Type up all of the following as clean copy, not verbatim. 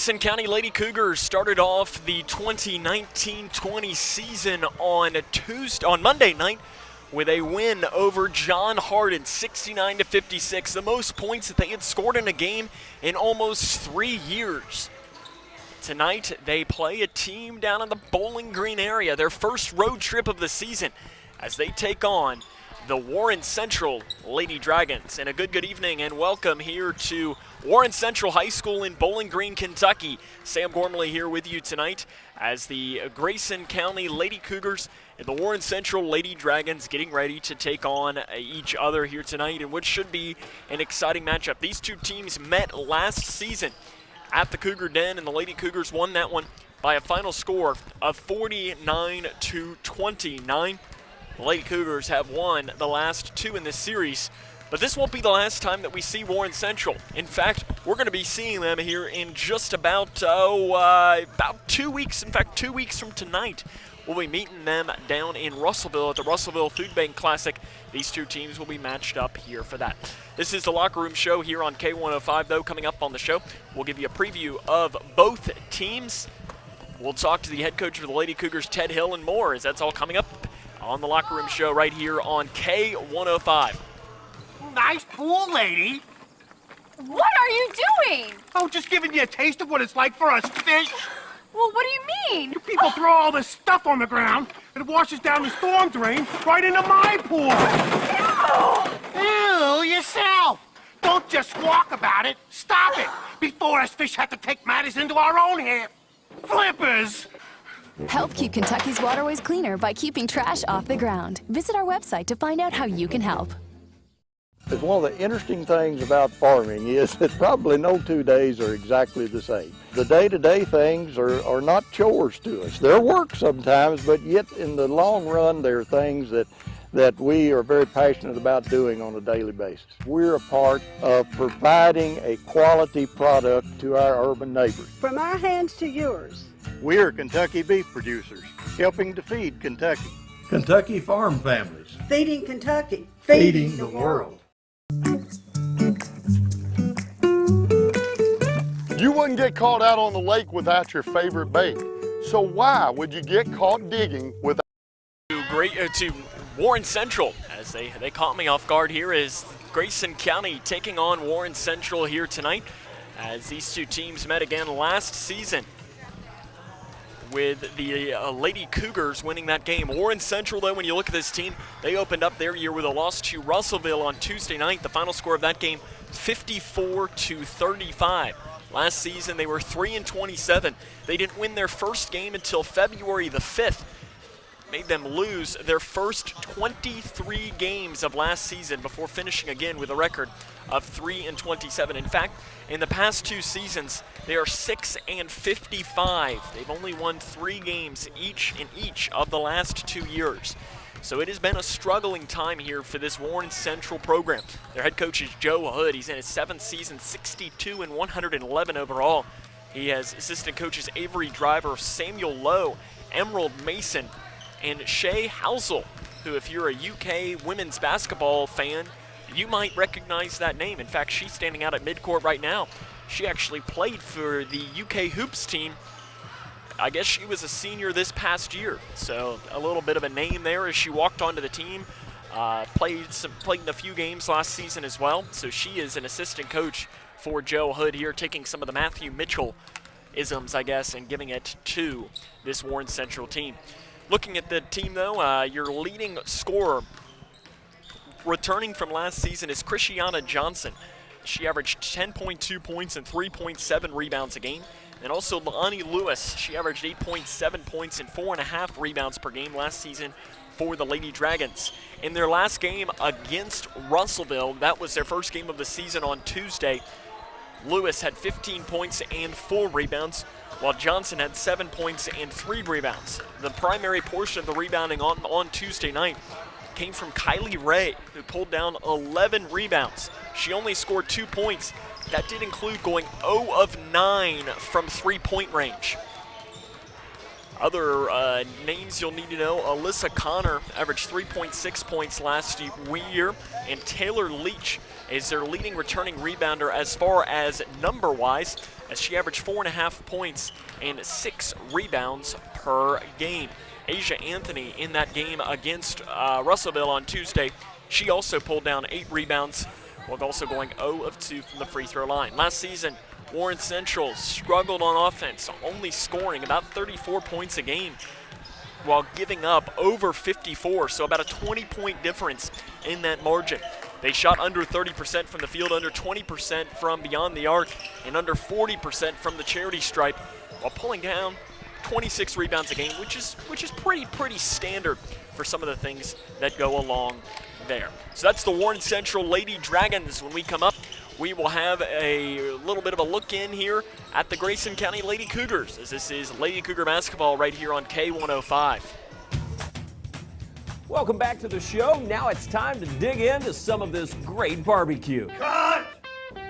Grayson County Lady Cougars started off the 2019-20 season on Monday night with a win over John Hardin, 69-56, the most points that they had scored in a game in almost 3 years. Tonight, they play a team down in the Bowling Green area, their first road trip of the season, as they take on the Warren Central Lady Dragons. And a good evening and welcome here to Warren Central High School in Bowling Green, Kentucky. Sam Gormley here with you tonight as the Grayson County Lady Cougars and the Warren Central Lady Dragons getting ready to take on each other here tonight in what should be an exciting matchup. These two teams met last season at the Cougar Den, and the Lady Cougars won that one by a final score of 49-29. The Lady Cougars have won the last two in this series, but this won't be the last time that we see Warren Central. In fact, we're going to be seeing them here in just about 2 weeks. In fact, 2 weeks from tonight, we'll be meeting them down in Russellville at the Russellville Food Bank Classic. These two teams will be matched up here for that. This is the Locker Room Show here on K105, though. Coming up on the show, we'll give you a preview of both teams. We'll talk to the head coach of the Lady Cougars, Ted Hill, and more, as that's all coming up on the Locker Room Show right here on K105. Nice pool, lady. What are you doing? Oh, just giving you a taste of what it's like for us fish. Well, what do you mean? You people throw all this stuff on the ground, and it washes down the storm drain right into my pool. Ew! Ew, yourself. Don't just squawk about it. Stop it before us fish have to take matters into our own hands. Flippers! Help keep Kentucky's waterways cleaner by keeping trash off the ground. Visit our website to find out how you can help. One of the interesting things about farming is that probably no 2 days are exactly the same. The day-to-day things are not chores to us. They're work sometimes, but yet in the long run, they're things that we are very passionate about doing on a daily basis. We're a part of providing a quality product to our urban neighbors. From our hands to yours. We are Kentucky beef producers, helping to feed Kentucky. Kentucky farm families. Feeding Kentucky. Feeding the world. You wouldn't get caught out on the lake without your favorite bait. So why would you get caught digging without... To Warren Central, as they caught me off guard here, is Grayson County taking on Warren Central here tonight, as these two teams met again last season, with the Lady Cougars winning that game. Warren Central, though, when you look at this team, they opened up their year with a loss to Russellville on Tuesday night. The final score of that game, 54-35. Last season, they were 3-27. They didn't win their first game until February the 5th. Made them lose their first 23 games of last season before finishing again with a record of 3-27. In fact, in the past 2 seasons, they are 6-55. They've only won 3 games each in each of the last 2 years. So it has been a struggling time here for this Warren Central program. Their head coach is Joe Hood. He's in his 7th season, 62-111 overall. He has assistant coaches Avery Driver, Samuel Lowe, Emerald Mason, and Shay Housel, who, if you're a UK women's basketball fan, you might recognize that name. In fact, she's standing out at midcourt right now. She actually played for the UK Hoops team. I guess she was a senior this past year, so a little bit of a name there as she walked onto the team. Played in a few games last season as well, so she is an assistant coach for Joe Hood here, taking some of the Matthew Mitchell isms, I guess, and giving it to this Warren Central team. Looking at the team, though, your leading scorer returning from last season is Christiana Johnson. She averaged 10.2 points and 3.7 rebounds a game. And also Lonnie Lewis, she averaged 8.7 points and 4.5 rebounds per game last season for the Lady Dragons. In their last game against Russellville, that was their first game of the season on Tuesday, Lewis had 15 points and 4 rebounds, while Johnson had 7 points and 3 rebounds. The primary portion of the rebounding on Tuesday night came from Kylie Ray, who pulled down 11 rebounds. She only scored 2 points. That did include going 0 of 9 from three-point range. Other names you'll need to know, Alyssa Connor averaged 3.6 points last year, and Taylor Leach is their leading returning rebounder as far as number-wise. as she averaged 4.5 points and 6 rebounds per game. Asia Anthony in that game against Russellville on Tuesday, she also pulled down 8 rebounds while also going 0 of 2 from the free throw line. Last season, Warren Central struggled on offense, only scoring about 34 points a game while giving up over 54, so about a 20-point difference in that margin. They shot under 30% from the field, under 20% from beyond the arc, and under 40% from the charity stripe, while pulling down 26 rebounds a game, which is pretty standard for some of the things that go along there. So that's the Warren Central Lady Dragons. When we come up, we will have a little bit of a look in here at the Grayson County Lady Cougars, as this is Lady Cougar basketball right here on K105. Welcome back to the show. Now it's time to dig into some of this great barbecue. Cut!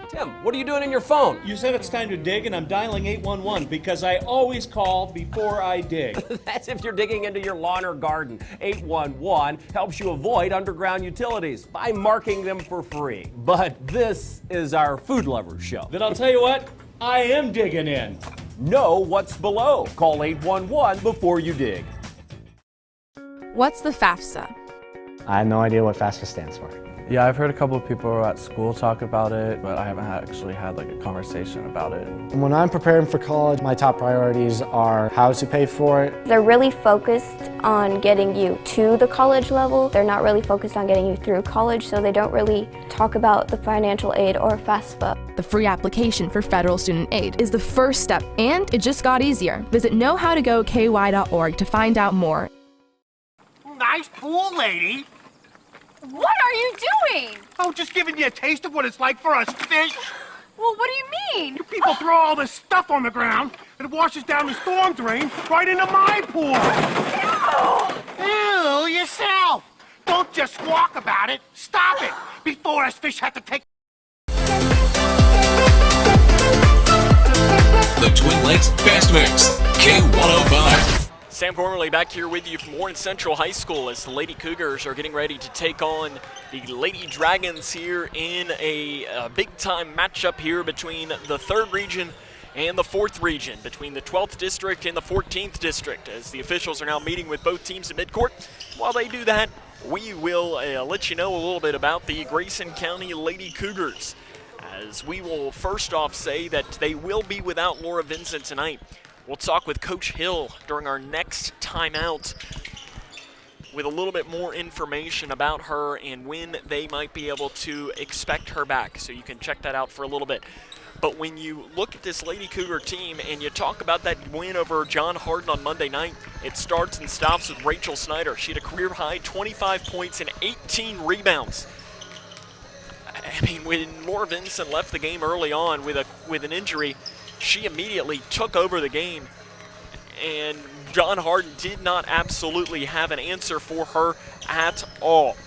Tim, what are you doing in your phone? You said it's time to dig, and I'm dialing 811 because I always call before I dig. That's if you're digging into your lawn or garden. 811 helps you avoid underground utilities by marking them for free. But this is our food lovers show. Then I'll tell you what, I am digging in. Know what's below. Call 811 before you dig. What's the FAFSA? I have no idea what FAFSA stands for. Yeah, I've heard a couple of people at school talk about it, but I haven't actually had like a conversation about it. When I'm preparing for college, my top priorities are how to pay for it. They're really focused on getting you to the college level. They're not really focused on getting you through college, so they don't really talk about the financial aid or FAFSA. The free application for federal student aid is the first step, and it just got easier. Visit knowhowtogoky.org to find out more. Nice pool, lady. What are you doing? Oh, just giving you a taste of what it's like for us fish. Well, what do you mean? You people throw all this stuff on the ground, and it washes down the storm drain right into my pool. Ew, yourself. Don't just squawk about it. Stop it before us fish have to take. The Twin Lakes Best Mix, K105. Sam Gormley back here with you from Warren Central High School as the Lady Cougars are getting ready to take on the Lady Dragons here in a big-time matchup here between the 3rd region and the 4th region, between the 12th district and the 14th district, as the officials are now meeting with both teams at midcourt. While they do that, we will let you know a little bit about the Grayson County Lady Cougars, as we will first off say that they will be without Laura Vincent tonight. We'll talk with Coach Hill during our next timeout with a little bit more information about her and when they might be able to expect her back. So you can check that out for a little bit. But when you look at this Lady Cougar team and you talk about that win over John Hardin on Monday night, it starts and stops with Rachel Snyder. She had a career-high 25 points and 18 rebounds. I mean, when Laura Vincent left the game early on with an injury, she immediately took over the game, and John Hardin did not absolutely have an answer for her at all.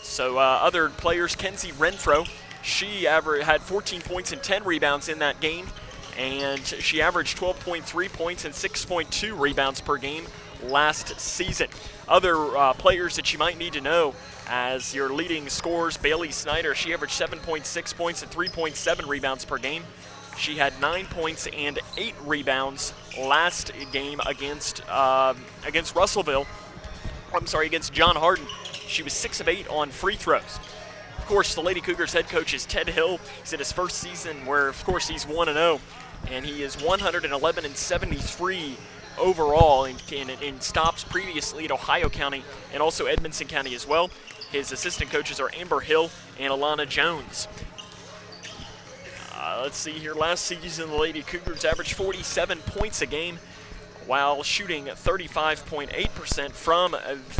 So other players, Kenzie Renfro, she had 14 points and 10 rebounds in that game, and she averaged 12.3 points and 6.2 rebounds per game last season. Other players that you might need to know as your leading scorers, Bailey Snyder, she averaged 7.6 points and 3.7 rebounds per game. She had 9 points and 8 rebounds last game against Russellville. Against John Hardin. She was 6 of 8 on free throws. Of course, the Lady Cougars head coach is Ted Hill. He's in his first season where, of course, he's 1-0, and he is 111-73 overall in stops previously at Ohio County and also Edmonson County as well. His assistant coaches are Amber Hill and Alana Jones. Let's see here. Last season, the Lady Cougars averaged 47 points a game while shooting 35.8% from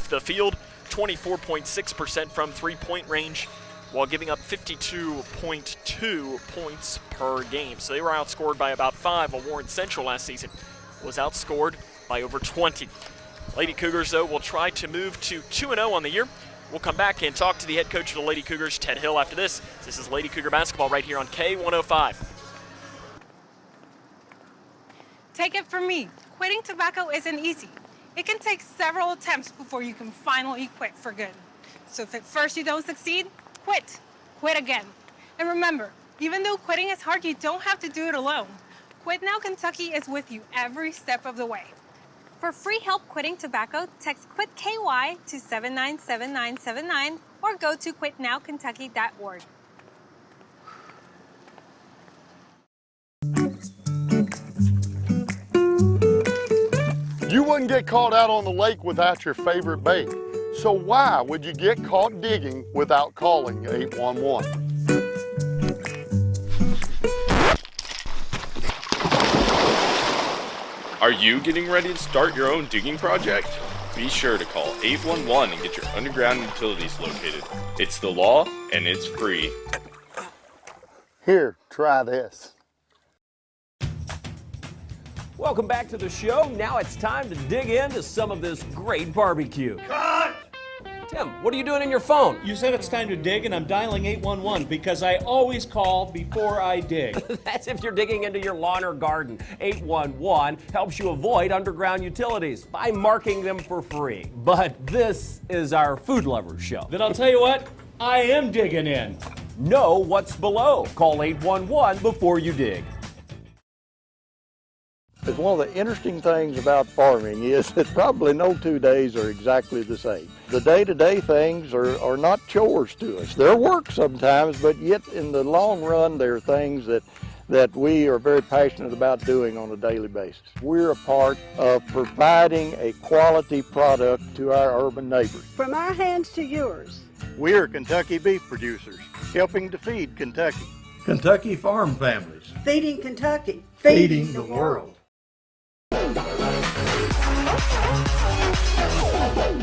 the field, 24.6% from three-point range, while giving up 52.2 points per game. So they were outscored by about 5, while Warren Central last season was outscored by over 20. Lady Cougars, though, will try to move to 2-0 on the year. We'll come back and talk to the head coach of the Lady Cougars, Ted Hill, after this. This is Lady Cougar basketball right here on K105. Take it from me, quitting tobacco isn't easy. It can take several attempts before you can finally quit for good. So if at first you don't succeed, quit. Quit again. And remember, Even though quitting is hard, you don't have to do it alone. Quit Now Kentucky is with you every step of the way. For free help quitting tobacco, text QUIT KY to 797979 or go to quitnowkentucky.org. You wouldn't get caught out on the lake without your favorite bait. So why would you get caught digging without calling 811? Are you getting ready to start your own digging project? Be sure to call 811 and get your underground utilities located. It's the law and it's free. Here, try this. Welcome back to the show. Now it's time to dig into some of this great barbecue. Cut! Tim, what are you doing in your phone? You said it's time to dig, and I'm dialing 811 because I always call before I dig. That's if you're digging into your lawn or garden. 811 helps you avoid underground utilities by marking them for free. But this is our food lovers show. Then I'll tell you what, I am digging in. Know what's below. Call 811 before you dig. But one of the interesting things about farming is that probably no 2 days are exactly the same. The day-to-day things are not chores to us. They're work sometimes, but yet in the long run, they're things that we are very passionate about doing on a daily basis. We're a part of providing a quality product to our urban neighbors. From our hands to yours. We're Kentucky beef producers, helping to feed Kentucky. Kentucky farm families. Feeding Kentucky. Feeding the world.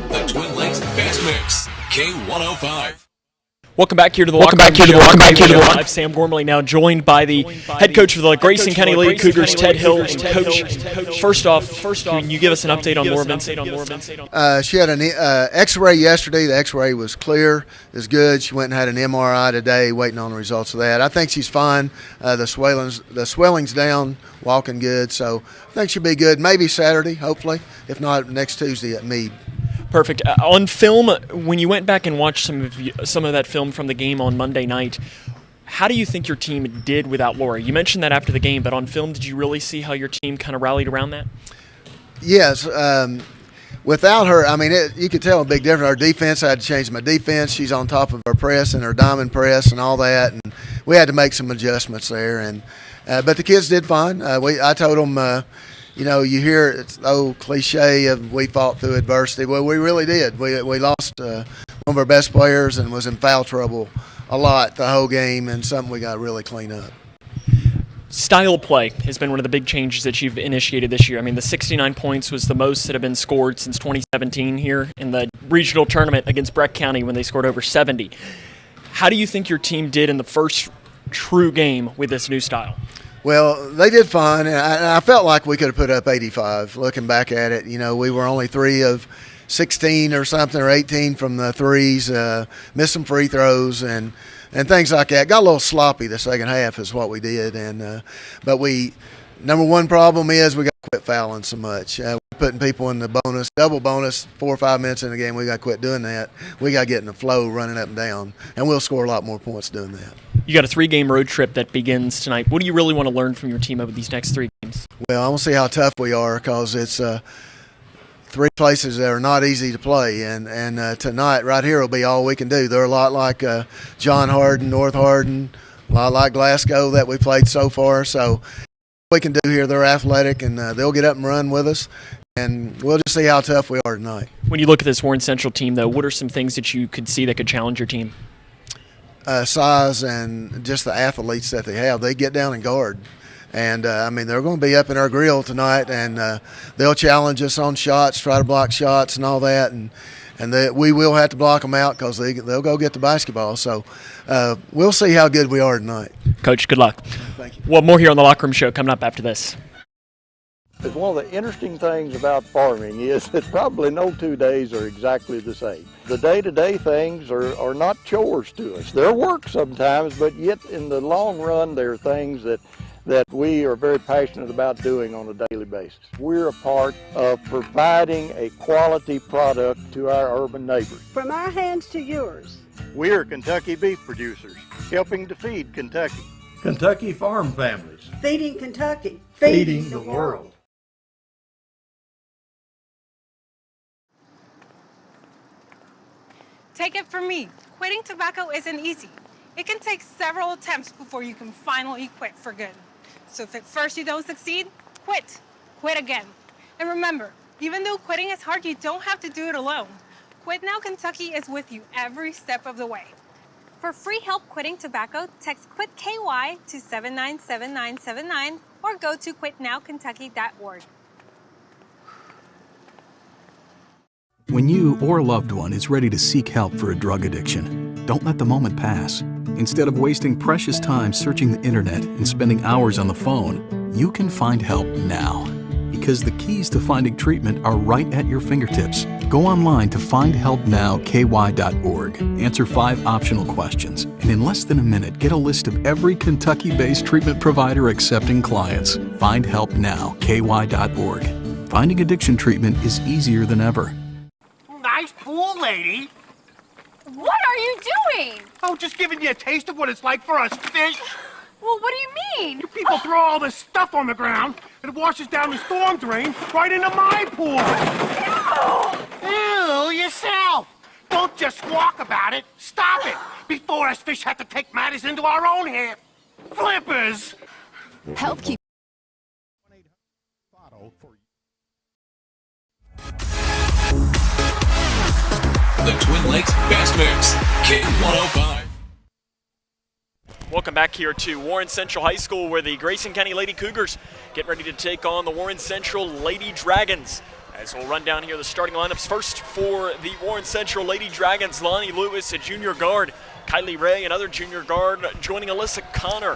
The Twin Lakes Fast Mix, K105. Welcome back here to the Locker Room Show. I'm Sam Gormley, now joined by the head coach of the Grayson County League Cougars, Ted Hill. And Coach, first off, can you give us an update on Laura Vincent? She had an X-ray yesterday. The X-ray was clear, is good. She went and had an MRI today, waiting on the results of that. I think she's fine. The swelling's down, walking good, so I think she'll be good. Maybe Saturday, hopefully. If not, next Tuesday at Meade. Perfect. On film, when you went back and watched some of that film from the game on Monday night, how do you think your team did without Laura? You mentioned that after the game, but on film, did you really see how your team kind of rallied around that? Yes. Without her, I mean, you could tell a big difference. Our defense, I had to change my defense. She's on top of her press and her diamond press and all that, and we had to make some adjustments there. And but the kids did fine. I told them. You know, you hear it's the old cliche of we fought through adversity. Well, we really did. We lost one of our best players and was in foul trouble a lot the whole game, and something we got to really clean up. Style play has been one of the big changes that you've initiated this year. I mean, the 69 points was the most that have been scored since 2017 here in the regional tournament against Breck County when they scored over 70. How do you think your team did in the first true game with this new style? Well, they did fine, and I felt like we could have put up 85. Looking back at it, you know, we were only 3 of 16 or something, or 18 from the threes, missed some free throws and things like that. Got a little sloppy the second half is what we did, and but number one problem is we got to quit fouling so much. We're putting people in the bonus, double bonus, 4 or 5 minutes in the game. We got to quit doing that. We got to get in the flow, running up and down, and we'll score a lot more points doing that. You got a 3-game road trip that begins tonight. What do you really want to learn from your team over these next 3 games? Well, I want to see how tough we are because it's 3 places that are not easy to play, and tonight right here will be all we can do. They're a lot like John Hardin, North Hardin, a lot like Glasgow that we played so far. So what we can do here, they're athletic, and they'll get up and run with us, and we'll just see how tough we are tonight. When you look at this Warren Central team, though, what are some things that you could see that could challenge your team? Size and just the athletes that they have. They get down and guard. And, I mean, they're going to be up in our grill tonight, and they'll challenge us on shots, try to block shots and all that. And we will have to block them out because they'll go get the basketball. So we'll see how good we are tonight. Coach, good luck. Thank you. Well, more here on the Locker Room Show coming up after this. But one of the interesting things about farming is that probably no 2 days are exactly the same. The day-to-day things are not chores to us. They're work sometimes, but yet in the long run, they're things that we are very passionate about doing on a daily basis. We're a part of providing a quality product to our urban neighbors. From our hands to yours. We're Kentucky beef producers, helping to feed Kentucky. Kentucky farm families. Feeding Kentucky. Feeding the world. Take it from me, quitting tobacco isn't easy. It can take several attempts before you can finally quit for good. So if at first you don't succeed, quit. Quit again. And remember, even though quitting is hard, you don't have to do it alone. Quit Now Kentucky is with you every step of the way. For free help quitting tobacco, text QUIT KY to 797979 or go to quitnowkentucky.org. When you or a loved one is ready to seek help for a drug addiction, don't let the moment pass. Instead of wasting precious time searching the internet and spending hours on the phone, you can find help now. Because the keys to finding treatment are right at your fingertips. Go online to findhelpnowky.org, answer 5 optional questions, and in less than a minute, get a list of every Kentucky-based treatment provider accepting clients. Findhelpnowky.org. Finding addiction treatment is easier than ever. Nice pool, lady. What are you doing? Oh, just giving you a taste of what it's like for us fish. Well, what do you mean? You people throw all this stuff on the ground, and it washes down the storm drain right into my pool. Ew, yourself. Don't just squawk about it. Stop it before us fish have to take matters into our own hands. Flippers. Help keep The Twin Lakes Best Mix, K105. Welcome back here to Warren Central High School, where the Grayson County Lady Cougars get ready to take on the Warren Central Lady Dragons. As we'll run down here the starting lineups. First for the Warren Central Lady Dragons, Lonnie Lewis, a junior guard. Kylie Ray, another junior guard, joining Alyssa Connor,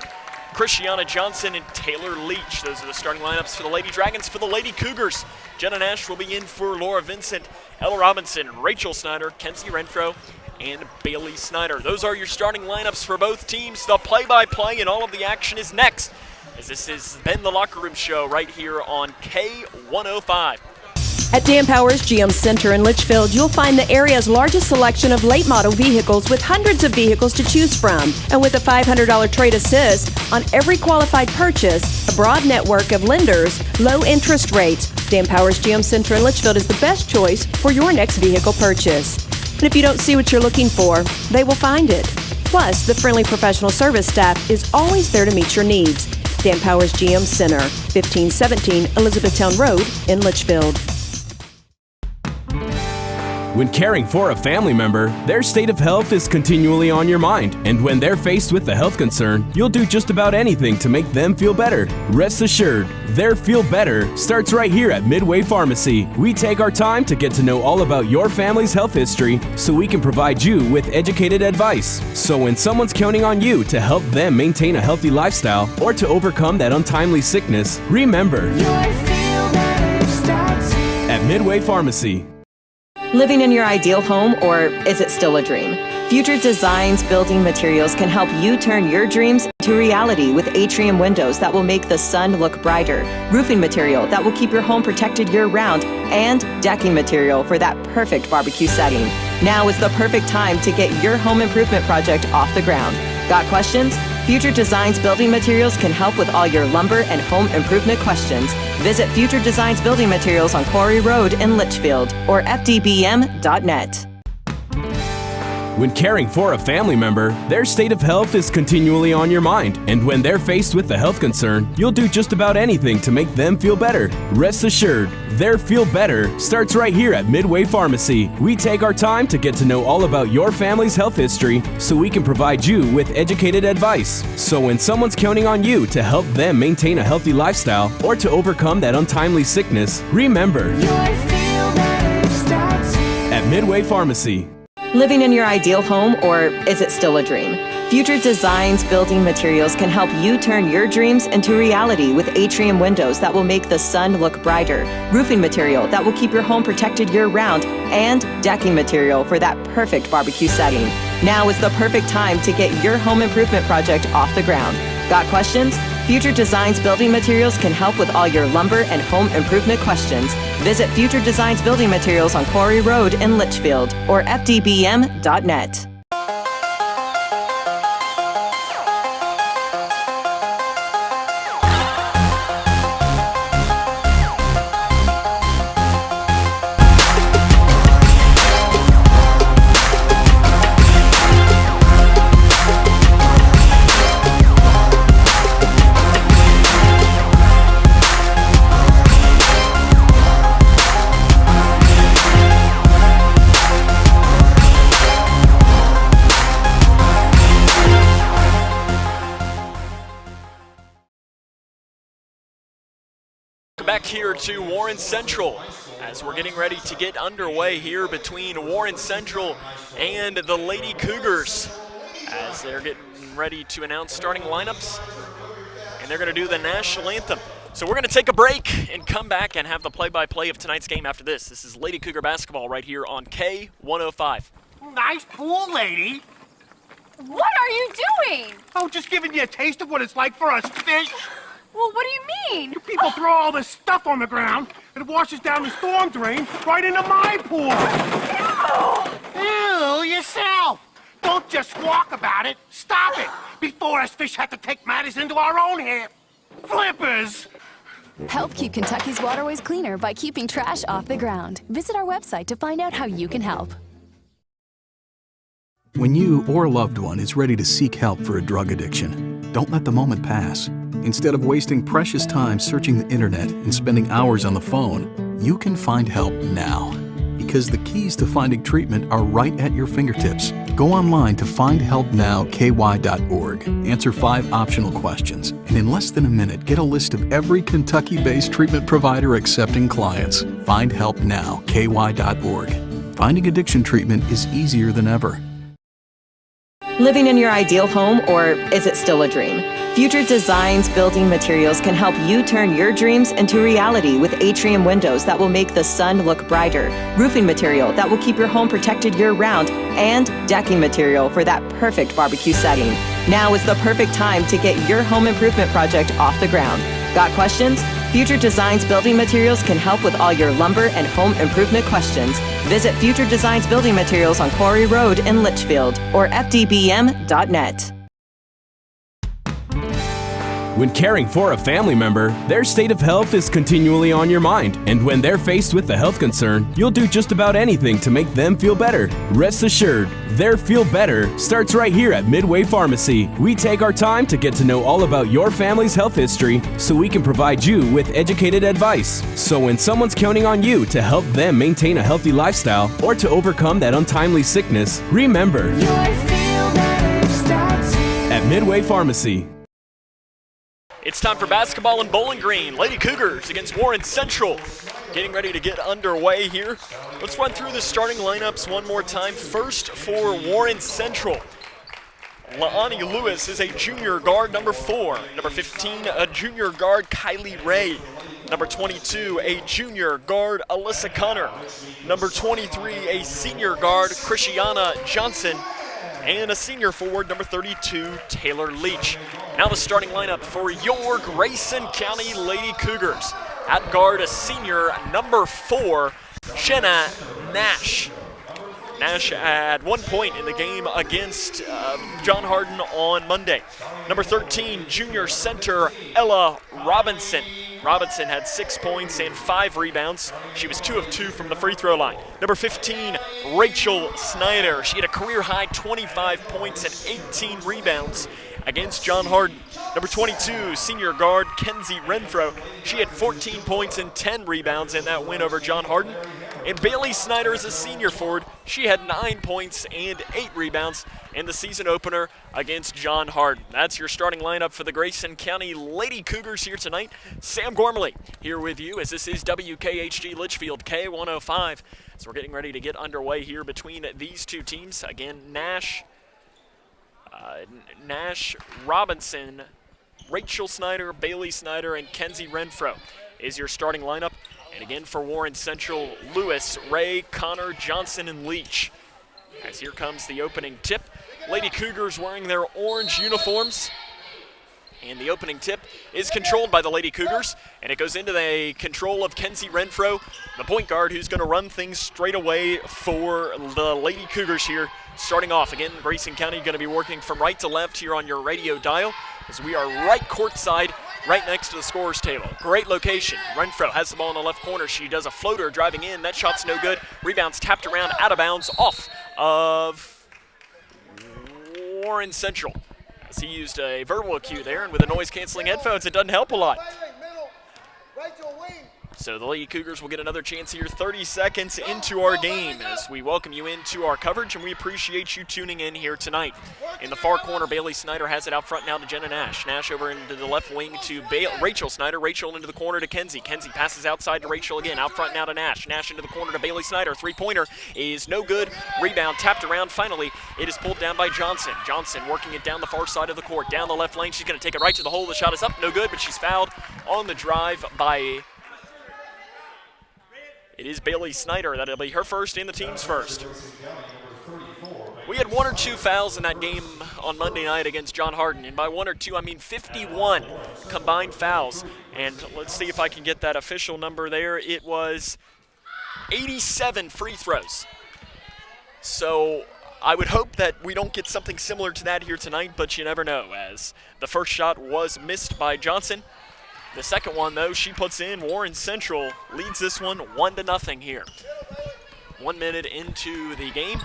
Christiana Johnson, and Taylor Leach. Those are the starting lineups for the Lady Dragons. For the Lady Cougars, Jenna Nash will be in for Laura Vincent, Ella Robinson, Rachel Snyder, Kenzie Renfro, and Bailey Snyder. Those are your starting lineups for both teams. The play-by-play and all of the action is next, as this is Ben the Locker Room Show right here on K105. At Dan Powers GM Center in Litchfield, you'll find the area's largest selection of late model vehicles with hundreds of vehicles to choose from. And with a $500 trade assist on every qualified purchase, a broad network of lenders, low interest rates, Dan Powers GM Center in Litchfield is the best choice for your next vehicle purchase. And if you don't see what you're looking for, they will find it. Plus, the friendly professional service staff is always there to meet your needs. Dan Powers GM Center, 1517 Elizabethtown Road in Litchfield. When caring for a family member, their state of health is continually on your mind. And when they're faced with a health concern, you'll do just about anything to make them feel better. Rest assured, their feel better starts right here at Midway Pharmacy. We take our time to get to know all about your family's health history so we can provide you with educated advice. So when someone's counting on you to help them maintain a healthy lifestyle or to overcome that untimely sickness, remember, your feel better starts here at Midway Pharmacy. Living in your ideal home, or is it still a dream? Future Designs Building Materials can help you turn your dreams into reality with atrium windows that will make the sun look brighter, roofing material that will keep your home protected year-round, and decking material for that perfect barbecue setting. Now is the perfect time to get your home improvement project off the ground. Got questions? Future Designs Building Materials can help with all your lumber and home improvement questions. Visit Future Designs Building Materials on Quarry Road in Litchfield or fdbm.net. When caring for a family member, their state of health is continually on your mind. And when they're faced with a health concern, you'll do just about anything to make them feel better. Rest assured, their feel better starts right here at Midway Pharmacy. We take our time to get to know all about your family's health history so we can provide you with educated advice. So when someone's counting on you to help them maintain a healthy lifestyle or to overcome that untimely sickness, remember, your feel better starts here at Midway Pharmacy. Living in your ideal home, or is it still a dream? Future Designs Building Materials can help you turn your dreams into reality with atrium windows that will make the sun look brighter, roofing material that will keep your home protected year-round, and decking material for that perfect barbecue setting. Now is the perfect time to get your home improvement project off the ground. Got questions? Future Designs Building Materials can help with all your lumber and home improvement questions. Visit Future Designs Building Materials on Quarry Road in Litchfield or fdbm.net. back here to Warren Central as we're getting ready to get underway here between Warren Central and the Lady Cougars as they're getting ready to announce starting lineups, and they're going to do the national anthem. So we're going to take a break and come back and have the play-by-play of tonight's game after this. This is Lady Cougar basketball right here on K105. Nice pool, lady. What are you doing? Oh, just giving you a taste of what it's like for us fish. Well, what do you mean? You people throw all this stuff on the ground, and it washes down the storm drain right into my pool. Ew, yourself. Don't just squawk about it. Stop it before us fish have to take matters into our own hands. Flippers! Help keep Kentucky's waterways cleaner by keeping trash off the ground. Visit our website to find out how you can help. When you or a loved one is ready to seek help for a drug addiction, don't let the moment pass. Instead of wasting precious time searching the internet and spending hours on the phone, you can find help now. Because the keys to finding treatment are right at your fingertips. Go online to findhelpnowky.org. Answer 5 optional questions, and in less than a minute, get a list of every Kentucky-based treatment provider accepting clients. Findhelpnowky.org. Finding addiction treatment is easier than ever. Living in your ideal home, or is it still a dream? Future Designs Building Materials can help you turn your dreams into reality with atrium windows that will make the sun look brighter, roofing material that will keep your home protected year-round, and decking material for that perfect barbecue setting. Now is the perfect time to get your home improvement project off the ground. Got questions? Future Designs Building Materials can help with all your lumber and home improvement questions. Visit Future Designs Building Materials on Quarry Road in Litchfield or fdbm.net. When caring for a family member, their state of health is continually on your mind. And when they're faced with a health concern, you'll do just about anything to make them feel better. Rest assured, their feel better starts right here at Midway Pharmacy. We take our time to get to know all about your family's health history so we can provide you with educated advice. So when someone's counting on you to help them maintain a healthy lifestyle or to overcome that untimely sickness, remember, your feel better starts here at Midway Pharmacy. It's time for basketball in Bowling Green. Lady Cougars against Warren Central. Getting ready to get underway here. Let's run through the starting lineups one more time. First for Warren Central. La'ani Lewis is a junior guard, number 4. Number 15, a junior guard, Kylie Ray. Number 22, a junior guard, Alyssa Connor. Number 23, a senior guard, Christiana Johnson. And a senior forward, number 32, Taylor Leach. Now the starting lineup for your Grayson County Lady Cougars. At guard, a senior, number 4, Jenna Nash. Nash had 1 point in the game against John Hardin on Monday. Number 13, junior center, Ella Robinson. Robinson had 6 points and 5 rebounds. She was 2 of 2 from the free throw line. Number 15, Rachel Snyder. She had a career-high 25 points and 18 rebounds against John Hardin. Number 22, senior guard, Kenzie Renfro. She had 14 points and 10 rebounds in that win over John Hardin. And Bailey Snyder is a senior forward. She had 9 points and 8 rebounds in the season opener against John Hardin. That's your starting lineup for the Grayson County Lady Cougars here tonight. Sam Gormley here with you as this is WKHG Litchfield K105. So we're getting ready to get underway here between these two teams. Again, Nash, Robinson, Rachel Snyder, Bailey Snyder, and Kenzie Renfro is your starting lineup. And again for Warren Central, Lewis, Ray, Connor, Johnson, and Leach. As here comes the opening tip. Lady Cougars wearing their orange uniforms. And the opening tip is controlled by the Lady Cougars. And it goes into the control of Kenzie Renfro, the point guard, who's going to run things straight away for the Lady Cougars here. Starting off, again, Grayson County going to be working from right to left here on your radio dial as we are right courtside, right next to the scorer's table. Great location. Renfro has the ball in the left corner. She does a floater driving in. That shot's no good. Rebounds tapped around, out of bounds, off of Warren Central. As he used a verbal cue there, and with the noise-canceling headphones, it doesn't help a lot. So the Lady Cougars will get another chance here 30 seconds into our game as we welcome you into our coverage, and we appreciate you tuning in here tonight. In the far corner, Bailey Snyder has it out front now to Jenna Nash. Nash over into the left wing to Rachel Snyder. Rachel into the corner to Kenzie. Kenzie passes outside to Rachel again. Out front now to Nash. Nash into the corner to Bailey Snyder. Three-pointer is no good. Rebound tapped around. Finally, it is pulled down by Johnson. Johnson working it down the far side of the court. Down the left lane. She's going to take it right to the hole. The shot is up. No good, but she's fouled on the drive by... It is Bailey Snyder. That'll be her first and the team's first. We had 1 or 2 fouls in that game on Monday night against John Hardin, and by 1 or 2, I mean 51 combined fouls. And let's see if I can get that official number there. It was 87 free throws. So I would hope that we don't get something similar to that here tonight, but you never know, as the first shot was missed by Johnson. The second one, though, she puts in. Warren Central leads this one 1-0 here. 1 minute into the game,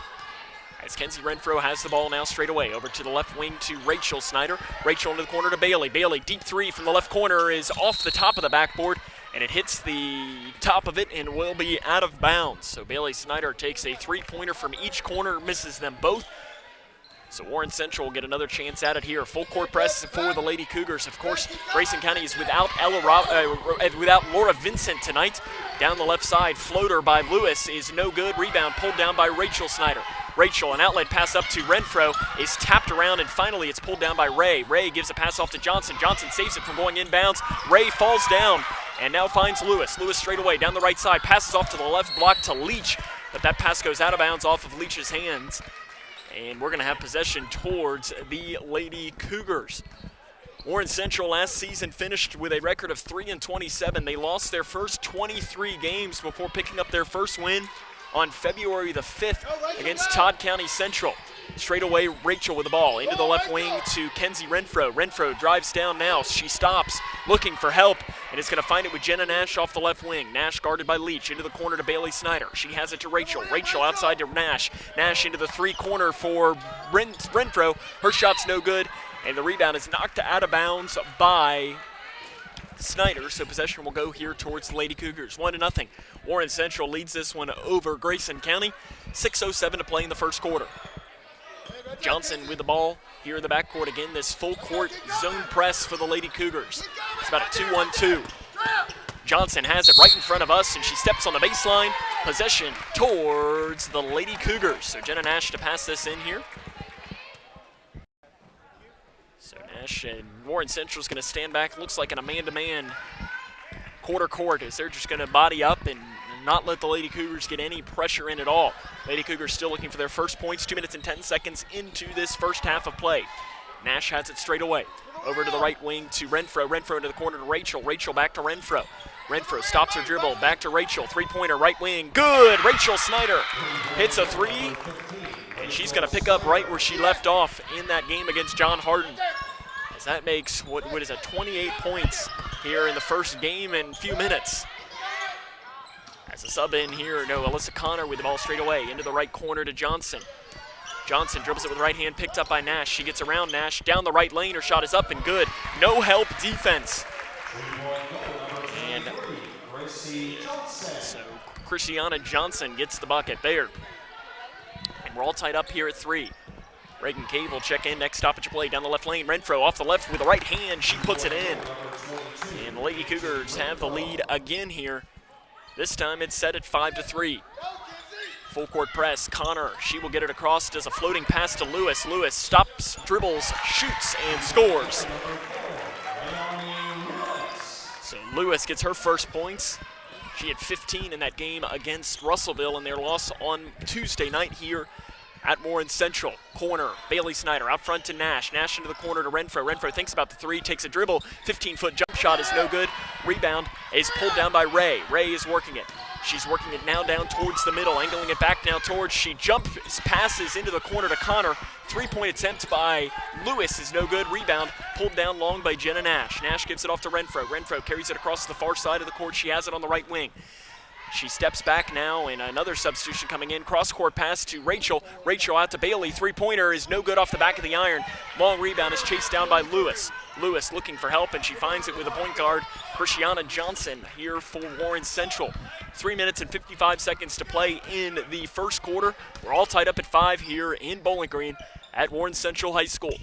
as Kenzie Renfro has the ball now straight away. Over to the left wing to Rachel Snyder. Rachel into the corner to Bailey. Bailey, deep three from the left corner is off the top of the backboard, and it hits the top of it and will be out of bounds. So Bailey Snyder takes a three-pointer from each corner, misses them both. So Warren Central will get another chance at it here. Full court press for the Lady Cougars. Of course, Grayson County is without Laura Vincent tonight. Down the left side, floater by Lewis is no good. Rebound pulled down by Rachel Snyder. Rachel, an outlet pass up to Renfro, is tapped around, and finally it's pulled down by Ray. Ray gives a pass off to Johnson. Johnson saves it from going inbounds. Ray falls down and now finds Lewis. Lewis straight away down the right side, passes off to the left block to Leach, but that pass goes out of bounds off of Leach's hands. And we're going to have possession towards the Lady Cougars. Warren Central last season finished with a record of 3-27. They lost their first 23 games before picking up their first win on February the 5th against Todd County Central. Straight away, Rachel with the ball into the left wing to Kenzie Renfro. Renfro drives down now. She stops, looking for help, and is going to find it with Jenna Nash off the left wing. Nash guarded by Leach into the corner to Bailey Snyder. She has it to Rachel. Rachel outside to Nash. Nash into the three-corner for Renfro. Her shot's no good, and the rebound is knocked out of bounds by Snyder, so possession will go here towards the Lady Cougars. 1-0. Warren Central leads this one over Grayson County. 6:07 to play in the first quarter. Johnson with the ball here in the backcourt again. This full court zone press for the Lady Cougars. It's about a 2-1-2. Johnson has it right in front of us, and she steps on the baseline. Possession towards the Lady Cougars. So Jenna Nash to pass this in here. So Nash and Warren Central is going to stand back. Looks like an a man-to-man quarter court as they're just going to body up and not let the Lady Cougars get any pressure in at all. Lady Cougars still looking for their first points. 2 minutes and 10 seconds into this first half of play. Nash has it straight away. Over to the right wing to Renfro. Renfro into the corner to Rachel. Rachel back to Renfro. Renfro stops her dribble. Back to Rachel. Three-pointer, right wing. Good! Rachel Snyder hits a three. And she's going to pick up right where she left off in that game against John Hardin. As that makes, what is it, 28 points here in the first game in a few minutes. As a sub in here, Alyssa Connor with the ball straight away into the right corner to Johnson. Johnson dribbles it with the right hand, picked up by Nash. She gets around Nash, down the right lane. Her shot is up and good. No help defense. And so Christiana Johnson gets the bucket there. And we're all tied up here at 3. Reagan Cave will check in. Next stoppage of play down the left lane. Renfro off the left with the right hand. She puts it in. And the Lady Cougars have the lead again here. This time it's set at 5-3. Full court press. Connor, she will get it across. Does a floating pass to Lewis. Lewis stops, dribbles, shoots, and scores. So Lewis gets her first points. She had 15 in that game against Russellville in their loss on Tuesday night here at Warren Central. Corner, Bailey Snyder out front to Nash. Nash into the corner to Renfro. Renfro thinks about the three, takes a dribble. 15-foot jump shot is no good. Rebound is pulled down by Ray. Ray is working it. She's working it now down towards the middle, angling it back now towards. She jumps, passes into the corner to Connor. Three-point attempt by Lewis is no good. Rebound pulled down long by Jenna Nash. Nash gives it off to Renfro. Renfro carries it across the far side of the court. She has it on the right wing. She steps back now, and another substitution coming in. Cross-court pass to Rachel. Rachel out to Bailey. Three-pointer is no good off the back of the iron. Long rebound is chased down by Lewis. Lewis looking for help, and she finds it with the point guard, Christiana Johnson, here for Warren Central. 3 minutes and 55 seconds to play in the first quarter. We're all tied up at 5 here in Bowling Green at Warren Central High School.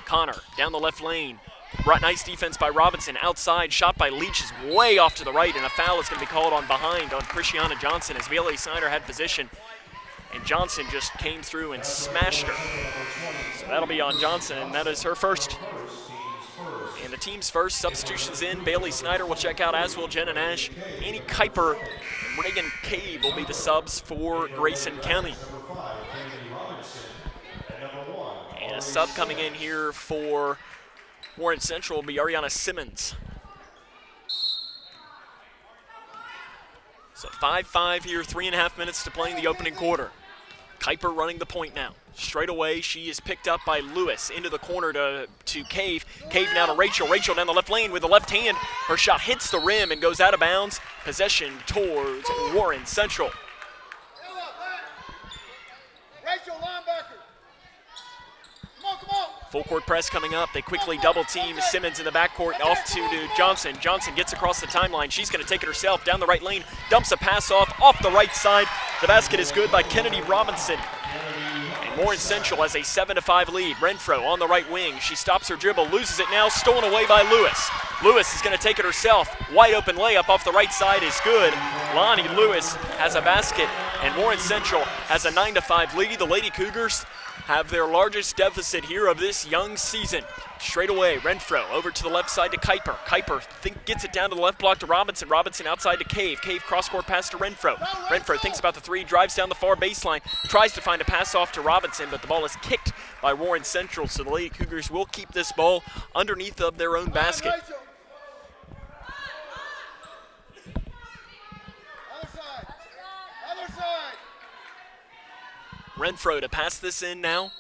Connor down the left lane. Nice defense by Robinson. Outside, shot by Leach is way off to the right, and a foul is going to be called on behind on Christiana Johnson as Bailey Snyder had position. And Johnson just came through and smashed her. So that'll be on Johnson, and that is her first. And the team's first. Substitutions in. Bailey Snyder will check out, as will Jenna Nash. Annie Kuiper and Reagan Cave will be the subs for Grayson County. And a sub coming in here for Warren Central will be Ariana Simmons. So 5-5 here, 3.5 minutes to play in the opening quarter. Kuiper running the point now. Straight away, she is picked up by Lewis into the corner to Cave. Cave now to Rachel. Rachel down the left lane with the left hand. Her shot hits the rim and goes out of bounds. Possession towards Warren Central. Rachel, linebacker. Come on. Full court press coming up. They quickly double team Simmons in the backcourt off to Johnson. Johnson gets across the timeline. She's going to take it herself down the right lane. Dumps a pass off the right side. The basket is good by Kennedy Robinson. And Warren Central has a 7-5 lead. Renfro on the right wing. She stops her dribble, loses it now, stolen away by Lewis. Lewis is going to take it herself. Wide open layup off the right side is good. Lonnie Lewis has a basket, and Warren Central has a 9-5 lead. The Lady Cougars have their largest deficit here of this young season. Straight away, Renfro over to the left side to Kuiper. Kuiper gets it down to the left block to Robinson. Robinson outside to Cave. Cave cross-court pass to Renfro. Renfro thinks about the three, drives down the far baseline, tries to find a pass off to Robinson, but the ball is kicked by Warren Central, so the Lady Cougars will keep this ball underneath of their own basket. Renfro to pass this in now.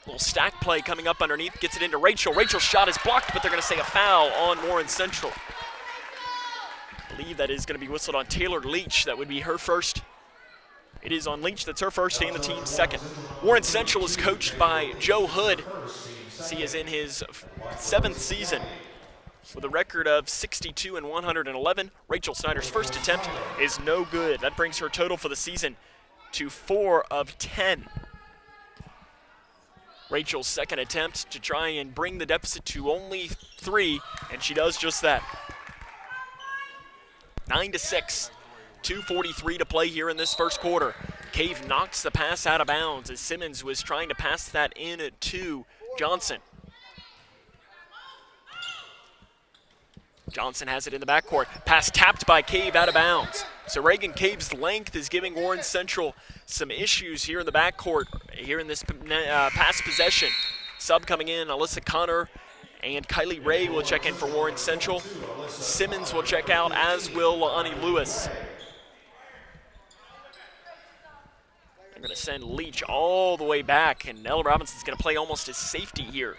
Little stack play coming up underneath, gets it into Rachel. Rachel's shot is blocked, but they're going to say a foul on Warren Central. I believe that is going to be whistled on Taylor Leach. That would be her first. It is on Leach. That's her first and the team's second. Warren Central is coached by Joe Hood. He is in his 7th season with a record of 62 and 111. Rachel Snyder's first attempt is no good. That brings her total for the season to 4 of 10. Rachel's second attempt to try and bring the deficit to only 3, and she does just that. 9-6, 2:43 to play here in this first quarter. Cave knocks the pass out of bounds as Simmons was trying to pass that in to Johnson. Johnson has it in the backcourt. Pass tapped by Cave out of bounds. So Reagan Cave's length is giving Warren Central some issues here in the backcourt, here in this pass possession. Sub coming in, Alyssa Connor and Kylie Ray will check in for Warren Central. Simmons will check out, as will La'ani Lewis. They're going to send Leach all the way back, and Ella Robinson's going to play almost as safety here.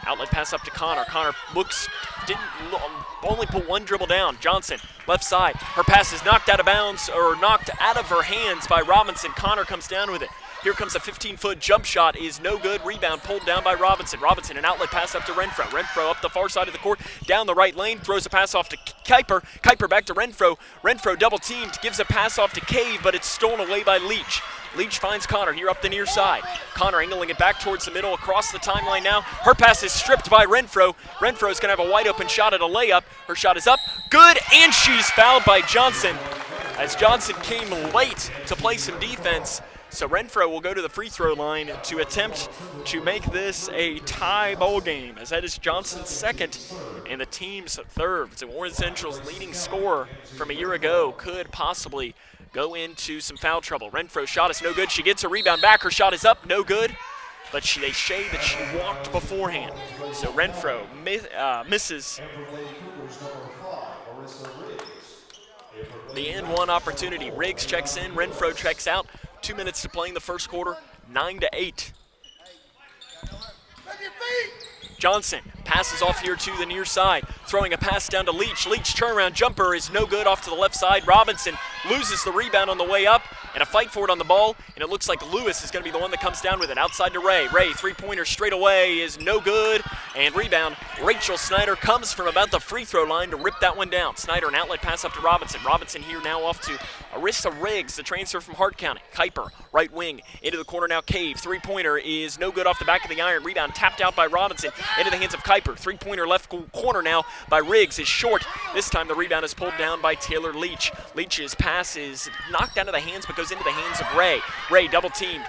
Outlet pass up to Connor. Connor only put one dribble down. Johnson, left side. Her pass is knocked out of bounds, or knocked out of her hands by Robinson. Connor comes down with it. Here comes a 15-foot jump shot, is no good. Rebound pulled down by Robinson. Robinson, an outlet pass up to Renfro. Renfro up the far side of the court, down the right lane, throws a pass off to Kuiper. Kuiper back to Renfro. Renfro double teamed, gives a pass off to Cave, but it's stolen away by Leach. Leach finds Connor here up the near side. Connor angling it back towards the middle, across the timeline now. Her pass is stripped by Renfro. Renfro's going to have a wide open shot at a layup. Her shot is up, good, and she's fouled by Johnson, as Johnson came late to play some defense. So Renfro will go to the free throw line to attempt to make this a tie ball game, as that is Johnson's second and the team's third. So Warren Central's leading scorer from a year ago could possibly go into some foul trouble. Renfro's shot is no good. She gets a rebound back. Her shot is up, no good. But they say that she walked beforehand. So Renfro misses the and one opportunity. Riggs checks in, Renfro checks out. 2 minutes to play in the first quarter, 9-8. Johnson passes off here to the near side, throwing a pass down to Leach. Leach turnaround jumper is no good off to the left side. Robinson loses the rebound on the way up, and a fight for it on the ball, and it looks like Lewis is going to be the one that comes down with it. Outside to Ray. Ray, three-pointer straight away is no good, and rebound. Rachel Snyder comes from about the free throw line to rip that one down. Snyder, an outlet pass up to Robinson. Robinson here now off to Arissa Riggs, the transfer from Hart County. Kuiper, right wing, into the corner now. Cave, three-pointer is no good off the back of the iron. Rebound tapped out by Robinson into the hands of Kuiper. Three-pointer left corner now by Riggs is short. This time the rebound is pulled down by Taylor Leach. Leach's pass is knocked out of the hands but goes into the hands of Ray. Ray double teamed.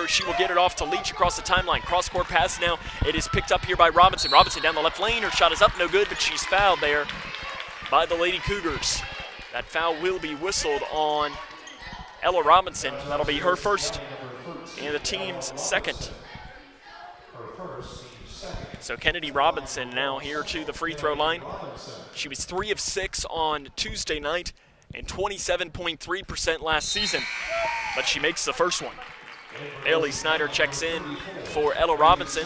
She will get it off to Leach across the timeline. Cross-court pass now. It is picked up here by Robinson. Robinson down the left lane. Her shot is up, no good, but she's fouled there by the Lady Cougars. That foul will be whistled on Ella Robinson. That'll be her first and the team's second. So Kennedy Robinson now here to the free throw line. She was 3 of 6 on Tuesday night and 27.3% last season, but she makes the first one. Bailey Snyder checks in for Ella Robinson.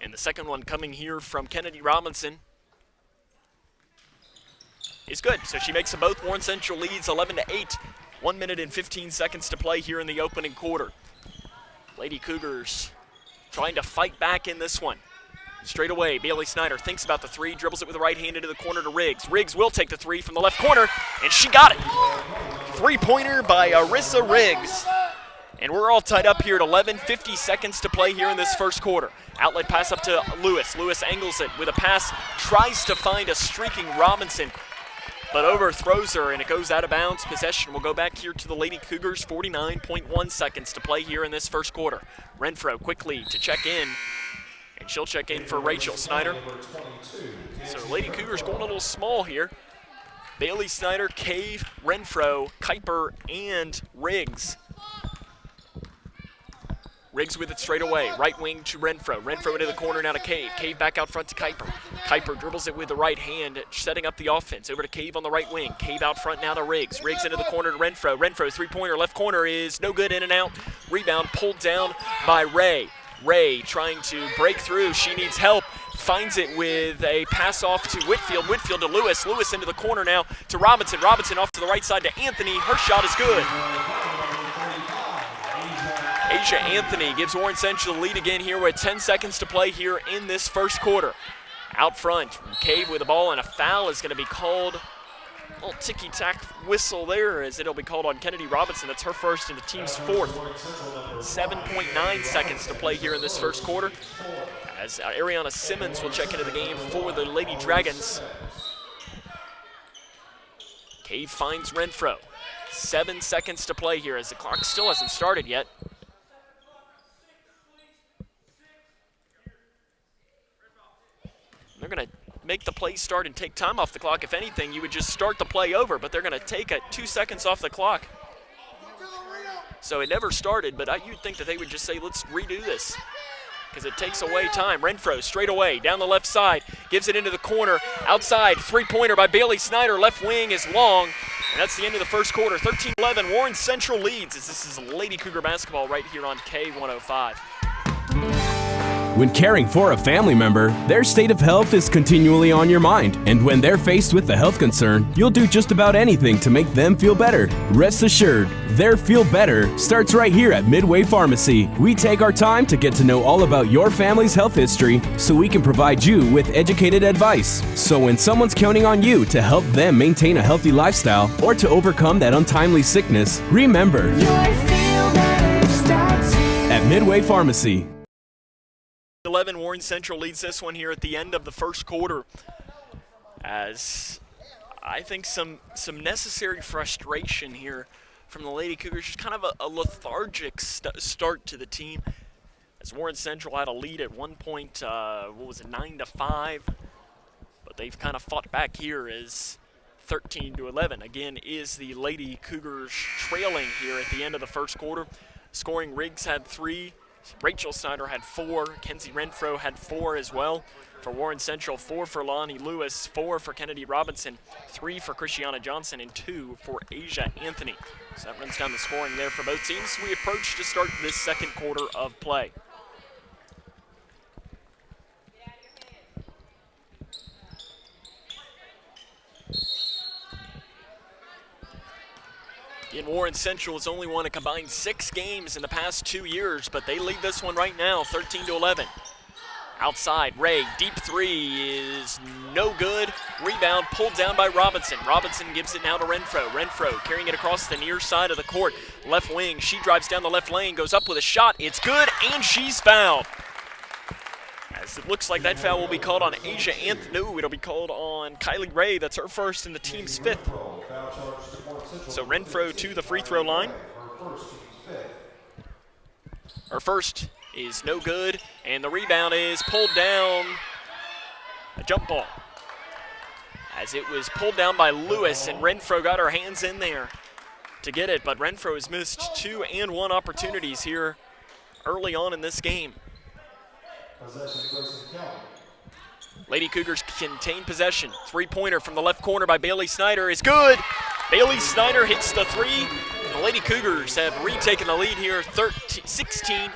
And the second one coming here from Kennedy Robinson is good. So she makes them both. Warren Central leads 11-8. 1 minute and 15 seconds to play here in the opening quarter. Lady Cougars trying to fight back in this one. Straight away, Bailey Snyder thinks about the three, dribbles it with the right hand into the corner to Riggs. Riggs will take the three from the left corner, and she got it. Three-pointer by Arissa Riggs. And we're all tied up here at 11, 50 seconds to play here in this first quarter. Outlet pass up to Lewis. Lewis angles it with a pass, tries to find a streaking Robinson, but overthrows her, and it goes out of bounds. Possession will go back here to the Lady Cougars. 49.1 seconds to play here in this first quarter. Renfro quickly to check in, and she'll check in for Rachel Snyder. So the Lady Cougars going a little small here. Bailey Snyder, Cave, Renfro, Kuiper, and Riggs. Riggs with it straight away. Right wing to Renfro. Renfro into the corner now to Cave. Cave back out front to Kuiper. Kuiper dribbles it with the right hand, setting up the offense. Over to Cave on the right wing. Cave out front now to Riggs. Riggs into the corner to Renfro. Renfro three-pointer left corner is no good, in and out. Rebound pulled down by Ray. Ray trying to break through. She needs help. Finds it with a pass off to Whitfield. Whitfield to Lewis. Lewis into the corner now to Robinson. Robinson off to the right side to Anthony. Her shot is good. Asia Anthony gives Warren Central the lead again here with 10 seconds to play here in this first quarter. Out front, Cave with the ball, and a foul is going to be called. A little ticky-tack whistle there as it'll be called on Kennedy Robinson. That's her first and the team's fourth. 7.9 seconds to play here in this first quarter, as Ariana Simmons will check into the game for the Lady Dragons. Cave finds Renfro. 7 seconds to play here as the clock still hasn't started yet. They're going to make the play start and take time off the clock. If anything, you would just start the play over, but they're going to take 2 seconds off the clock. So it never started, but you'd think that they would just say, let's redo this, because it takes away time. Renfro straight away, down the left side, gives it into the corner, outside, three-pointer by Bailey Snyder, left wing is long, and that's the end of the first quarter. 13-11, Warren Central leads, as this is Lady Cougar basketball right here on K105. When caring for a family member, their state of health is continually on your mind. And when they're faced with a health concern, you'll do just about anything to make them feel better. Rest assured, their feel better starts right here at Midway Pharmacy. We take our time to get to know all about your family's health history so we can provide you with educated advice. So when someone's counting on you to help them maintain a healthy lifestyle or to overcome that untimely sickness, remember, your feel better starts here at Midway Pharmacy. 11, Warren Central leads this one here at the end of the first quarter, as I think some necessary frustration here from the Lady Cougars. Just kind of a lethargic start to the team, as Warren Central had a lead at one point, 9-5, but they've kind of fought back here as 13-11. Again, is the Lady Cougars trailing here at the end of the first quarter. Scoring, Riggs had 3. Rachel Snyder had 4. Kenzie Renfro had 4 as well. For Warren Central, 4 for Lonnie Lewis, 4 for Kennedy Robinson, 3 for Christiana Johnson, and 2 for Asia Anthony. So that runs down the scoring there for both teams. We approach to start this second quarter of play. And Warren Central has only won a combined 6 games in the past 2 years, but they lead this one right now, 13-11. Outside, Ray, deep three is no good. Rebound pulled down by Robinson. Robinson gives it now to Renfro. Renfro carrying it across the near side of the court. Left wing, she drives down the left lane, goes up with a shot. It's good, and she's fouled. As it looks like that foul will be called on Asia Anthony. No, it'll be called on Kylie Ray. That's her first and the team's 5th. So Renfro to the free throw line. Her first is no good, and the rebound is pulled down. A jump ball. As it was pulled down by Lewis, and Renfro got her hands in there to get it, but Renfro has missed 2 and 1 opportunities here early on in this game. Lady Cougars contain possession. 3-pointer from the left corner by Bailey Snyder is good. Bailey Snyder hits the 3. The Lady Cougars have retaken the lead here, 16-13.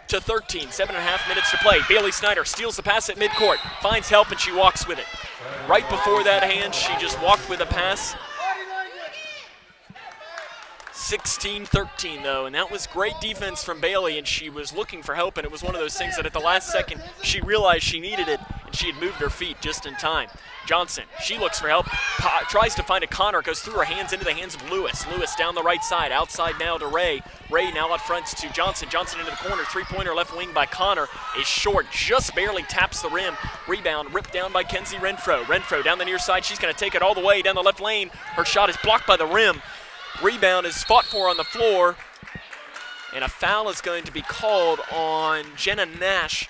7.5 minutes to play. Bailey Snyder steals the pass at midcourt, finds help, and she walks with it. Right before that hand, she just walked with a pass. 16-13 though, and that was great defense from Bailey, and she was looking for help, and it was one of those things that at the last second she realized she needed it, and she had moved her feet just in time. Johnson, she looks for help, tries to find a Connor, goes through her hands into the hands of Lewis. Lewis down the right side, outside now to Ray. Ray now out front to Johnson. Johnson into the corner, 3-pointer left wing by Connor is short, just barely taps the rim. Rebound ripped down by Kenzie Renfro. Renfro down the near side, she's going to take it all the way down the left lane. Her shot is blocked by the rim. Rebound is fought for on the floor, and a foul is going to be called on Jenna Nash,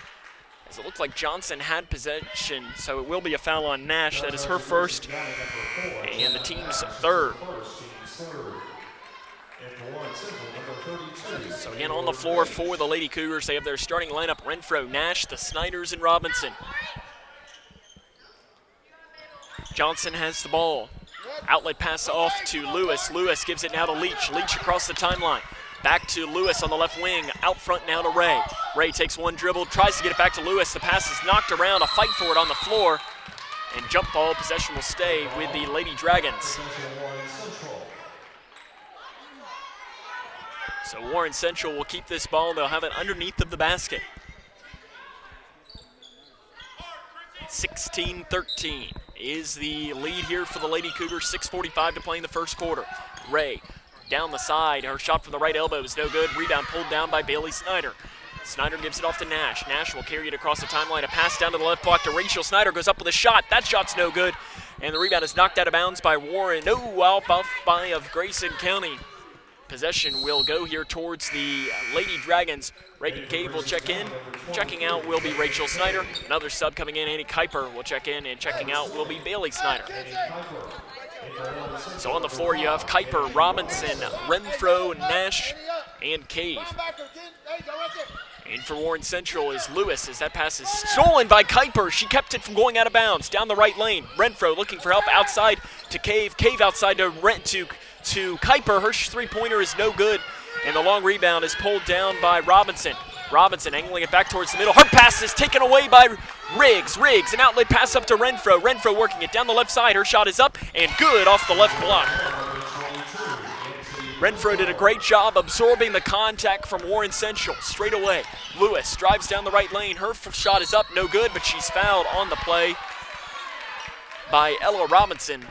as it looked like Johnson had possession, so it will be a foul on Nash. That is her first and the team's 3rd. So again on the floor for the Lady Cougars, they have their starting lineup: Renfro, Nash, the Snyders, and Robinson. Johnson has the ball. Outlet pass off to Lewis. Lewis gives it now to Leach. Leach across the timeline. Back to Lewis on the left wing. Out front now to Ray. Ray takes one dribble, tries to get it back to Lewis. The pass is knocked around. A fight for it on the floor. And jump ball possession will stay with the Lady Dragons. So Warren Central will keep this ball. They'll have it underneath of the basket. 16-13 is the lead here for the Lady Cougars. 6:45 to play in the first quarter. Ray down the side. Her shot from the right elbow is no good. Rebound pulled down by Bailey Snyder. Snyder gives it off to Nash. Nash will carry it across the timeline. A pass down to the left block to Rachel Snyder. Goes up with a shot. That shot's no good. And the rebound is knocked out of bounds by Warren. No, out by of Grayson County. Possession will go here towards the Lady Dragons. Reagan Cave will check in. Checking out will be Rachel Snyder. Another sub coming in, Annie Kuiper will check in, and checking out will be Bailey Snyder. So on the floor you have Kuiper, Robinson, Renfro, Nash, and Cave. And for Warren Central is Lewis, as that pass is stolen by Kuiper. She kept it from going out of bounds. Down the right lane, Renfro looking for help outside to Cave. Cave outside to Kuiper. Her 3-pointer is no good, and the long rebound is pulled down by Robinson. Robinson angling it back towards the middle. Her pass is taken away by Riggs. Riggs, an outlet pass up to Renfro. Renfro working it down the left side. Her shot is up and good off the left block. Renfro did a great job absorbing the contact from Warren Central straight away. Lewis drives down the right lane. Her shot is up, no good, but she's fouled on the play by Ella Robinson.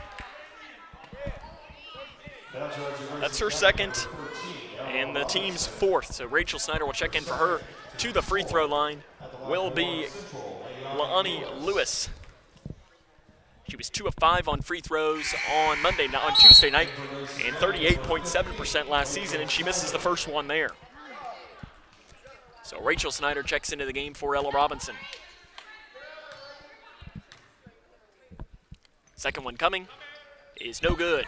That's her second and the team's 4th. So Rachel Snyder will check in for her. To the free throw line will be Laani Lewis. She was 2 of 5 on free throws on Tuesday night, and 38.7% last season, and she misses the first one there. So Rachel Snyder checks into the game for Ella Robinson. Second one coming is no good.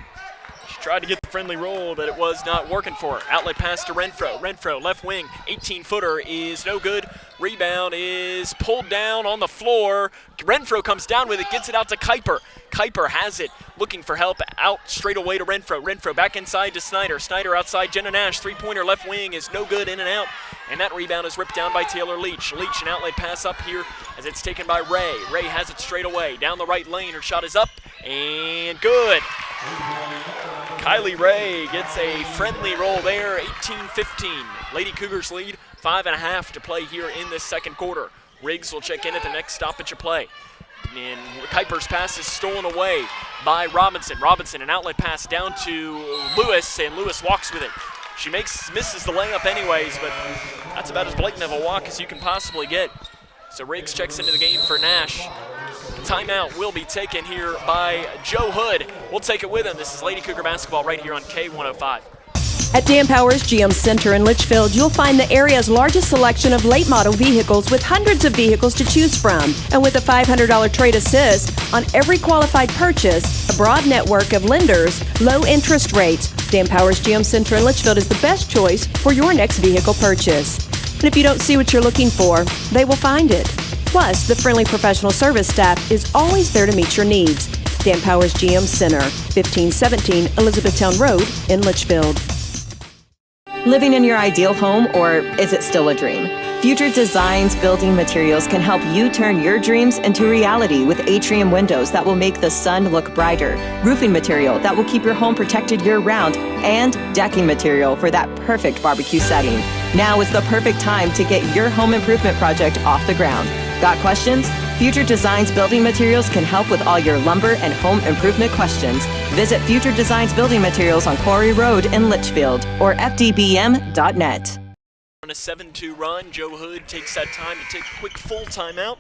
She tried to get the friendly roll, but it was not working for her. Outlet pass to Renfro. Renfro, left wing, 18-footer is no good. Rebound is pulled down on the floor. Renfro comes down with it, gets it out to Kuiper. Kuiper has it, looking for help, out straight away to Renfro. Renfro back inside to Snyder. Snyder outside, Jenna Nash, 3-pointer left wing is no good, in and out. And that rebound is ripped down by Taylor Leach. Leach, an outlet pass up here as it's taken by Ray. Ray has it straight away, down the right lane. Her shot is up and good. Kylie Ray gets a friendly roll there, 18-15. Lady Cougars lead, 5.5 to play here in this second quarter. Riggs will check in at the next stoppage of play. And Kuiper's pass is stolen away by Robinson. Robinson, an outlet pass down to Lewis, and Lewis walks with it. She misses the layup anyways, but that's about as blatant of a walk as you can possibly get. So Riggs checks into the game for Nash. Timeout will be taken here by Joe Hood. We'll take it with him. This is Lady Cougar basketball right here on K105. At Dan Powers GM Center in Litchfield, you'll find the area's largest selection of late model vehicles with hundreds of vehicles to choose from. And with a $500 trade assist on every qualified purchase, a broad network of lenders, low interest rates, Dan Powers GM Center in Litchfield is the best choice for your next vehicle purchase. And if you don't see what you're looking for, they will find it. Plus, the friendly professional service staff is always there to meet your needs. Dan Powers GM Center, 1517 Elizabethtown Road in Litchfield. Living in your ideal home, or is it still a dream? Future Designs Building Materials can help you turn your dreams into reality with atrium windows that will make the sun look brighter, roofing material that will keep your home protected year-round, and decking material for that perfect barbecue setting. Now is the perfect time to get your home improvement project off the ground. Got questions? Future Designs Building Materials can help with all your lumber and home improvement questions. Visit Future Designs Building Materials on Quarry Road in Litchfield or fdbm.net. On a 7-2 run, Joe Hood takes that time to take a quick full timeout.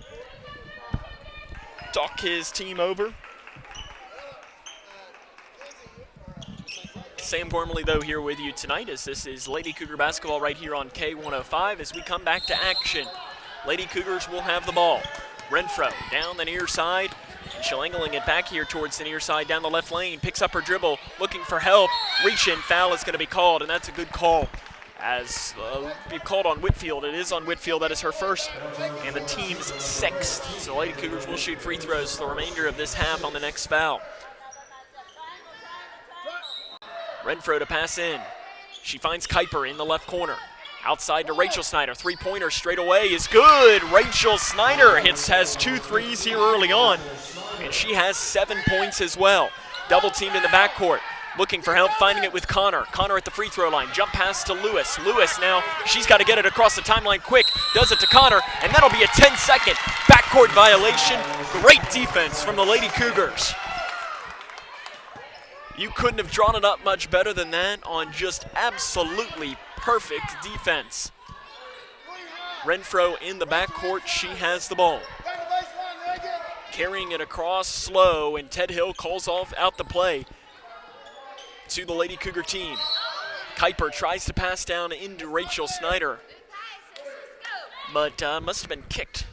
Talk his team over. Sam Gormley, though, here with you tonight as this is Lady Cougar basketball right here on K105 as we come back to action. Lady Cougars will have the ball. Renfro down the near side. And she'll angling it back here towards the near side down the left lane. Picks up her dribble, looking for help. Reach-in foul is going to be called, and that's a good call. As be called on Whitfield. It is on Whitfield. That is her first and the team's sixth. So Lady Cougars will shoot free throws for the remainder of this half on the next foul. Renfro to pass in. She finds Kuiper in the left corner. Outside to Rachel Snyder. Three-pointer straight away is good. Rachel Snyder has 2 threes here early on, and she has 7 points as well. Double teamed in the backcourt. Looking for help, finding it with Connor. Connor at the free throw line. Jump pass to Lewis. Lewis now, she's got to get it across the timeline quick. Does it to Connor, and that'll be a 10-second backcourt violation. Great defense from the Lady Cougars. You couldn't have drawn it up much better than that on just absolutely perfect defense. Renfro in the backcourt, she has the ball. Carrying it across slow, and Ted Hill calls out the play to the Lady Cougar team. Kuiper tries to pass down into Rachel Snyder, but must have been kicked.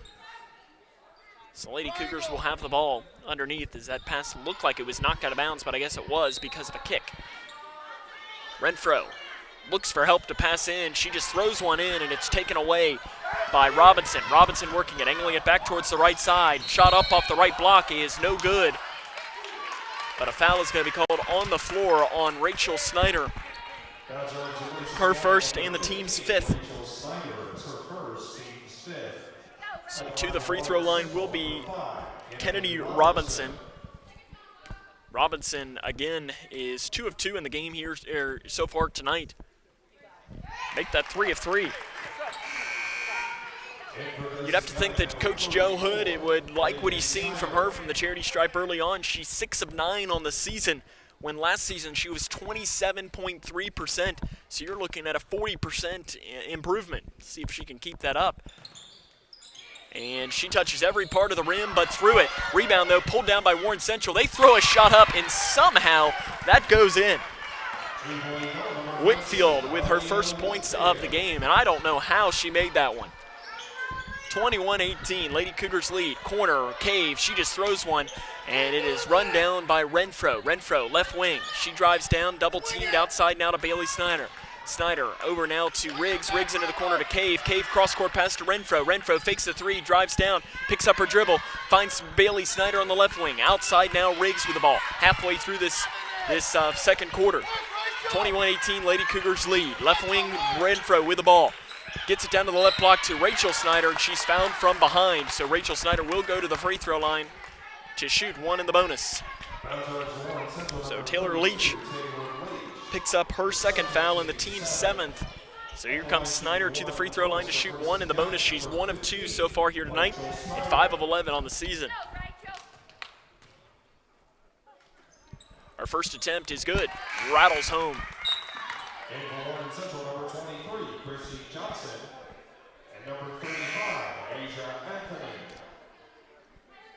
So Lady Cougars will have the ball underneath as that pass looked like it was knocked out of bounds, but I guess it was because of a kick. Renfro looks for help to pass in. She just throws one in, and it's taken away by Robinson. Robinson working it, angling it back towards the right side. Shot up off the right block is no good. But a foul is going to be called on the floor on Rachel Snyder. Her first and the team's fifth. So to the free throw line will be Kennedy Robinson. Robinson, again, is 2 of 2 in the game here so far tonight. Make that 3 of 3. You'd have to think that Coach Joe Hood would like what he's seeing from her from the charity stripe early on. She's 6 of 9 on the season, when last season she was 27.3%. So you're looking at a 40% improvement. See if she can keep that up. And she touches every part of the rim, but through it. Rebound, though, pulled down by Warren Central. They throw a shot up, and somehow that goes in. Whitfield with her first points of the game, and I don't know how she made that one. 21-18, Lady Cougars lead. Corner, Cave, she just throws one, and it is run down by Renfro. Renfro, left wing. She drives down, double-teamed outside now to Bailey Snyder. Snyder over now to Riggs. Riggs into the corner to Cave. Cave cross-court pass to Renfro. Renfro fakes the 3, drives down, picks up her dribble, finds Bailey Snyder on the left wing. Outside now, Riggs with the ball. Halfway through this second quarter. 21-18, Lady Cougars lead. Left wing, Renfro with the ball. Gets it down to the left block to Rachel Snyder, and she's fouled from behind. So Rachel Snyder will go to the free throw line to shoot one in the bonus. So Taylor Leach picks up her second foul and the team's 7th. So here comes Snyder to the free throw line to shoot 1 in the bonus. She's 1 of 2 so far here tonight and 5 of 11 on the season. Our first attempt is good. Rattles home.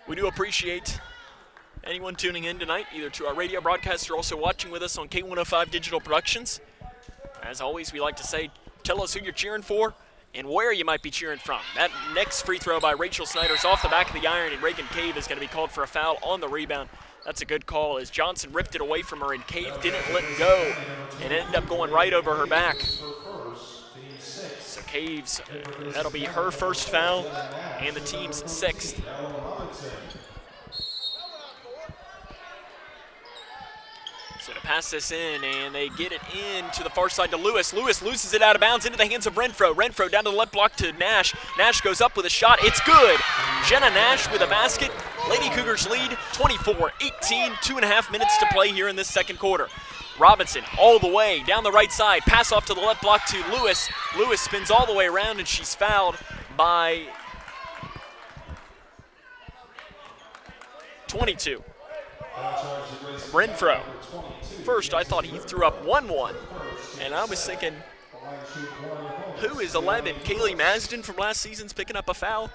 We do appreciate anyone tuning in tonight, either to our radio broadcast or also watching with us on K105 Digital Productions. As always, we like to say, tell us who you're cheering for and where you might be cheering from. That next free throw by Rachel Snyder is off the back of the iron, and Reagan Cave is going to be called for a foul on the rebound. That's a good call as Johnson ripped it away from her, and Cave didn't let it go and ended up going right over her back. So Cave's, that'll be her first foul and the team's 6th. So to pass this in, and they get it in to the far side to Lewis. Lewis loses it out of bounds into the hands of Renfro. Renfro down to the left block to Nash. Nash goes up with a shot. It's good. Jenna Nash with a basket. Lady Cougars lead 24-18, 2.5 minutes to play here in this second quarter. Robinson all the way down the right side. Pass off to the left block to Lewis. Lewis spins all the way around, and she's fouled by 22. Renfro. First, I thought he threw up 1-1, and I was thinking, who is 11? Kaylee Masden from last season's picking up a foul.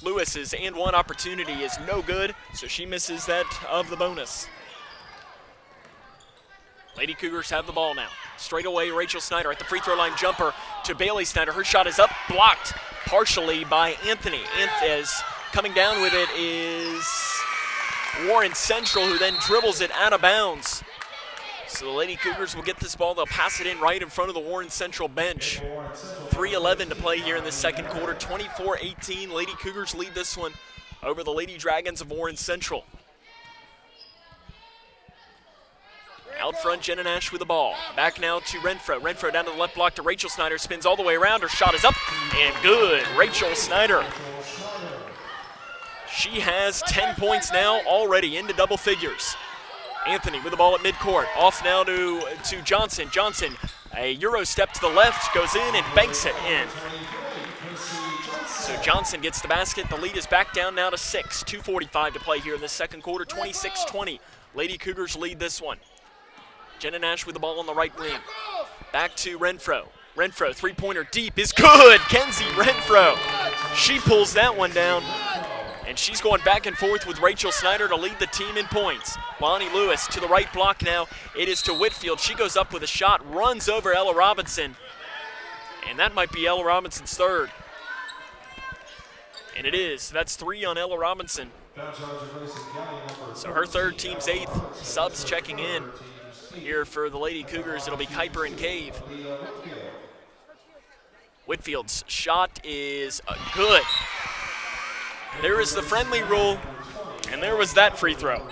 Lewis's and one opportunity is no good, so she misses that of the bonus. Lady Cougars have the ball now. Straight away, Rachel Snyder at the free throw line jumper to Bailey Snyder. Her shot is up, blocked partially by Anthony. As coming down with it is Warren Central, who then dribbles it out of bounds. So the Lady Cougars will get this ball. They'll pass it in right in front of the Warren Central bench. 3:11 to play here in the second quarter. 24-18. Lady Cougars lead this one over the Lady Dragons of Warren Central. Out front, Jenna Nash with the ball. Back now to Renfro. Renfro down to the left block to Rachel Snyder. Spins all the way around. Her shot is up and good. Rachel Snyder. She has 10 points now already into double figures. Anthony with the ball at midcourt. Off now to Johnson. Johnson, a Euro step to the left, goes in and banks it in. So Johnson gets the basket. The lead is back down now to 6. 2:45 to play here in the second quarter. 26-20. Lady Cougars lead this one. Jenna Nash with the ball on the right wing. Back to Renfro. Renfro, three-pointer deep is good. Kenzie Renfro. She pulls that one down. And she's going back and forth with Rachel Snyder to lead the team in points. Lonnie Lewis to the right block now. It is to Whitfield. She goes up with a shot, runs over Ella Robinson. And that might be Ella Robinson's third. And it is. That's 3 on Ella Robinson. So her third, team's 8th. Subs checking in here for the Lady Cougars. It'll be Kuiper and Cave. Whitfield's shot is good. There is the friendly rule, and there was that free throw.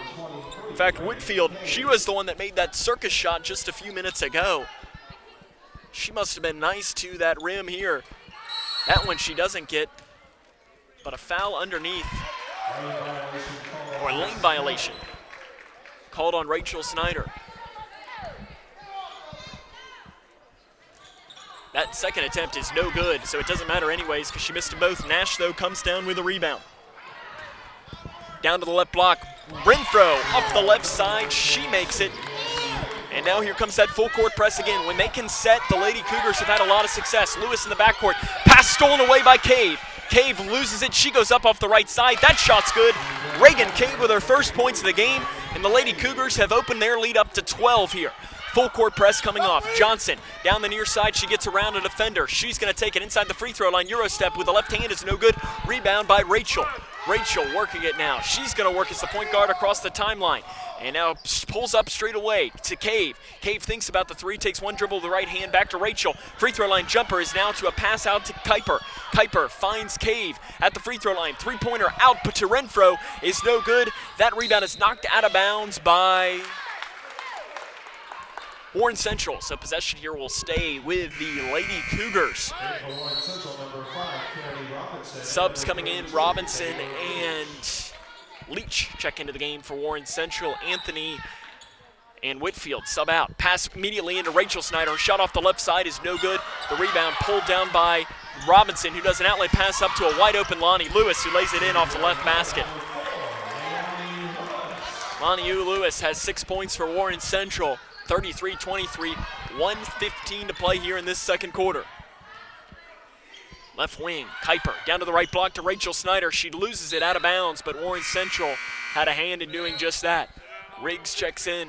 In fact, Whitfield, she was the one that made that circus shot just a few minutes ago. She must have been nice to that rim here. That one she doesn't get, but a foul underneath, or a lane violation, called on Rachel Snyder. That second attempt is no good, so it doesn't matter anyways because she missed them both. Nash, though, comes down with a rebound. Down to the left block. Renfro off the left side. She makes it. And now here comes that full court press again. When they can set, the Lady Cougars have had a lot of success. Lewis in the backcourt. Pass stolen away by Cave. Cave loses it. She goes up off the right side. That shot's good. Reagan Cave with her first points of the game. And the Lady Cougars have opened their lead up to 12 here. Full court press coming off. Johnson down the near side. She gets around a defender. She's going to take it inside the free throw line. Euro step with the left hand is no good. Rebound by Rachel. Rachel working it now. She's going to work as the point guard across the timeline. And now pulls up straight away to Cave. Cave thinks about the three, takes one dribble with the right hand, back to Rachel. Free throw line jumper is now to a pass out to Kuiper. Kuiper finds Cave at the free throw line. Three-pointer out, but to Renfro is no good. That rebound is knocked out of bounds by Warren Central. So possession here will stay with the Lady Cougars. Subs coming in, Robinson and Leach check into the game for Warren Central. Anthony And Whitfield sub out. Pass immediately into Rachel Snyder. Shot off the left side is no good. The rebound pulled down by Robinson, who does an outlet pass up to a wide open Lonnie Lewis, who lays it in off the left basket. Lonnie Lewis has 6 points for Warren Central. 33-23, 1:15 to play here in this second quarter. Left wing, Kuiper down to the right block to Rachel Snyder. She loses it out of bounds, but Warren Central had a hand in doing just that. Riggs checks in,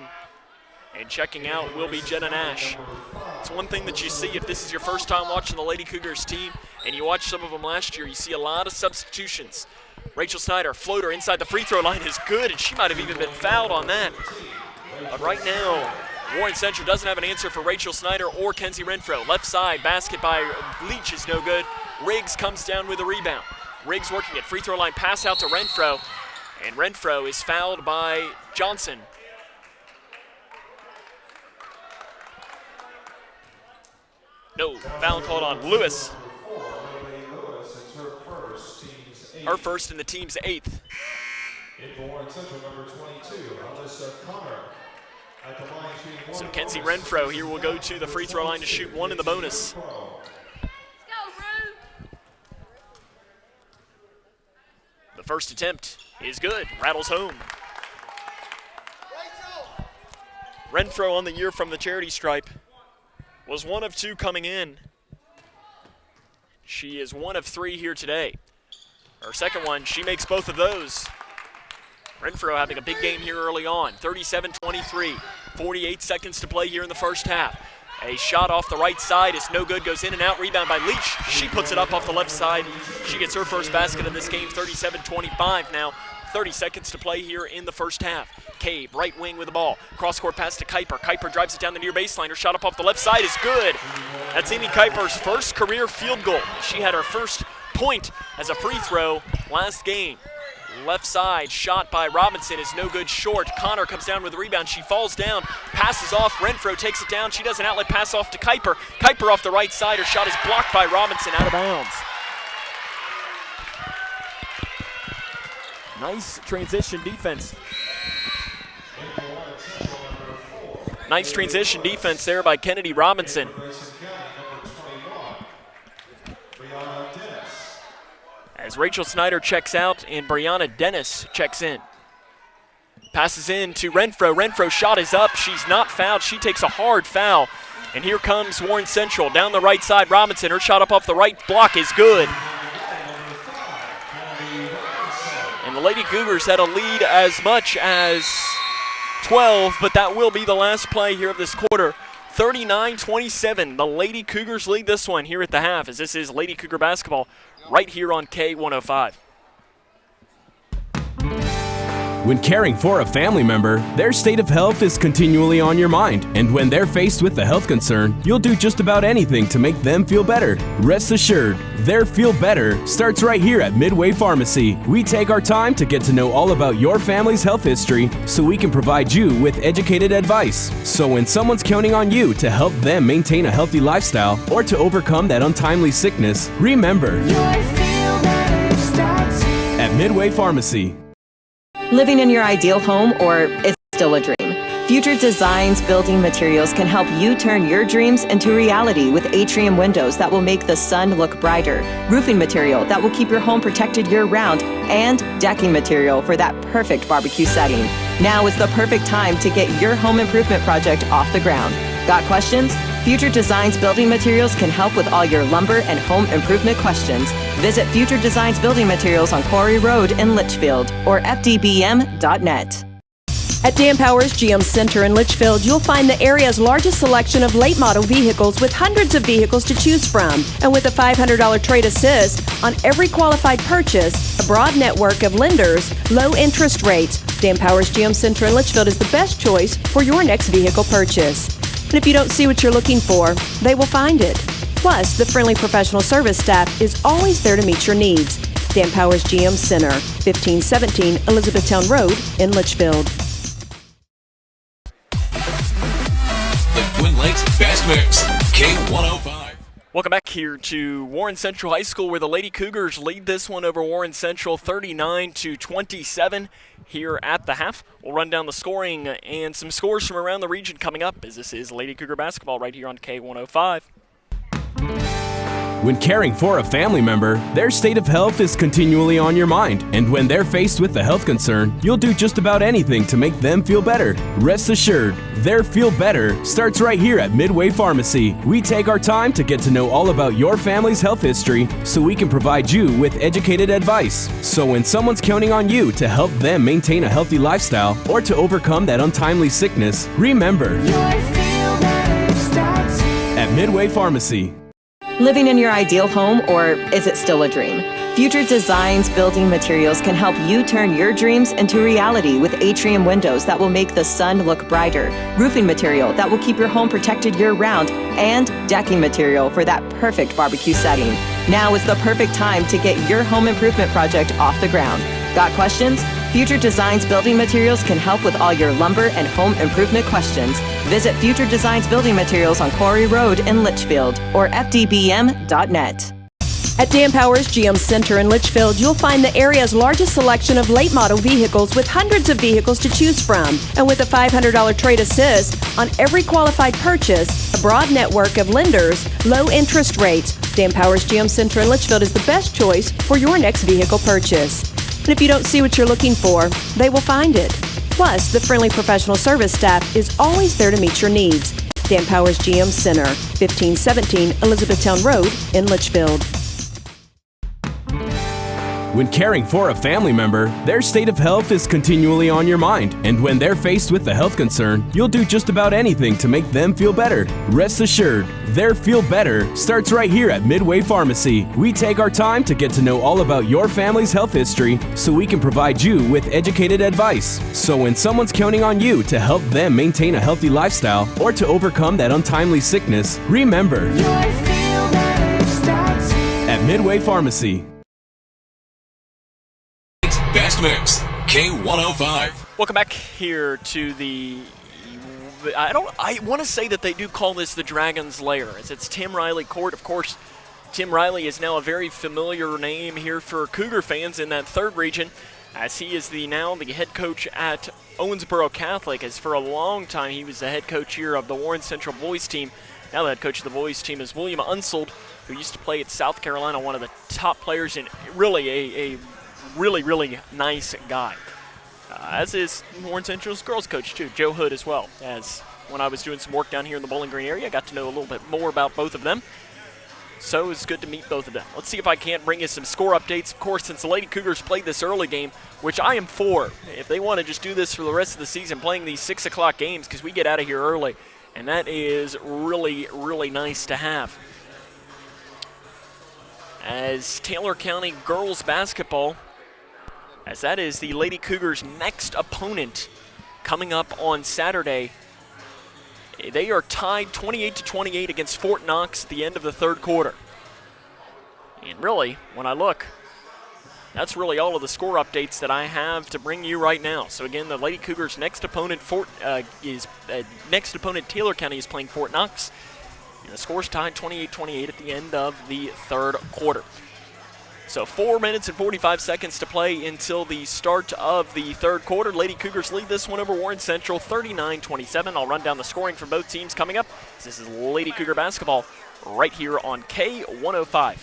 and checking out will be Jenna Nash. It's one thing that you see if this is your first time watching the Lady Cougars team, and you watched some of them last year, you see a lot of substitutions. Rachel Snyder, floater inside the free throw line is good, and she might have even been fouled on that. But right now, Warren Central doesn't have an answer for Rachel Snyder or Kenzie Renfro. Left side, basket by Leach is no good. Riggs comes down with a rebound. Riggs working at free throw line, pass out to Renfro, and Renfro is fouled by Johnson. No, foul called on Lewis. Her first and the team's 8th. So Kenzie Renfro here will go to the free throw line to shoot one in the bonus. The first attempt is good, rattles home. Renfro on the year from the charity stripe was 1 of 2 coming in. She is 1 of 3 here today. Her second one, she makes both of those. Renfro having a big game here early on. 37-23, 48 seconds to play here in the first half. A shot off the right side is no good, goes in and out, rebound by Leach. She puts it up off the left side. She gets her first basket of this game, 37-25 now. 30 seconds to play here in the first half. Cave, right wing with the ball. Cross-court pass to Kuiper. Kuiper drives it down the near baseline. Her shot up off the left side is good. That's Amy Kuiper's first career field goal. She had her first point as a free throw last game. Left side shot by Robinson is no good, short. Connor comes down with the rebound. She falls down, passes off. Renfro takes it down. She does an outlet pass off to Kuiper. Kuiper off the right side. Her shot is blocked by Robinson out of bounds. Nice transition defense. Nice transition defense there by Kennedy Robinson. As Rachel Snyder checks out and Brianna Dennis checks in. Passes in to Renfro. Renfro's shot is up. She's not fouled. She takes a hard foul. And here comes Warren Central down the right side. Robinson, her shot up off the right block is good. And the Lady Cougars had a lead as much as 12, but that will be the last play here of this quarter. 39-27. The Lady Cougars lead this one here at the half, as this is Lady Cougar basketball right here on K105. When caring for a family member, their state of health is continually on your mind. And when they're faced with a health concern, you'll do just about anything to make them feel better. Rest assured, their feel better starts right here at Midway Pharmacy. We take our time to get to know all about your family's health history so we can provide you with educated advice. So when someone's counting on you to help them maintain a healthy lifestyle or to overcome that untimely sickness, remember, at Midway Pharmacy. Living in your ideal home, or is it still a dream? Future Designs Building Materials can help you turn your dreams into reality with atrium windows that will make the sun look brighter, roofing material that will keep your home protected year-round, and decking material for that perfect barbecue setting. Now is the perfect time to get your home improvement project off the ground. Got questions? Future Designs Building Materials can help with all your lumber and home improvement questions. Visit Future Designs Building Materials on Quarry Road in Litchfield or fdbm.net. At Dan Powers GM Center in Litchfield, you'll find the area's largest selection of late model vehicles with hundreds of vehicles to choose from. And with a $500 trade assist on every qualified purchase, a broad network of lenders, low interest rates, Dan Powers GM Center in Litchfield is the best choice for your next vehicle purchase. And if you don't see what you're looking for, they will find it. Plus, the friendly professional service staff is always there to meet your needs. Dan Powers GM Center, 1517 Elizabethtown Road in Litchfield. The Twin Lakes Best Mix, K105. Welcome back here to Warren Central High School, where the Lady Cougars lead this one over Warren Central 39-27 here at the half. We'll run down the scoring and some scores from around the region coming up, as this is Lady Cougar basketball right here on K105. When caring for a family member, their state of health is continually on your mind. And when they're faced with a health concern, you'll do just about anything to make them feel better. Rest assured, their feel better starts right here at Midway Pharmacy. We take our time to get to know all about your family's health history so we can provide you with educated advice. So when someone's counting on you to help them maintain a healthy lifestyle or to overcome that untimely sickness, remember, your feel better starts here at Midway Pharmacy. Living in your ideal home, or is it still a dream? Future Designs Building Materials can help you turn your dreams into reality with atrium windows that will make the sun look brighter, roofing material that will keep your home protected year-round, and decking material for that perfect barbecue setting. Now is the perfect time to get your home improvement project off the ground. Got questions? Future Designs Building Materials can help with all your lumber and home improvement questions. Visit Future Designs Building Materials on Quarry Road in Litchfield or fdbm.net. At Dan Powers GM Center in Litchfield, you'll find the area's largest selection of late model vehicles with hundreds of vehicles to choose from. And with a $500 trade assist on every qualified purchase, a broad network of lenders, low interest rates, Dan Powers GM Center in Litchfield is the best choice for your next vehicle purchase. And if you don't see what you're looking for, they will find it. Plus, the friendly professional service staff is always there to meet your needs. Dan Powers GM Center, 1517 Elizabethtown Road in Litchfield. When caring for a family member, their state of health is continually on your mind. And when they're faced with a health concern, you'll do just about anything to make them feel better. Rest assured, their feel better starts right here at Midway Pharmacy. We take our time to get to know all about your family's health history so we can provide you with educated advice. So when someone's counting on you to help them maintain a healthy lifestyle or to overcome that untimely sickness, remember, your feel better starts here at Midway Pharmacy. Best Mix, K105. Welcome back here to the, I want to say that they do call this the Dragon's Lair, as it's Tim Riley Court. Of course, Tim Riley is now a very familiar name here for Cougar fans in that third region, as he is now the head coach at Owensboro Catholic, as for a long time he was the head coach here of the Warren Central boys team. Now the head coach of the boys team is William Unsold, who used to play at South Carolina, one of the top players and really a really nice guy. As is Warren Central's girls coach too, Joe Hood as well. As when I was doing some work down here in the Bowling Green area, I got to know a little bit more about both of them. So it's good to meet both of them. Let's see if I can't bring you some score updates. Of course, since the Lady Cougars played this early game, which I am for, if they want to just do this for the rest of the season, playing these 6 o'clock games, because we get out of here early, and that is really nice to have. As Taylor County girls basketball, as that is the Lady Cougars' next opponent coming up on Saturday. They are tied 28-28 against Fort Knox at the end of the third quarter. And really, when I look, that's really all of the score updates that I have to bring you right now. So again, the Lady Cougars' next opponent, Taylor County, is playing Fort Knox. And the score's tied 28-28 at the end of the third quarter. So 4 minutes and 45 seconds to play until the start of the third quarter. Lady Cougars lead this one over Warren Central 39-27. I'll run down the scoring for both teams coming up. This is Lady Cougar basketball right here on K105.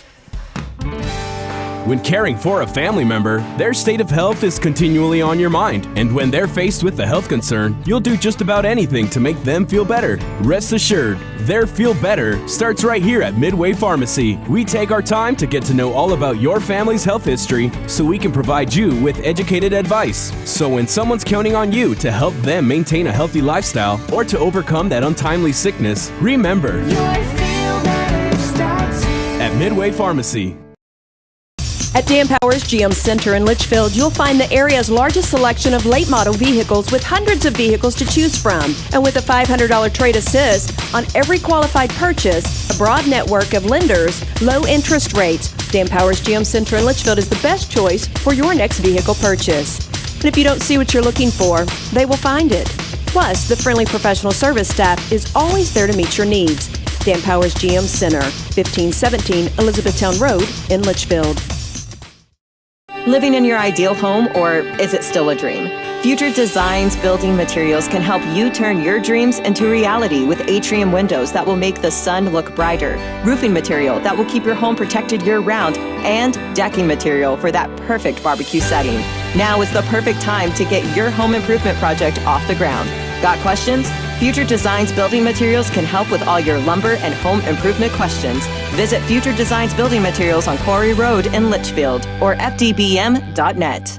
When caring for a family member, their state of health is continually on your mind. And when they're faced with a health concern, you'll do just about anything to make them feel better. Rest assured, their feel better starts right here at Midway Pharmacy. We take our time to get to know all about your family's health history so we can provide you with educated advice. So when someone's counting on you to help them maintain a healthy lifestyle or to overcome that untimely sickness, remember, your feel better starts here at Midway Pharmacy. At Dan Powers GM Center in Litchfield, you'll find the area's largest selection of late model vehicles with hundreds of vehicles to choose from. And with a $500 trade assist on every qualified purchase, a broad network of lenders, low interest rates, Dan Powers GM Center in Litchfield is the best choice for your next vehicle purchase. And if you don't see what you're looking for, they will find it. Plus, the friendly professional service staff is always there to meet your needs. Dan Powers GM Center, 1517 Elizabethtown Road in Litchfield. Living in your ideal home, or is it still a dream? Future Designs Building Materials can help you turn your dreams into reality with atrium windows that will make the sun look brighter, roofing material that will keep your home protected year-round, and decking material for that perfect barbecue setting. Now is the perfect time to get your home improvement project off the ground. Got questions? Future Designs Building Materials can help with all your lumber and home improvement questions. Visit Future Designs Building Materials on Quarry Road in Litchfield or fdbm.net.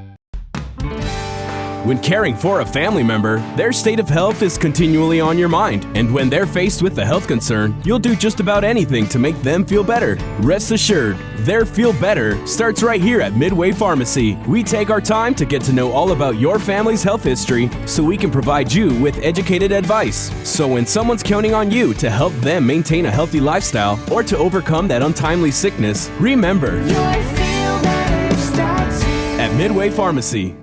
When caring for a family member, their state of health is continually on your mind. And when they're faced with a health concern, you'll do just about anything to make them feel better. Rest assured, their feel better starts right here at Midway Pharmacy. We take our time to get to know all about your family's health history so we can provide you with educated advice. So when someone's counting on you to help them maintain a healthy lifestyle or to overcome that untimely sickness, remember, your feel better starts here at Midway Pharmacy.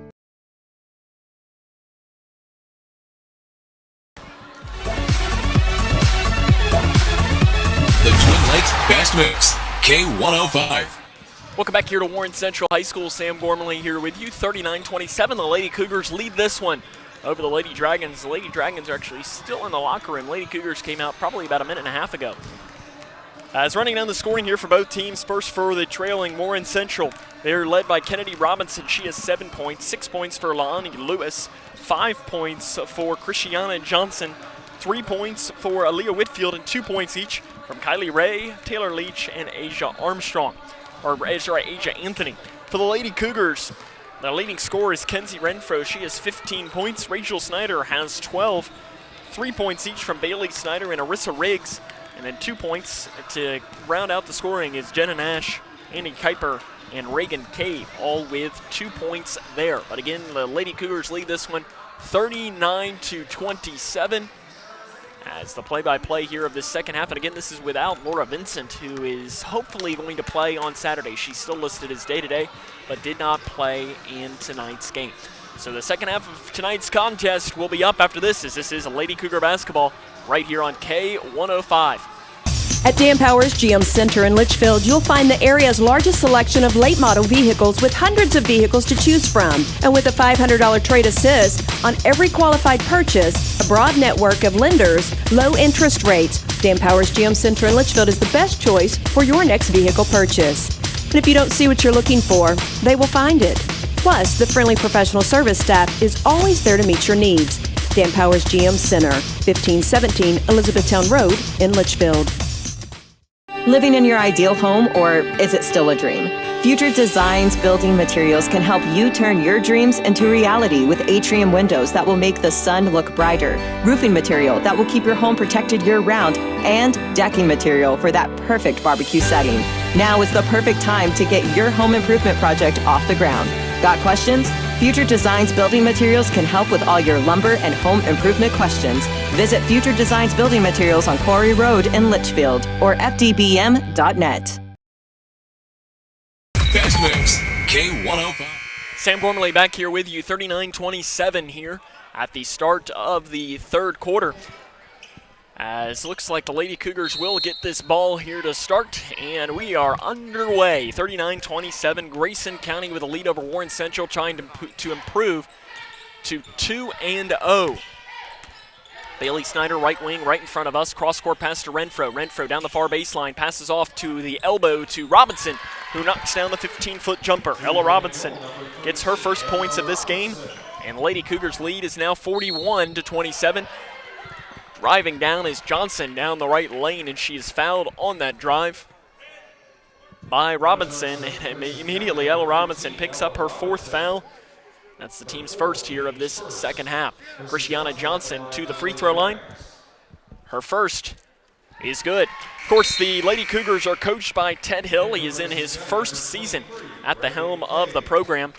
The Twin Lakes Best Mix, K105. Welcome back here to Warren Central High School. Sam Gormley here with you. 39-27, the Lady Cougars lead this one over the Lady Dragons. The Lady Dragons are actually still in the locker room. Lady Cougars came out probably about a minute and a half ago. As running down the scoring here for both teams, first for the trailing Warren Central. They're led by Kennedy Robinson. She has 7 points, 6 points for Laani Lewis, 5 points for Christiana Johnson, 3 points for Aaliyah Whitfield, and 2 points each from Kylie Ray, Taylor Leach, and Asia Armstrong. Asia Anthony. For the Lady Cougars, the leading scorer is Kenzie Renfro. She has 15 points. Rachel Snyder has 12. 3 points each from Bailey Snyder and Arissa Riggs. And then 2 points to round out the scoring is Jenna Nash, Andy Kuiper, and Reagan Cave, all with 2 points there. But again, the Lady Cougars lead this one 39-27. As the play-by-play here of this second half, and again, this is without Laura Vincent, who is hopefully going to play on Saturday. She's still listed as day-to-day, but did not play in tonight's game. So the second half of tonight's contest will be up after this, as this is a Lady Cougar basketball right here on K105. At Dan Powers GM Center in Litchfield, you'll find the area's largest selection of late model vehicles with hundreds of vehicles to choose from. And with a $500 trade assist on every qualified purchase, a broad network of lenders, low interest rates, Dan Powers GM Center in Litchfield is the best choice for your next vehicle purchase. And if you don't see what you're looking for, they will find it. Plus, the friendly professional service staff is always there to meet your needs. Dan Powers GM Center, 1517 Elizabethtown Road in Litchfield. Living in your ideal home, or is it still a dream? Future Designs Building Materials can help you turn your dreams into reality with atrium windows that will make the sun look brighter, roofing material that will keep your home protected year-round, and decking material for that perfect barbecue setting. Now is the perfect time to get your home improvement project off the ground. Got questions? Future Designs Building Materials can help with all your lumber and home improvement questions. Visit Future Designs Building Materials on Quarry Road in Litchfield or fdbm.net. Best Mix, K105. Sam Gormley back here with you, 39-27 here at the start of the third quarter. As looks like the Lady Cougars will get this ball here to start, and we are underway. 39-27, Grayson County with a lead over Warren Central, trying to improve to 2-0. Bailey Snyder, right wing, right in front of us. Cross-court pass to Renfro. Renfro down the far baseline, passes off to the elbow to Robinson, who knocks down the 15-foot jumper. Ella Robinson gets her first points of this game, and Lady Cougars' lead is now 41-27. Driving down is Johnson down the right lane, and she is fouled on that drive by Robinson. And immediately Ella Robinson picks up her fourth foul. That's the team's first here of this second half. Christiana Johnson to the free throw line. Her first is good. Of course, the Lady Cougars are coached by Ted Hill. He is in his first season at the helm of the program.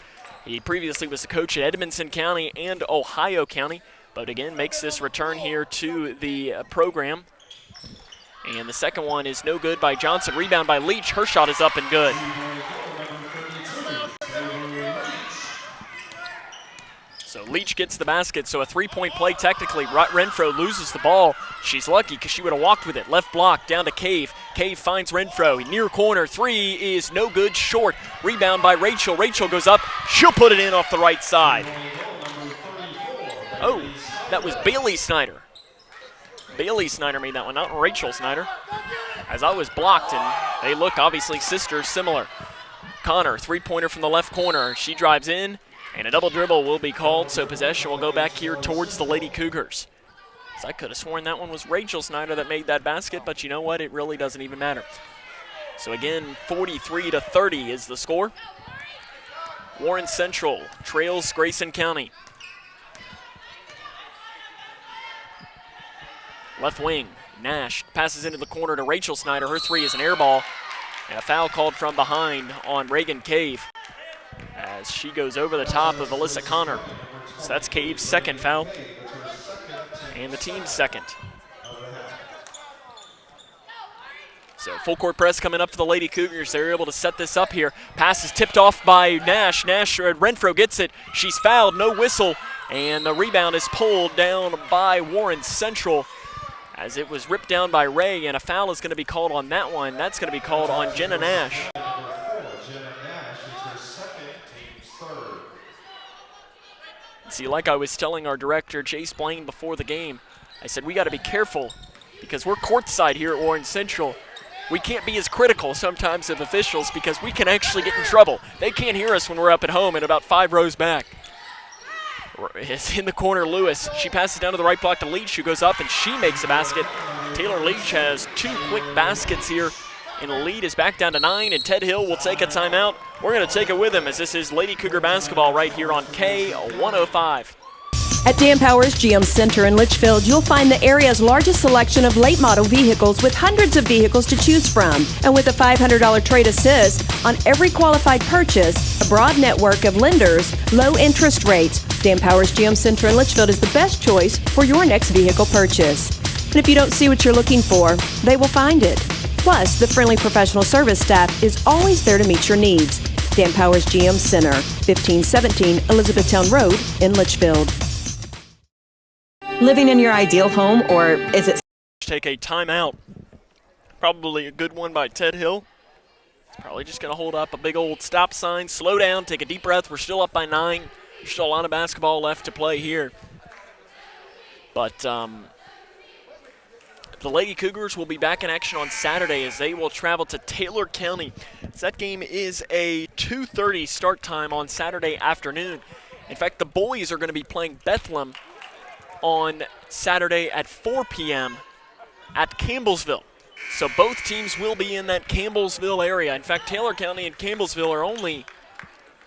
He previously was the coach at Edmonson County and Ohio County, but again makes this return here to the program. And the second one is no good by Johnson. Rebound by Leach. Her shot is up and good. So Leach gets the basket, so a three-point play technically. Renfro loses the ball. She's lucky because she would have walked with it. Left block down to Cave. Cave finds Renfro. Near corner, three is no good, short. Rebound by Rachel. Rachel goes up. She'll put it in off the right side. Oh, that was Bailey Snyder. Bailey Snyder made that one, not Rachel Snyder. As I was blocked, and they look obviously sisters similar. Connor, three-pointer from the left corner. She drives in. And a double dribble will be called, so possession will go back here towards the Lady Cougars. So I could have sworn that one was Rachel Snyder that made that basket, but you know what? It really doesn't even matter. So again, 43-30 is the score. Warren Central trails Grayson County. Left wing, Nash passes into the corner to Rachel Snyder. Her three is an air ball, and a foul called from behind on Reagan Cave, as she goes over the top of Alyssa Connor. So that's Cave's second foul, and the team's second. So full court press coming up for the Lady Cougars. They're able to set this up here. Pass is tipped off by Nash. Renfro gets it. She's fouled, no whistle, and the rebound is pulled down by Warren Central, as it was ripped down by Ray, and a foul is going to be called on that one. That's going to be called on Jenna Nash. See, like I was telling our director, Chase Blaine, before the game, I said we got to be careful because we're courtside here at Warren Central. We can't be as critical sometimes of officials because we can actually get in trouble. They can't hear us when we're up at home and about 5 rows back. It's in the corner, Lewis. She passes down to the right block to Leach, who goes up and she makes a basket. Taylor Leach has 2 quick baskets here, and the lead is back down to 9, and Ted Hill will take a timeout. We're going to take it with him, as this is Lady Cougar basketball right here on K105. At Dan Powers GM Center in Litchfield, you'll find the area's largest selection of late model vehicles with hundreds of vehicles to choose from. And with a $500 trade assist on every qualified purchase, a broad network of lenders, low interest rates, Dan Powers GM Center in Litchfield is the best choice for your next vehicle purchase. And if you don't see what you're looking for, they will find it. Plus, the friendly professional service staff is always there to meet your needs. Dan Powers GM Center, 1517 Elizabethtown Road in Litchfield. Living in your ideal home, or is it... Take a timeout. Probably a good one by Ted Hill. He's probably just going to hold up a big old stop sign, slow down, take a deep breath. We're still up by 9. There's still a lot of basketball left to play here. But the Lady Cougars will be back in action on Saturday as they will travel to Taylor County. So that game is a 2:30 start time on Saturday afternoon. In fact, the boys are going to be playing Bethlehem on Saturday at 4 p.m. at Campbellsville. So both teams will be in that Campbellsville area. In fact, Taylor County and Campbellsville are only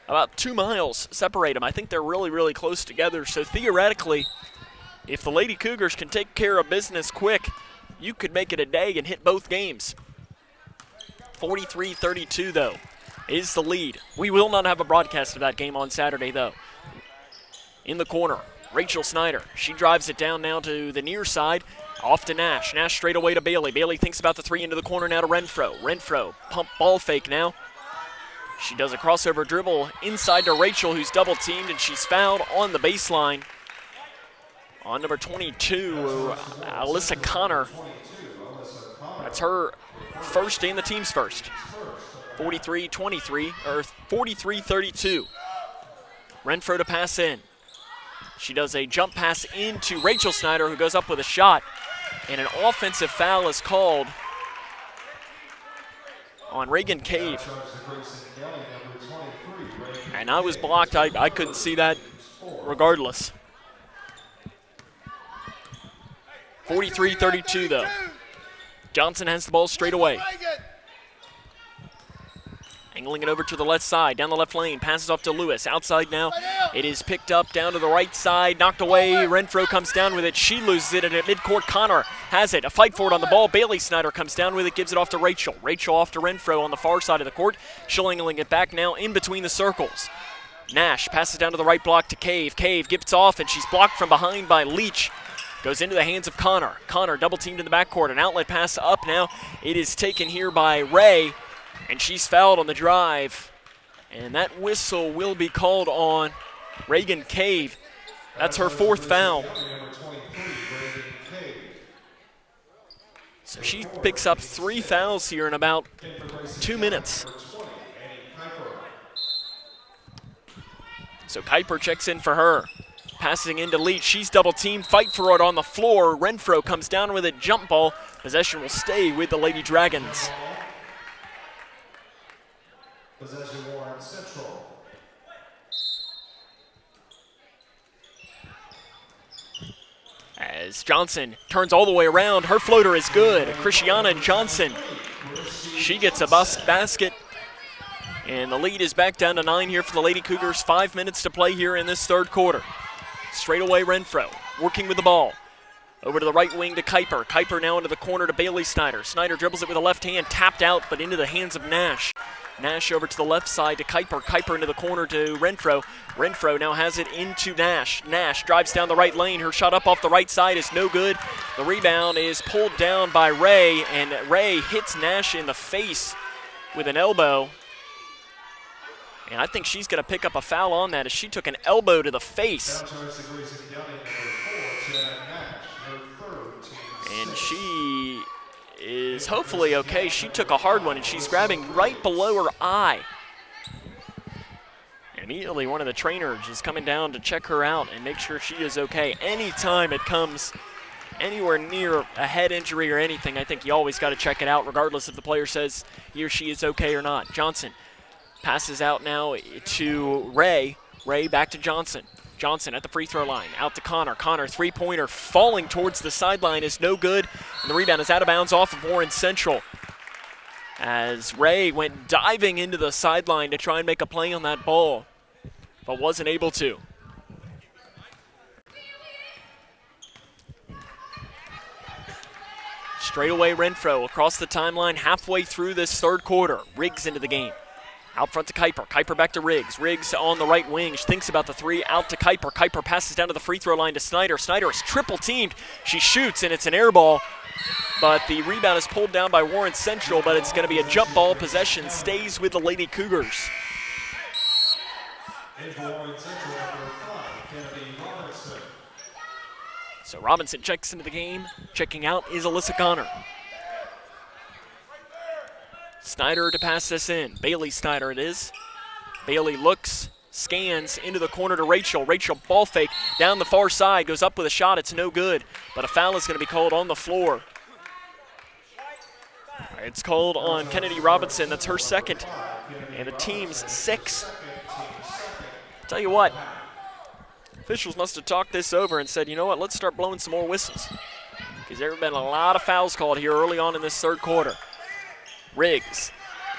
about 2 miles separate them. I think they're really, really close together. So theoretically, if the Lady Cougars can take care of business quick, you could make it a day and hit both games. 43-32, though, is the lead. We will not have a broadcast of that game on Saturday, though. In the corner, Rachel Snyder. She drives it down now to the near side. Off to Nash. Nash straight away to Bailey. Bailey thinks about the 3 into the corner now to Renfro. Renfro, pump ball fake now. She does a crossover dribble inside to Rachel, who's double teamed, and she's fouled on the baseline. On number 22, Alyssa Connor. That's her first and the team's first. 43-23, or 43-32. Renfro to pass in. She does a jump pass into Rachel Snyder, who goes up with a shot. And an offensive foul is called on Reagan Cave. And I was blocked. I couldn't see that regardless. 43-32, though. Johnson has the ball straight away. Angling it over to the left side, down the left lane, passes off to Lewis. Outside now, it is picked up down to the right side, knocked away. Renfro comes down with it. She loses it, and at midcourt, Connor has it. A fight for it on the ball. Bailey Snyder comes down with it, gives it off to Rachel. Rachel off to Renfro on the far side of the court. She'll angling it back now in between the circles. Nash passes down to the right block to Cave. Cave gets off, and she's blocked from behind by Leach. Goes into the hands of Connor. Connor double teamed in the backcourt. An outlet pass up now. It is taken here by Ray, and she's fouled on the drive. And that whistle will be called on Reagan Cave. That's her 4th foul. So she picks up 3 fouls here in about 2 minutes. So Kuiper checks in for her. Passing into Leach, she's double teamed, fight for it on the floor. Renfro comes down with a jump ball. Possession will stay with the Lady Dragons. Possession Warren Central. As Johnson turns all the way around, her floater is good. Christiana Johnson, she gets a basket. And the lead is back down to 9 here for the Lady Cougars. 5 minutes to play here in this 3rd quarter. Straight away Renfro, working with the ball. Over to the right wing to Kuiper. Kuiper now into the corner to Bailey Snyder. Snyder dribbles it with a left hand, tapped out, but into the hands of Nash. Nash over to the left side to Kuiper. Kuiper into the corner to Renfro. Renfro now has it into Nash. Nash drives down the right lane. Her shot up off the right side is no good. The rebound is pulled down by Ray, and Ray hits Nash in the face with an elbow. And I think she's going to pick up a foul on that as she took an elbow to the face. And she is hopefully okay. She took a hard one, and she's grabbing right below her eye. Immediately, one of the trainers is coming down to check her out and make sure she is okay. Anytime it comes anywhere near a head injury or anything, I think you always got to check it out, regardless if the player says he or she is okay or not. Johnson passes out now to Ray. Ray back to Johnson. Johnson at the free throw line. Out to Connor. Connor, three-pointer falling towards the sideline is no good. And the rebound is out of bounds off of Warren Central. As Ray went diving into the sideline to try and make a play on that ball, but wasn't able to. Straight away Renfro across the timeline halfway through this 3rd quarter. Riggs into the game. Out front to Kuiper. Kuiper back to Riggs. Riggs on the right wing. She thinks about the three. Out to Kuiper. Kuiper passes down to the free throw line to Snyder. Snyder is triple teamed. She shoots, and it's an air ball. But the rebound is pulled down by Warren Central, but it's going to be a jump ball. Possession stays with the Lady Cougars. So Robinson checks into the game. Checking out is Alyssa Connor. Snyder to pass this in. Bailey Snyder it is. Bailey looks, scans into the corner to Rachel. Rachel ball fake down the far side, goes up with a shot. It's no good, but a foul is going to be called on the floor. It's called on Kennedy Robinson. That's her 2nd and the team's 6th. Tell you what, officials must have talked this over and said, you know what, let's start blowing some more whistles, because there have been a lot of fouls called here early on in this 3rd quarter. Riggs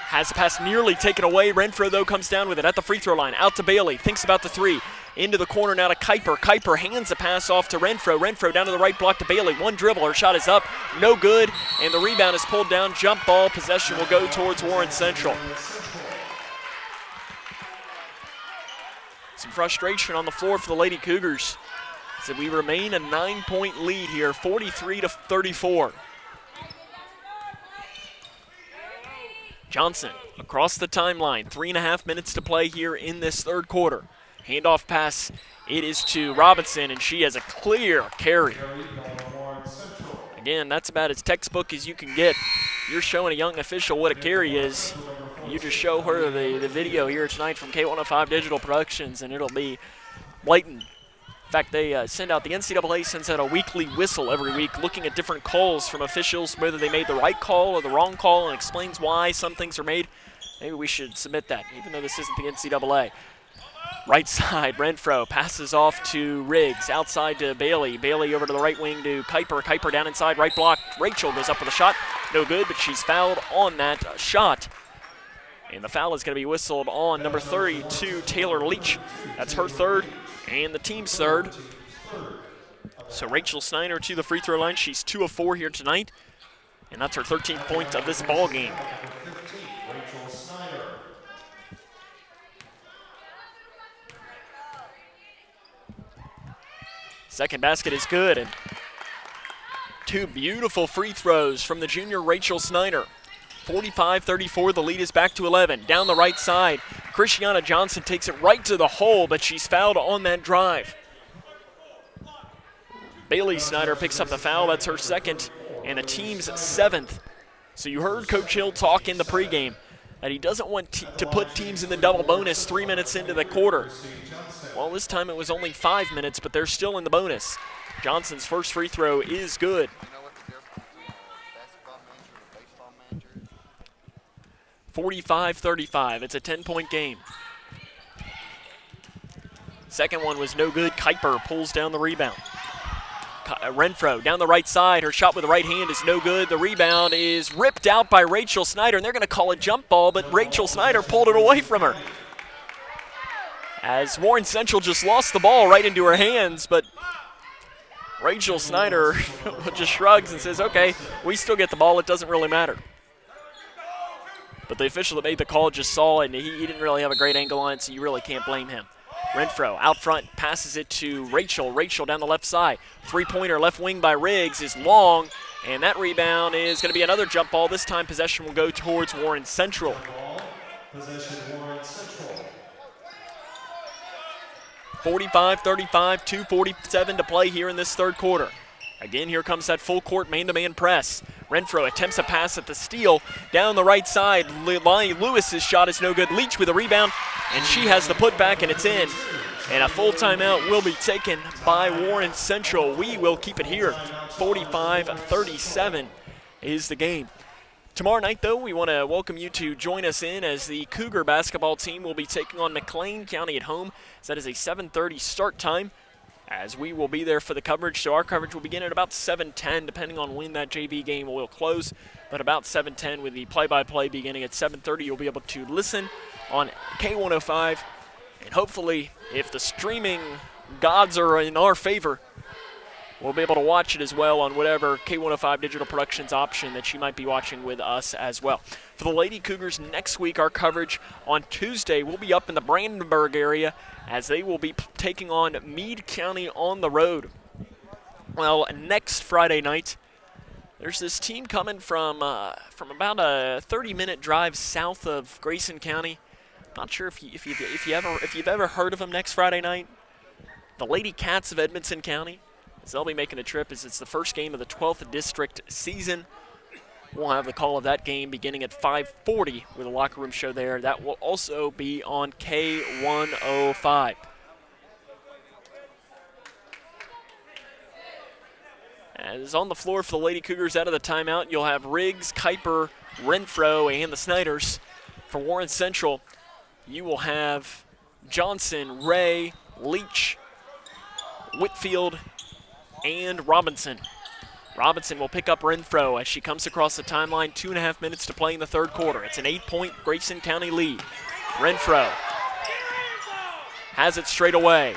has the pass nearly taken away. Renfro, though, comes down with it at the free throw line. Out to Bailey, thinks about the three. Into the corner now to Kuiper. Kuiper hands the pass off to Renfro. Renfro down to the right block to Bailey. One dribble, her shot is up, no good, and the rebound is pulled down. Jump ball, possession will go towards Warren Central. Some frustration on the floor for the Lady Cougars. So we remain a 9-point lead here, 43-34. Johnson across the timeline, 3.5 minutes to play here in this 3rd quarter. Handoff pass, it is to Robinson, and she has a clear carry. Again, that's about as textbook as you can get. You're showing a young official what a carry is. You just show her the video here tonight from K105 Digital Productions, and it'll be blatant. In fact, they send out, the NCAA sends out a weekly whistle every week looking at different calls from officials, whether they made the right call or the wrong call, and explains why some things are made. Maybe we should submit that, even though this isn't the NCAA. Right side, Renfro passes off to Riggs, outside to Bailey. Bailey over to the right wing to Kuiper. Kuiper down inside, right block. Rachel goes up with a shot. No good, but she's fouled on that shot. And the foul is going to be whistled on number 32, Taylor Leach. That's her 3rd and the team's 3rd. So Rachel Snyder to the free throw line. She's 2 of 4 here tonight, and that's her 13th point of this ball game. Second basket is good, and 2 beautiful free throws from the junior Rachel Snyder. 45-34, the lead is back to 11. Down the right side, Christiana Johnson takes it right to the hole, but she's fouled on that drive. Bailey Snyder picks up the foul. That's her second and the team's 7th. So you heard Coach Hill talk in the pregame that he doesn't want to put teams in the double bonus 3 minutes into the quarter. Well, this time it was only 5 minutes, but they're still in the bonus. Johnson's first free throw is good. 45-35. It's a 10-point game. Second one was no good. Kuiper pulls down the rebound. Renfro down the right side. Her shot with the right hand is no good. The rebound is ripped out by Rachel Snyder, and they're going to call a jump ball, but Rachel Snyder pulled it away from her. As Warren Central just lost the ball right into her hands, but Rachel Snyder just shrugs and says, okay, we still get the ball. It doesn't really matter. But the official that made the call just saw it, and he didn't really have a great angle on it, so you really can't blame him. Renfro out front passes it to Rachel. Rachel down the left side. Three-pointer left wing by Riggs is long, and that rebound is going to be another jump ball. This time possession will go towards Warren Central. Possession Warren Central. 45-35, 2:47 to play here in this third quarter. Again, here comes that full court man-to-man press. Renfro attempts a pass at the steal. Down the right side, Lonnie Lewis's shot is no good. Leach with a rebound, and she has the putback, and it's in. And a full timeout will be taken by Warren Central. We will keep it here. 45-37 is the game. Tomorrow night, though, we want to welcome you to join us in as the Cougar basketball team will be taking on McLean County at home. So that is a 7:30 start time, as we will be there for the coverage. So our coverage will begin at about 7:10, depending on when that JV game will close. But about 7:10 with the play-by-play beginning at 7:30, you'll be able to listen on K105. And hopefully, if the streaming gods are in our favor, we'll be able to watch it as well on whatever K105 Digital Productions option that you might be watching with us as well. For the Lady Cougars next week, our coverage on Tuesday will be up in the Brandenburg area as they will be taking on Meade County on the road. Well, next Friday night, there's this team coming from about a 30-minute drive south of Grayson County. Not sure if you've ever heard of them next Friday night. The Lady Cats of Edmonson County. So they'll be making a trip as it's the first game of the 12th district season. We'll have the call of that game beginning at 5:40 with a locker room show there. That will also be on K105. As on the floor for the Lady Cougars out of the timeout, you'll have Riggs, Kuiper, Renfro, and the Snyders. For Warren Central, you will have Johnson, Ray, Leach, Whitfield, and Robinson. Robinson will pick up Renfro as she comes across the timeline. 2.5 minutes to play in the third quarter. It's an 8-point Grayson County lead. Renfro has it straight away.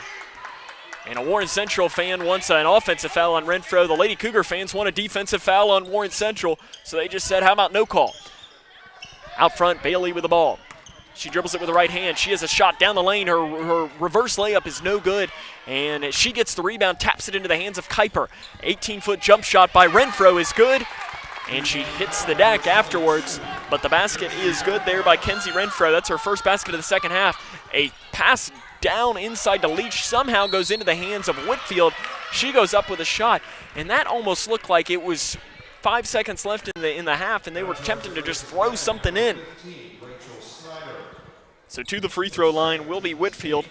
And a Warren Central fan wants an offensive foul on Renfro. The Lady Cougar fans want a defensive foul on Warren Central, so they just said, how about no call? Out front, Bailey with the ball. She dribbles it with the right hand. She has a shot down the lane. Her reverse layup is no good. And she gets the rebound, taps it into the hands of Kuiper. 18-foot jump shot by Renfro is good. And she hits the deck afterwards. But the basket is good there by Kenzie Renfro. That's her first basket of the second half. A pass down inside to Leach somehow goes into the hands of Whitfield. She goes up with a shot. And that almost looked like it was 5 seconds left in the half, and they were attempting to just throw something in. So to the free throw line will be Whitfield.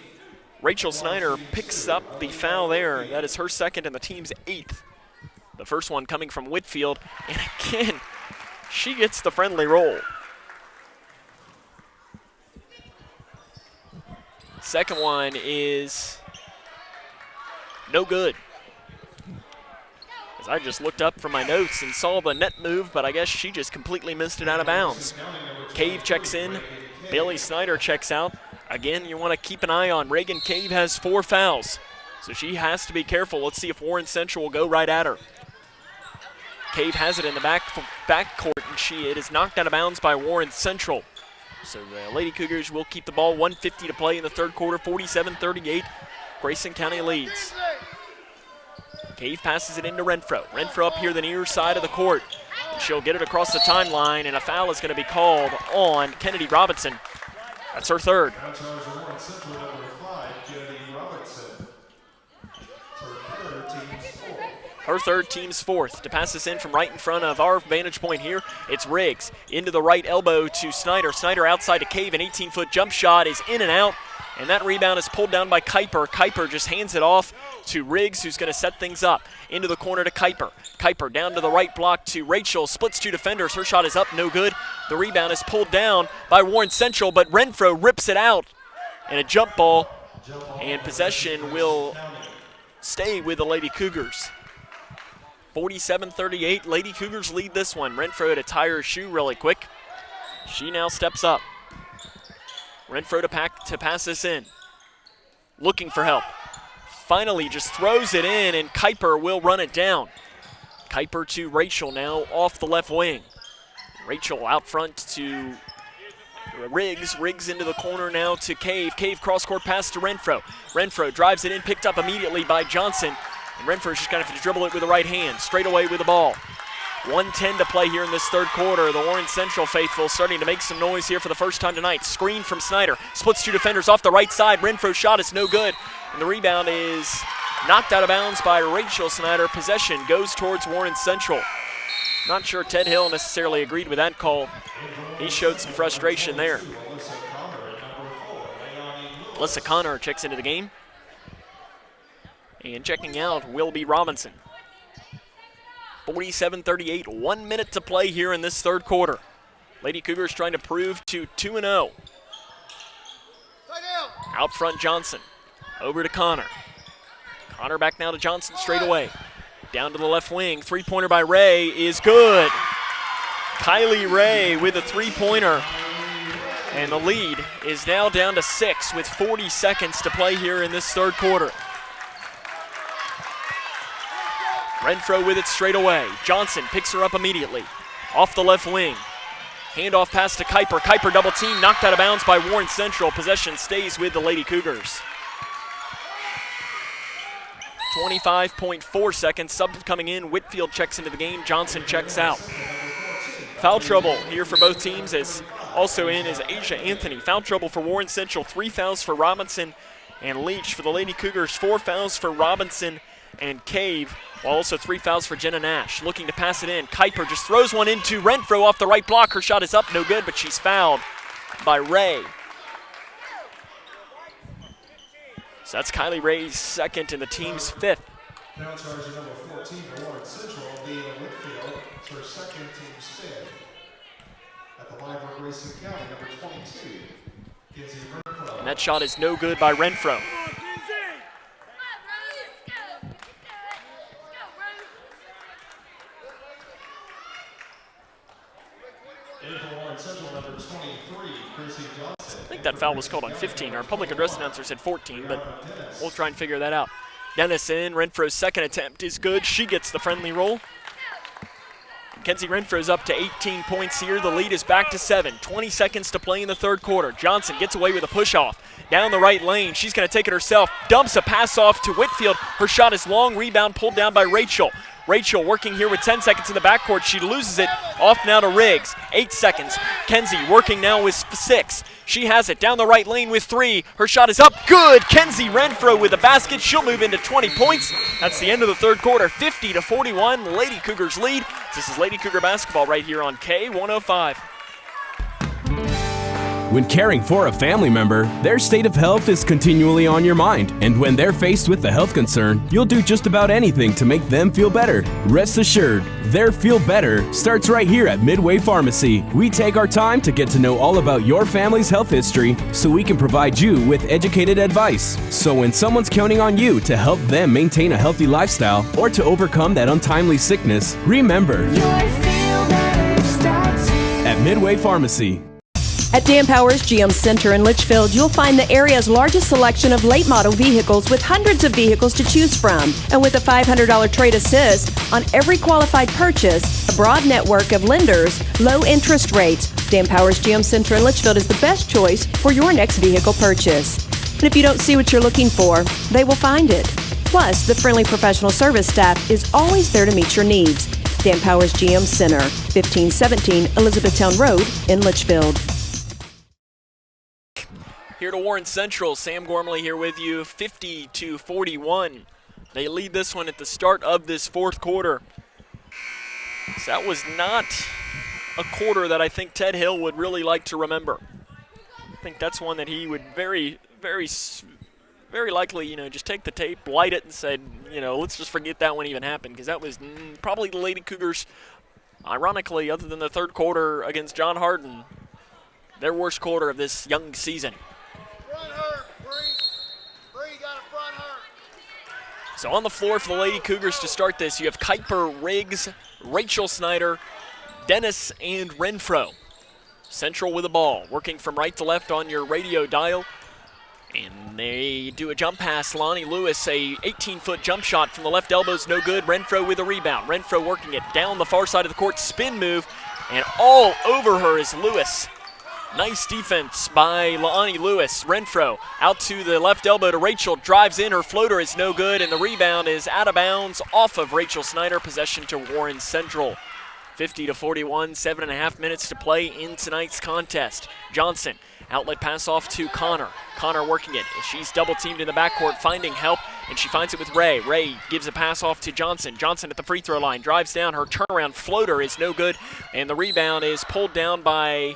Rachel Snyder picks up the foul there. That is her second and the team's 8th. The first one coming from Whitfield. And again, she gets the friendly roll. Second one is no good. As I just looked up from my notes and saw the net move, but I guess she just completely missed it out of bounds. Cave checks in. Bailey Snyder checks out. Again, you want to keep an eye on Reagan Cave has 4 fouls, so she has to be careful. Let's see if Warren Central will go right at her. Cave has it in the back court, and it is knocked out of bounds by Warren Central. So the Lady Cougars will keep the ball. 1:50 to play in the third quarter. 47-38. Grayson County leads. Cave passes it into Renfro. Renfro up here the near side of the court. And she'll get it across the timeline, and a foul is going to be called on Kennedy Robinson. That's her third. Her third, team's fourth. To pass this in from right in front of our vantage point here, it's Riggs. Into the right elbow to Snyder. Snyder outside to Cave. An 18-foot jump shot is in and out. And that rebound is pulled down by Kuiper. Kuiper just hands it off to Riggs, who's going to set things up. Into the corner to Kuiper. Kuiper down to the right block to Rachel. Splits two defenders. Her shot is up, no good. The rebound is pulled down by Warren Central, but Renfro rips it out. And a jump ball. And possession will stay with the Lady Cougars. 47-38. Lady Cougars lead this one. Renfro to tie her shoe really quick. She now steps up. Renfro to pass this in. Looking for help. Finally just throws it in, and Kuiper will run it down. Kuiper to Rachel now off the left wing. Rachel out front to Riggs. Riggs into the corner now to Cave. Cave cross-court pass to Renfro. Renfro drives it in, picked up immediately by Johnson. And Renfro's just going to have to dribble it with the right hand. Straight away with the ball. 1:10 to play here in this third quarter. The Warren Central faithful starting to make some noise here for the first time tonight. Screen from Snyder. Splits two defenders off the right side. Renfro's shot is no good. And the rebound is knocked out of bounds by Rachel Snyder. Possession goes towards Warren Central. Not sure Ted Hill necessarily agreed with that call. He showed some frustration there. Alyssa Connor checks into the game. And checking out will be Robinson. 47-38, 1 minute to play here in this third quarter. Lady Cougars trying to prove to 2-0. Out front Johnson, over to Connor. Connor back now to Johnson straight away. Down to the left wing, three-pointer by Ray is good. Kylie Ray with a three-pointer. And the lead is now down to 6 with 40 seconds to play here in this third quarter. Renfro with it straight away. Johnson picks her up immediately. Off the left wing. Handoff pass to Kuiper. Kuiper double team, knocked out of bounds by Warren Central. Possession stays with the Lady Cougars. 25.4 seconds. Sub coming in. Whitfield checks into the game. Johnson checks out. Foul trouble here for both teams. As also in is Asia Anthony. Foul trouble for Warren Central. 3 fouls for Robinson and Leach. For the Lady Cougars, 4 fouls for Robinson and Cave. While also 3 fouls for Jenna Nash. Looking to pass it in. Kuiper just throws one into Renfro off the right block. Her shot is up, no good, but she's fouled by Ray. So that's Kylie Ray's second and the team's 5th. Now charging number 14 for Warren Central, Leah Whitfield. It's her second, team's 5th. At the line for Grayson County, number 22, Kinsey Renfro. And that shot is no good by Renfro. I think that foul was called on 15. Our public address announcer said 14, but we'll try and figure that out. Dennis in. Renfro's second attempt is good. She gets the friendly roll. Kenzie Renfro's up to 18 points here. The lead is back to 7. 20 seconds to play in the third quarter. Johnson gets away with a push-off. Down the right lane. She's going to take it herself. Dumps a pass off to Whitfield. Her shot is long. Rebound pulled down by Rachel. Rachel working here with 10 seconds in the backcourt. She loses it. Off now to Riggs. 8 seconds. Kenzie working now with 6. She has it down the right lane with 3. Her shot is up. Good. Kenzie Renfro with the basket. She'll move into 20 points. That's the end of the third quarter. 50-41. Lady Cougars lead. This is Lady Cougar basketball right here on K105. When caring for a family member, their state of health is continually on your mind. And when they're faced with a health concern, you'll do just about anything to make them feel better. Rest assured, their feel better starts right here at Midway Pharmacy. We take our time to get to know all about your family's health history so we can provide you with educated advice. So when someone's counting on you to help them maintain a healthy lifestyle or to overcome that untimely sickness, remember, at Midway Pharmacy. At Dan Powers GM Center in Litchfield, you'll find the area's largest selection of late model vehicles with hundreds of vehicles to choose from. And with a $500 trade assist on every qualified purchase, a broad network of lenders, low interest rates, Dan Powers GM Center in Litchfield is the best choice for your next vehicle purchase. And if you don't see what you're looking for, they will find it. Plus, the friendly professional service staff is always there to meet your needs. Dan Powers GM Center, 1517 Elizabethtown Road in Litchfield. Here to Warren Central, Sam Gormley here with you, 50-41. They lead this one at the start of this fourth quarter. So that was not a quarter that I think Ted Hill would really like to remember. I think that's one that he would very likely, just take the tape, light it, and say, let's just forget that one even happened, because that was probably the Lady Cougars, ironically, other than the third quarter against John Harden, their worst quarter of this young season. So on the floor for the Lady Cougars to start this, you have Kuiper, Riggs, Rachel Snyder, Dennis, and Renfro. Central with the ball, working from right to left on your radio dial. And they do a jump pass. Lonnie Lewis, a 18-foot jump shot from the left elbow's no good. Renfro with a rebound. Renfro working it down the far side of the court, spin move, and all over her is Lewis. Nice defense by Lonnie Lewis. Renfro out to the left elbow to Rachel, drives in, her floater is no good, and the rebound is out of bounds off of Rachel Snyder. Possession to Warren Central. 50-41, 7.5 minutes to play in tonight's contest. Johnson, outlet pass off to Connor. Connor working it. She's double teamed in the backcourt, finding help, and she finds it with Ray. Ray gives a pass off to Johnson. Johnson at the free throw line, drives down. Her turnaround floater is no good, and the rebound is pulled down by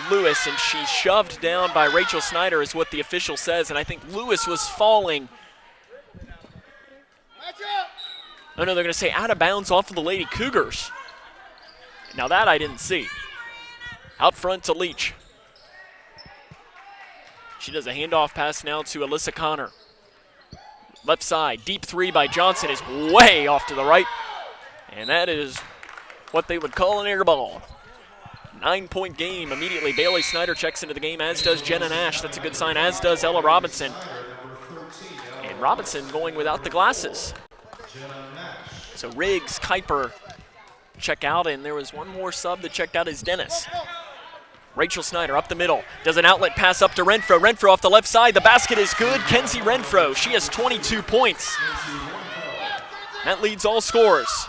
Lewis, and she's shoved down by Rachel Snyder is what the official says, and I think Lewis was falling. Oh no, they're going to say out of bounds off of the Lady Cougars. Now that I didn't see. Out front to Leach. She does a handoff pass now to Alyssa Connor. Left side, deep three by Johnson is way off to the right. And that is what they would call an air ball. 9-point game immediately. Bailey Snyder checks into the game, as does Jenna Nash. That's a good sign, as does Ella Robinson. And Robinson going without the glasses. So Riggs, Kuiper check out, and there was one more sub that checked out is Dennis. Rachel Snyder up the middle, does an outlet pass up to Renfro. Renfro off the left side, the basket is good. Kenzie Renfro, she has 22 points. That leads all scorers.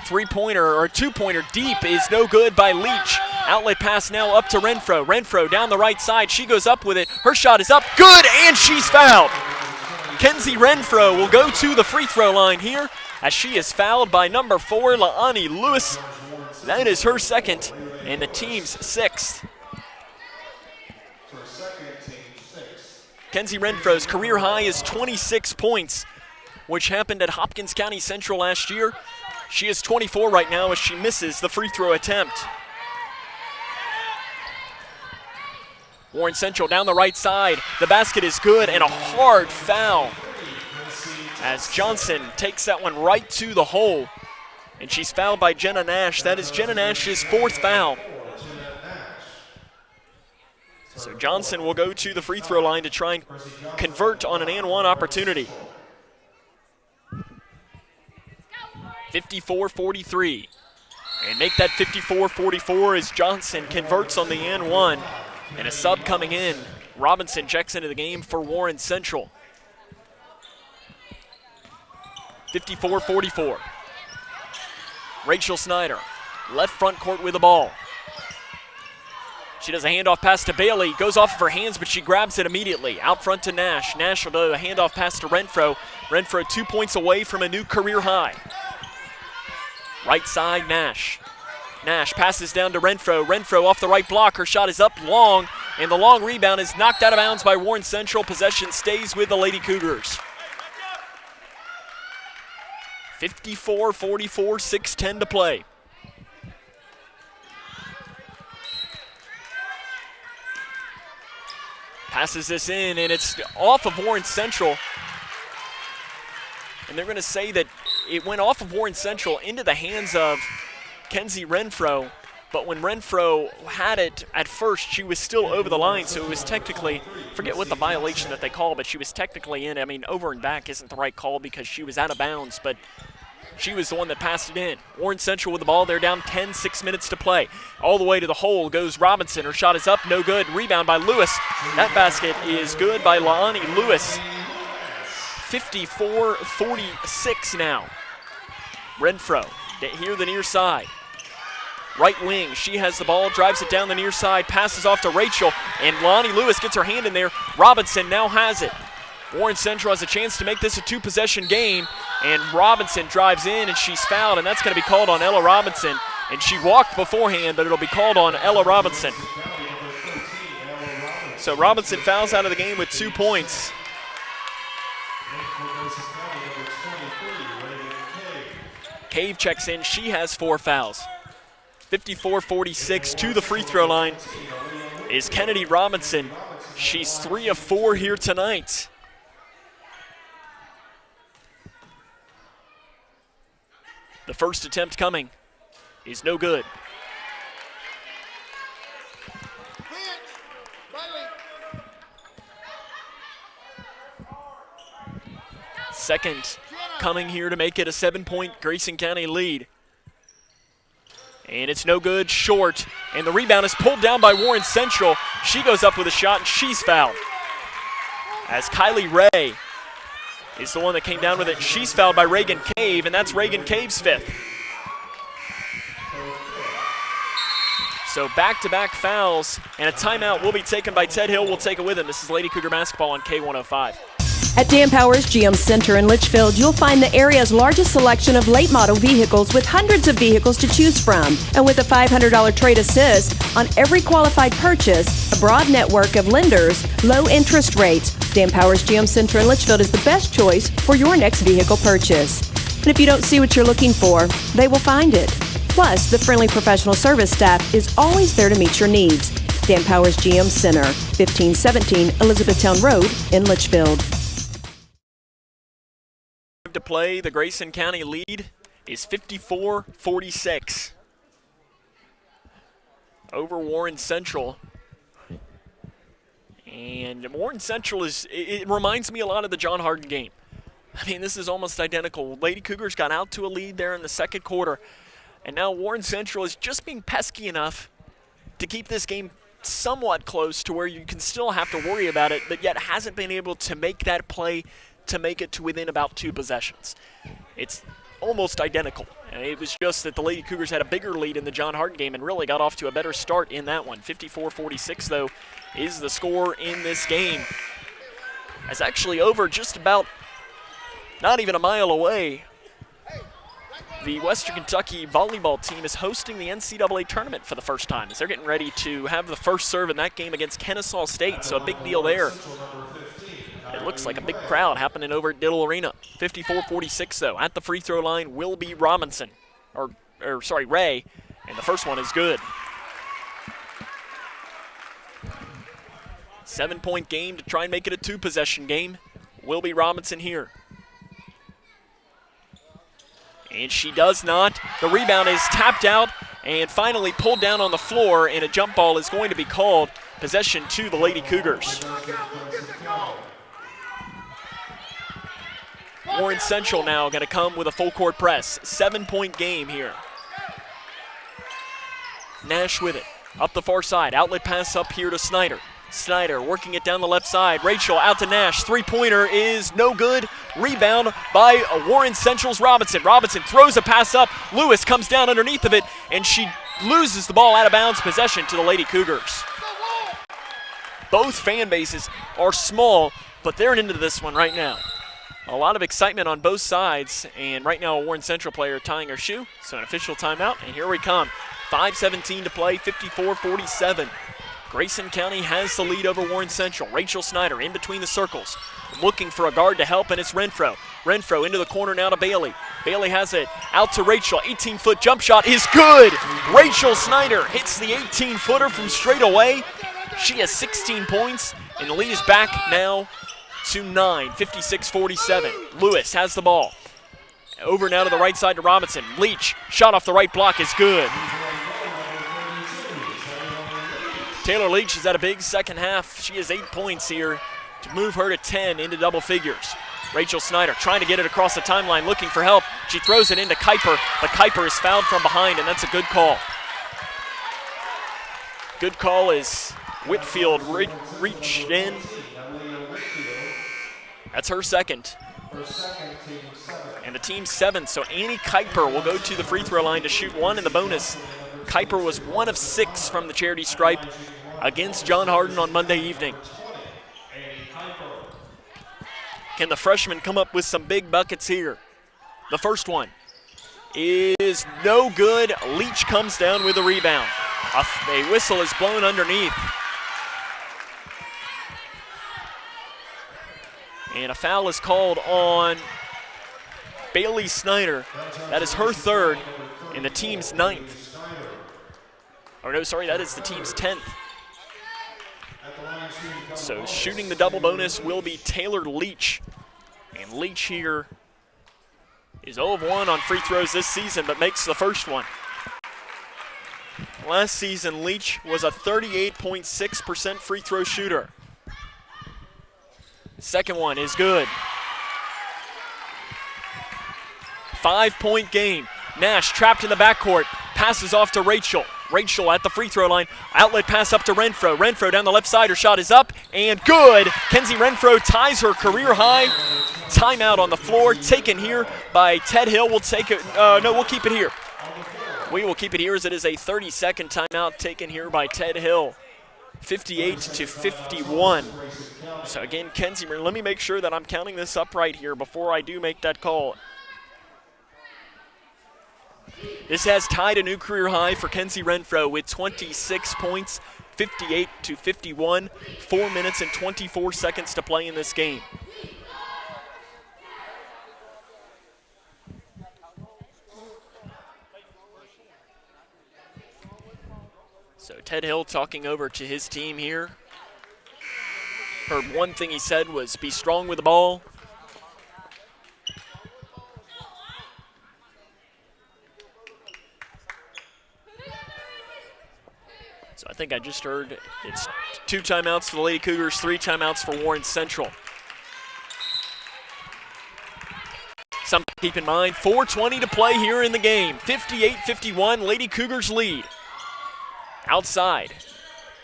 Three-pointer or two-pointer deep is no good by Leach. Outlet pass now up to Renfro. Renfro down the right side, she goes up with it. Her shot is up, good, and she's fouled. Kenzie Renfro will go to the free throw line here as she is fouled by number 4, Laani Lewis. That is her second and the team's sixth. Kenzie Renfro's career high is 26 points, which happened at Hopkins County Central last year. She is 24 right now as she misses the free throw attempt. Warren Central down the right side. The basket is good, and a hard foul as Johnson takes that one right to the hole. And she's fouled by Jenna Nash. That is Jenna Nash's fourth foul. So Johnson will go to the free throw line to try and convert on an and one opportunity. 54-43. And make that 54-44 as Johnson converts on the and one. And a sub coming in. Robinson checks into the game for Warren Central. 54-44. Rachel Snyder, left front court with the ball. She does a handoff pass to Bailey, goes off of her hands, but she grabs it immediately. Out front to Nash. Nash will do a handoff pass to Renfro. Renfro 2 points away from a new career high. Right side, Nash. Nash passes down to Renfro. Renfro off the right block. Her shot is up long, and the long rebound is knocked out of bounds by Warren Central. Possession stays with the Lady Cougars. 54-44, 6:10 to play. Passes this in, and it's off of Warren Central. And they're going to say that it went off of Warren Central into the hands of Kenzie Renfro. But when Renfro had it at first, she was still over the line, so it was technically, forget what the violation that they call, but she was technically in. I mean, over and back isn't the right call because she was out of bounds, but she was the one that passed it in. Warren Central with the ball. They're down 10, 6 minutes to play. All the way to the hole goes Robinson. Her shot is up, no good. Rebound by Lewis. That basket is good by Laani Lewis. 54-46 now. Renfro here the near side. Right wing, she has the ball, drives it down the near side, passes off to Rachel, and Lonnie Lewis gets her hand in there. Robinson now has it. Warren Central has a chance to make this a two-possession game, and Robinson drives in, and she's fouled, and that's going to be called on Ella Robinson. And she walked beforehand, but it'll be called on Ella Robinson. So Robinson fouls out of the game with 2 points. Cave checks in. She has 4 fouls. 54-46 to the free throw line is Kennedy Robinson. She's 3 of 4 here tonight. The first attempt coming is no good. Second coming here to make it a 7-point Grayson County lead. And it's no good, short. And the rebound is pulled down by Warren Central. She goes up with a shot, and she's fouled. As Kylie Ray is the one that came down with it. She's fouled by Reagan Cave, and that's Reagan Cave's 5th. So back-to-back fouls, and a timeout will be taken by Ted Hill. We'll take it with him. This is Lady Cougar basketball on K105. At Dan Powers GM Center in Litchfield, you'll find the area's largest selection of late model vehicles with hundreds of vehicles to choose from. And with a $500 trade assist on every qualified purchase, a broad network of lenders, low interest rates, Dan Powers GM Center in Litchfield is the best choice for your next vehicle purchase. And if you don't see what you're looking for, they will find it. Plus, the friendly professional service staff is always there to meet your needs. Dan Powers GM Center, 1517 Elizabethtown Road in Litchfield. To play, the Grayson County lead is 54-46 over Warren Central. And Warren Central it reminds me a lot of the John Hardin game. I mean, this is almost identical. Lady Cougars got out to a lead there in the second quarter, and now Warren Central is just being pesky enough to keep this game somewhat close to where you can still have to worry about it, but yet hasn't been able to make that play to make it to within about 2 possessions. It's almost identical. It was just that the Lady Cougars had a bigger lead in the John Hardin game and really got off to a better start in that one. 54-46, though, is the score in this game. It's actually over just about not even a mile away. The Western Kentucky volleyball team is hosting the NCAA tournament for the first time as they're getting ready to have the first serve in that game against Kennesaw State, so a big deal there. It looks like a big crowd happening over at Diddle Arena. 54-46, though. At the free throw line will be Robinson, Ray, and the first one is good. 7-point game to try and make it a 2-possession game. Will be Robinson here. And she does not. The rebound is tapped out and finally pulled down on the floor, and a jump ball is going to be called. Possession to the Lady Cougars. Warren Central now going to come with a full court press. 7-point game here. Nash with it. Up the far side. Outlet pass up here to Snyder. Snyder working it down the left side. Rachel out to Nash. 3-pointer is no good. Rebound by Warren Central's Robinson. Robinson throws a pass up. Lewis comes down underneath of it, and she loses the ball out of bounds. Possession to the Lady Cougars. Both fan bases are small, but they're into this one right now. A lot of excitement on both sides, and right now a Warren Central player tying her shoe, so an official timeout, and here we come. 5:17 to play, 54-47. Grayson County has the lead over Warren Central. Rachel Snyder in between the circles, looking for a guard to help, and it's Renfro. Renfro into the corner now to Bailey. Bailey has it out to Rachel. 18-foot jump shot is good. Rachel Snyder hits the 18-footer from straight away. She has 16 points, and the lead is back now to 9, 56-47. Lewis has the ball. Over now to the right side to Robinson. Leach, shot off the right block is good. Taylor Leach has had a big second half. She has 8 points here to move her to 10 into double figures. Rachel Snyder trying to get it across the timeline, looking for help. She throws it into Kuiper, but Kuiper is fouled from behind, and that's a good call. Good call as Whitfield reached in. That's her second. And the team's 7th, so Annie Kuiper will go to the free throw line to shoot 1 in the bonus. Kuiper was 1 of 6 from the charity stripe against John Hardin on Monday evening. Can the freshman come up with some big buckets here? The first one is no good. Leach comes down with a rebound. A whistle is blown underneath. And a foul is called on Bailey Snyder. That is her third and the team's 9th. Or no, sorry, that is the team's 10th. So shooting the double bonus will be Taylor Leach. And Leach here is 0 of 1 on free throws this season, but makes the first one. Last season, Leach was a 38.6% free throw shooter. Second one is good. 5-point game. Nash trapped in the backcourt. Passes off to Rachel. Rachel at the free throw line. Outlet pass up to Renfro. Renfro down the left side. Her shot is up and good. Kenzie Renfro ties her career high. Timeout on the floor taken here by Ted Hill. We'll take it. No, we'll keep it here. We will keep it here as it is a 30-second timeout taken here by Ted Hill. 58-51. So again, Kenzie, let me make sure that I'm counting this up right here before I do make that call. This has tied a new career high for Kenzie Renfro with 26 points, 58-51. 4 minutes and 24 seconds to play in this game. So Ted Hill talking over to his team here. Heard one thing he said was be strong with the ball. So I think I just heard it's 2 timeouts for the Lady Cougars, 3 timeouts for Warren Central. Something to keep in mind, 4:20 to play here in the game. 58-51, Lady Cougars lead. Outside,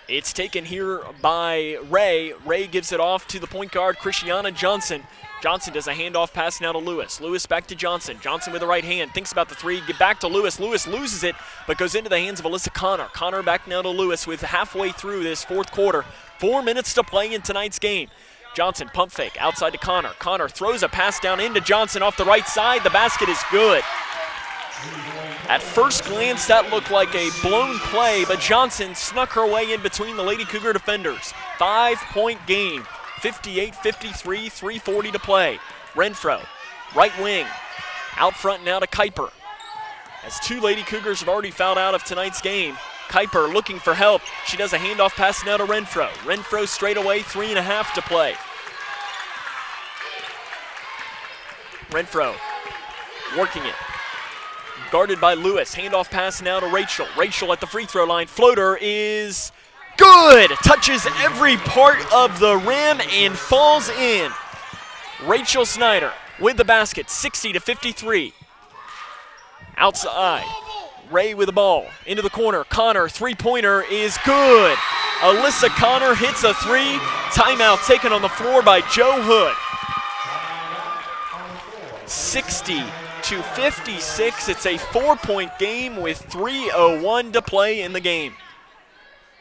it's taken here by Ray. Ray gives it off to the point guard, Christiana Johnson. Johnson does a handoff pass now to Lewis. Lewis back to Johnson. Johnson with the right hand, thinks about the three, get back to Lewis. Lewis loses it, but goes into the hands of Alyssa Connor. Connor back now to Lewis with halfway through this fourth quarter. 4 minutes to play in tonight's game. Johnson pump fake outside to Connor. Connor throws a pass down into Johnson off the right side. The basket is good. At first glance, that looked like a blown play, but Johnson snuck her way in between the Lady Cougar defenders. 5-point game, 58-53, 3:40 to play. Renfro, right wing, out front now to Kuiper. As 2 Lady Cougars have already fouled out of tonight's game. Kuiper looking for help. She does a handoff pass now to Renfro. Renfro straight away, 3.5 to play. Renfro working it. Guarded by Lewis. Handoff pass now to Rachel. Rachel at the free throw line. Floater is good. Touches every part of the rim and falls in. Rachel Snyder with the basket. 60-53. Outside. Ray with the ball. Into the corner. Connor, three-pointer is good. Alyssa Connor hits a 3. Timeout taken on the floor by Joe Hood. 60-56. It's a 4-point game with 3:01 to play in the game.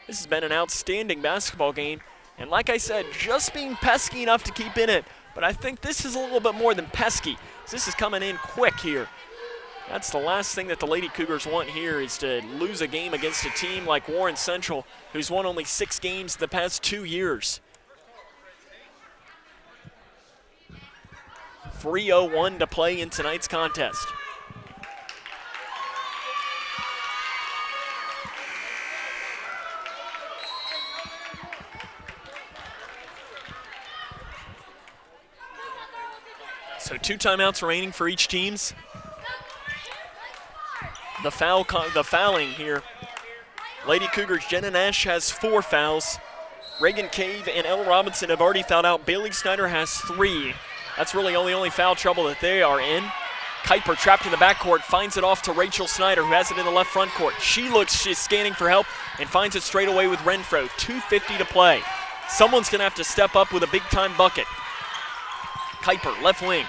This has been an outstanding basketball game. And like I said, just being pesky enough to keep in it. But I think this is a little bit more than pesky. This is coming in quick here. That's the last thing that the Lady Cougars want here, is to lose a game against a team like Warren Central, who's won only 6 games the past 2 years. 3:01 to play in tonight's contest. So 2 timeouts remaining for each teams. The fouling here. Lady Cougars, Jenna Nash has 4 fouls. Reagan Cave and Elle Robinson have already fouled out. Bailey Snyder has 3. That's really the only foul trouble that they are in. Kuiper trapped in the backcourt, finds it off to Rachel Snyder, who has it in the left front court. She's scanning for help and finds it straight away with Renfro. 2:50 to play. Someone's going to have to step up with a big-time bucket. Kuiper, left wing.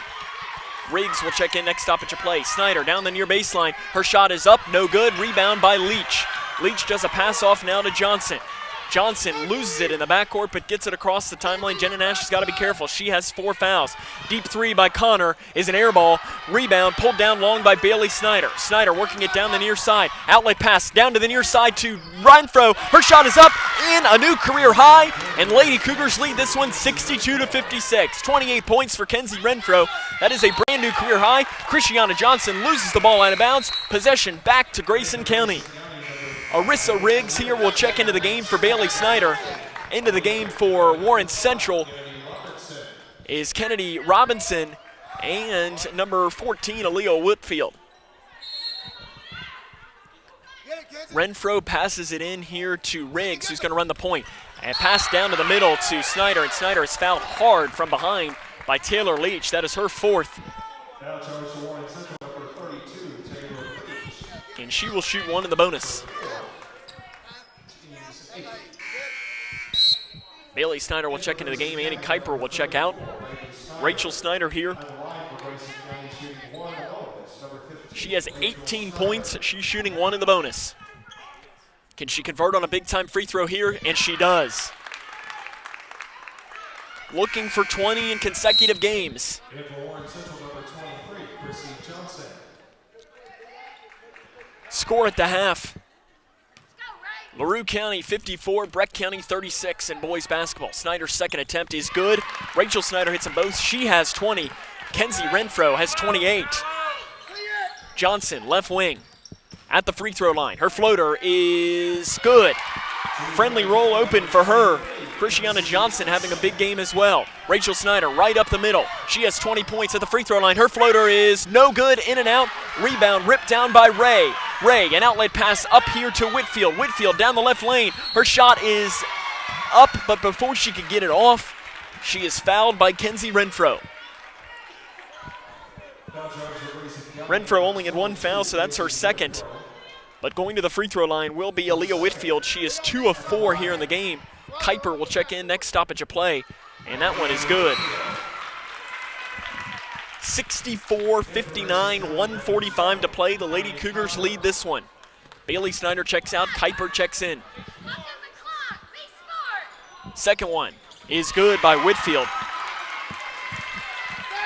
Riggs will check in next stoppage of play. Snyder down the near baseline. Her shot is up, no good. Rebound by Leach. Leach does a pass off now to Johnson. Johnson loses it in the backcourt but gets it across the timeline. Jenna Nash has got to be careful. She has 4 fouls. Deep three by Connor is an air ball. Rebound pulled down long by Bailey Snyder. Snyder working it down the near side. Outlet pass down to the near side to Renfro. Her shot is up in a new career high, and Lady Cougars lead this one 62-56. 28 points for Kenzie Renfro. That is a brand new career high. Christiana Johnson loses the ball out of bounds. Possession back to Grayson County. Arissa Riggs here will check into the game for Bailey Snyder. Into the game for Warren Central is Kennedy Robinson and number 14, Aaliyah Whitfield. Renfro passes it in here to Riggs, who's going to run the point. And pass down to the middle to Snyder, and Snyder is fouled hard from behind by Taylor Leach. That is her 4th. And she will shoot one in the bonus. Bailey Snyder will check into the game. Annie Kuiper will check out. Rachel Snyder here. She has 18 points. She's shooting 1 in the bonus. Can she convert on a big-time free throw here? And she does. Looking for 20 in consecutive games. Score at the half. LaRue County 54, Breck County 36 in boys basketball. Snyder's second attempt is good. Rachel Snyder hits them both. She has 20. Kenzie Renfro has 28. Johnson, left wing, at the free throw line. Her floater is good. Friendly roll open for her. Christiana Johnson having a big game as well. Rachel Snyder right up the middle. She has 20 points at the free throw line. Her floater is no good, in and out. Rebound ripped down by Ray. Ray, an outlet pass up here to Whitfield. Whitfield down the left lane. Her shot is up, but before she could get it off, she is fouled by Kenzie Renfro. Renfro only had 1 foul, so that's her second. But going to the free throw line will be Aaliyah Whitfield. She is 2 of 4 here in the game. Kuiper will check in, next stoppage of play, and that one is good. 64-59, 1:45 to play. The Lady Cougars lead this one. Bailey Snyder checks out, Kuiper checks in. Second one is good by Whitfield.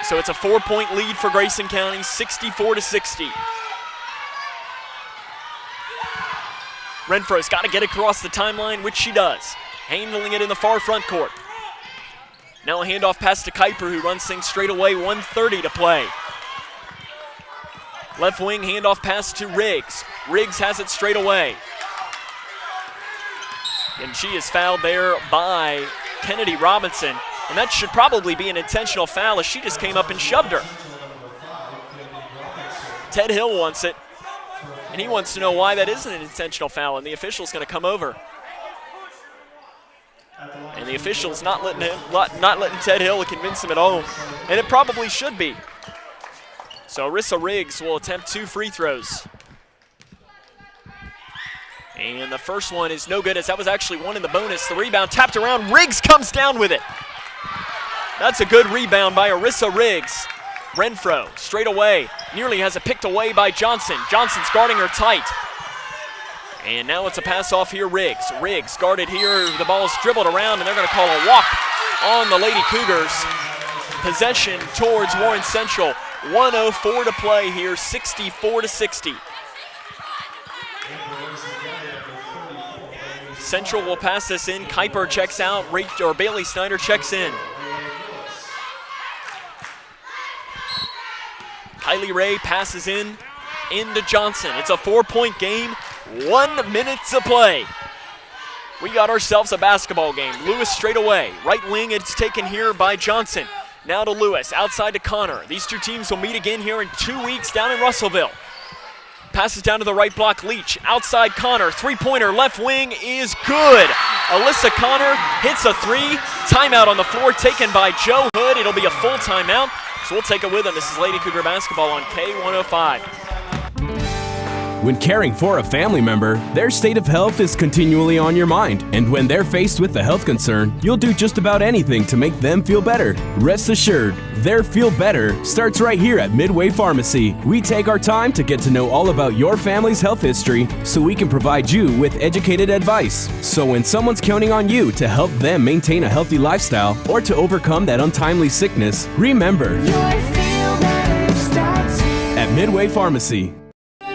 So it's a 4-point lead for Grayson County, 64-60. Renfro's got to get across the timeline, which she does. Handling it in the far front court. Now a handoff pass to Kuiper, who runs things straight away, 1:30 to play. Left wing handoff pass to Riggs. Riggs has it straight away. And she is fouled there by Kennedy Robinson. And that should probably be an intentional foul as she just came up and shoved her. Ted Hill wants it. And he wants to know why that isn't an intentional foul, and the official's going to come over. And the official's not letting Ted Hill convince him at all. And it probably should be. So Arissa Riggs will attempt 2 free throws. And the first one is no good, as that was actually 1 in the bonus. The rebound tapped around. Riggs comes down with it. That's a good rebound by Arissa Riggs. Renfro straight away. Nearly has it picked away by Johnson. Johnson's guarding her tight. And now it's a pass off here, Riggs. Riggs guarded here. The ball is dribbled around, and they're going to call a walk on the Lady Cougars. Possession towards Warren Central. 1:04 to play here, 64-60. Central will pass this in. Kuiper checks out. Bailey Snyder checks in. Kylie Ray passes in into Johnson. It's a 4-point game. 1 minute to play. We got ourselves a basketball game. Lewis straight away. Right wing, it's taken here by Johnson. Now to Lewis, outside to Connor. These two teams will meet again here in 2 weeks down in Russellville. Passes down to the right block, Leach. Outside Connor, 3-pointer, left wing is good. Alyssa Connor hits a 3. Timeout on the floor taken by Joe Hood. It'll be a full timeout, so we'll take it with them. This is Lady Cougar basketball on K105. When caring for a family member, their state of health is continually on your mind. And when they're faced with a health concern, you'll do just about anything to make them feel better. Rest assured, their feel better starts right here at Midway Pharmacy. We take our time to get to know all about your family's health history so we can provide you with educated advice. So when someone's counting on you to help them maintain a healthy lifestyle or to overcome that untimely sickness, remember, at Midway Pharmacy.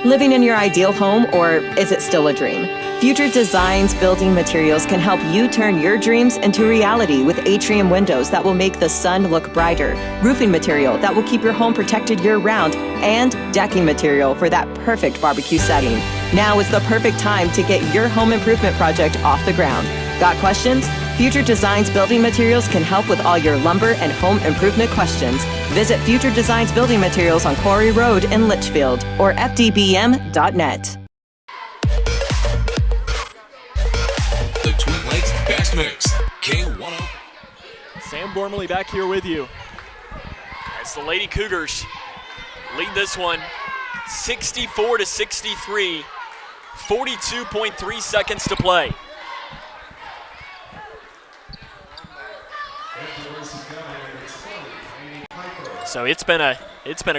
Living in your ideal home, or is it still a dream? Future Designs Building Materials can help you turn your dreams into reality with atrium windows that will make the sun look brighter, roofing material that will keep your home protected year-round, and decking material for that perfect barbecue setting. Now is the perfect time to get your home improvement project off the ground. Got questions? Future Designs Building Materials can help with all your lumber and home improvement questions. Visit Future Designs Building Materials on Quarry Road in Litchfield or fdbm.net. The Twin Lakes Best Mix, K105. Sam Gormley back here with you as the Lady Cougars lead this one 64-63, 42.3 seconds to play. So it's been a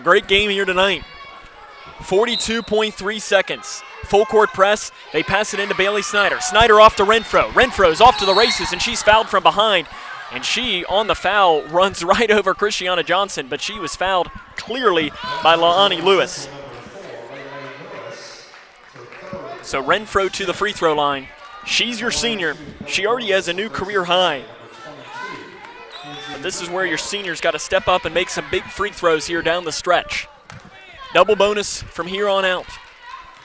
great game here tonight. 42.3 seconds. Full court press. They pass it into Bailey Snyder. Snyder off to Renfro. Renfro's off to the races, and she's fouled from behind. And she, on the foul, runs right over Christiana Johnson, but she was fouled clearly by Laani Lewis. So Renfro to the free throw line. She's your senior. She already has a new career high. But this is where your seniors got to step up and make some big free throws here down the stretch. Double bonus from here on out.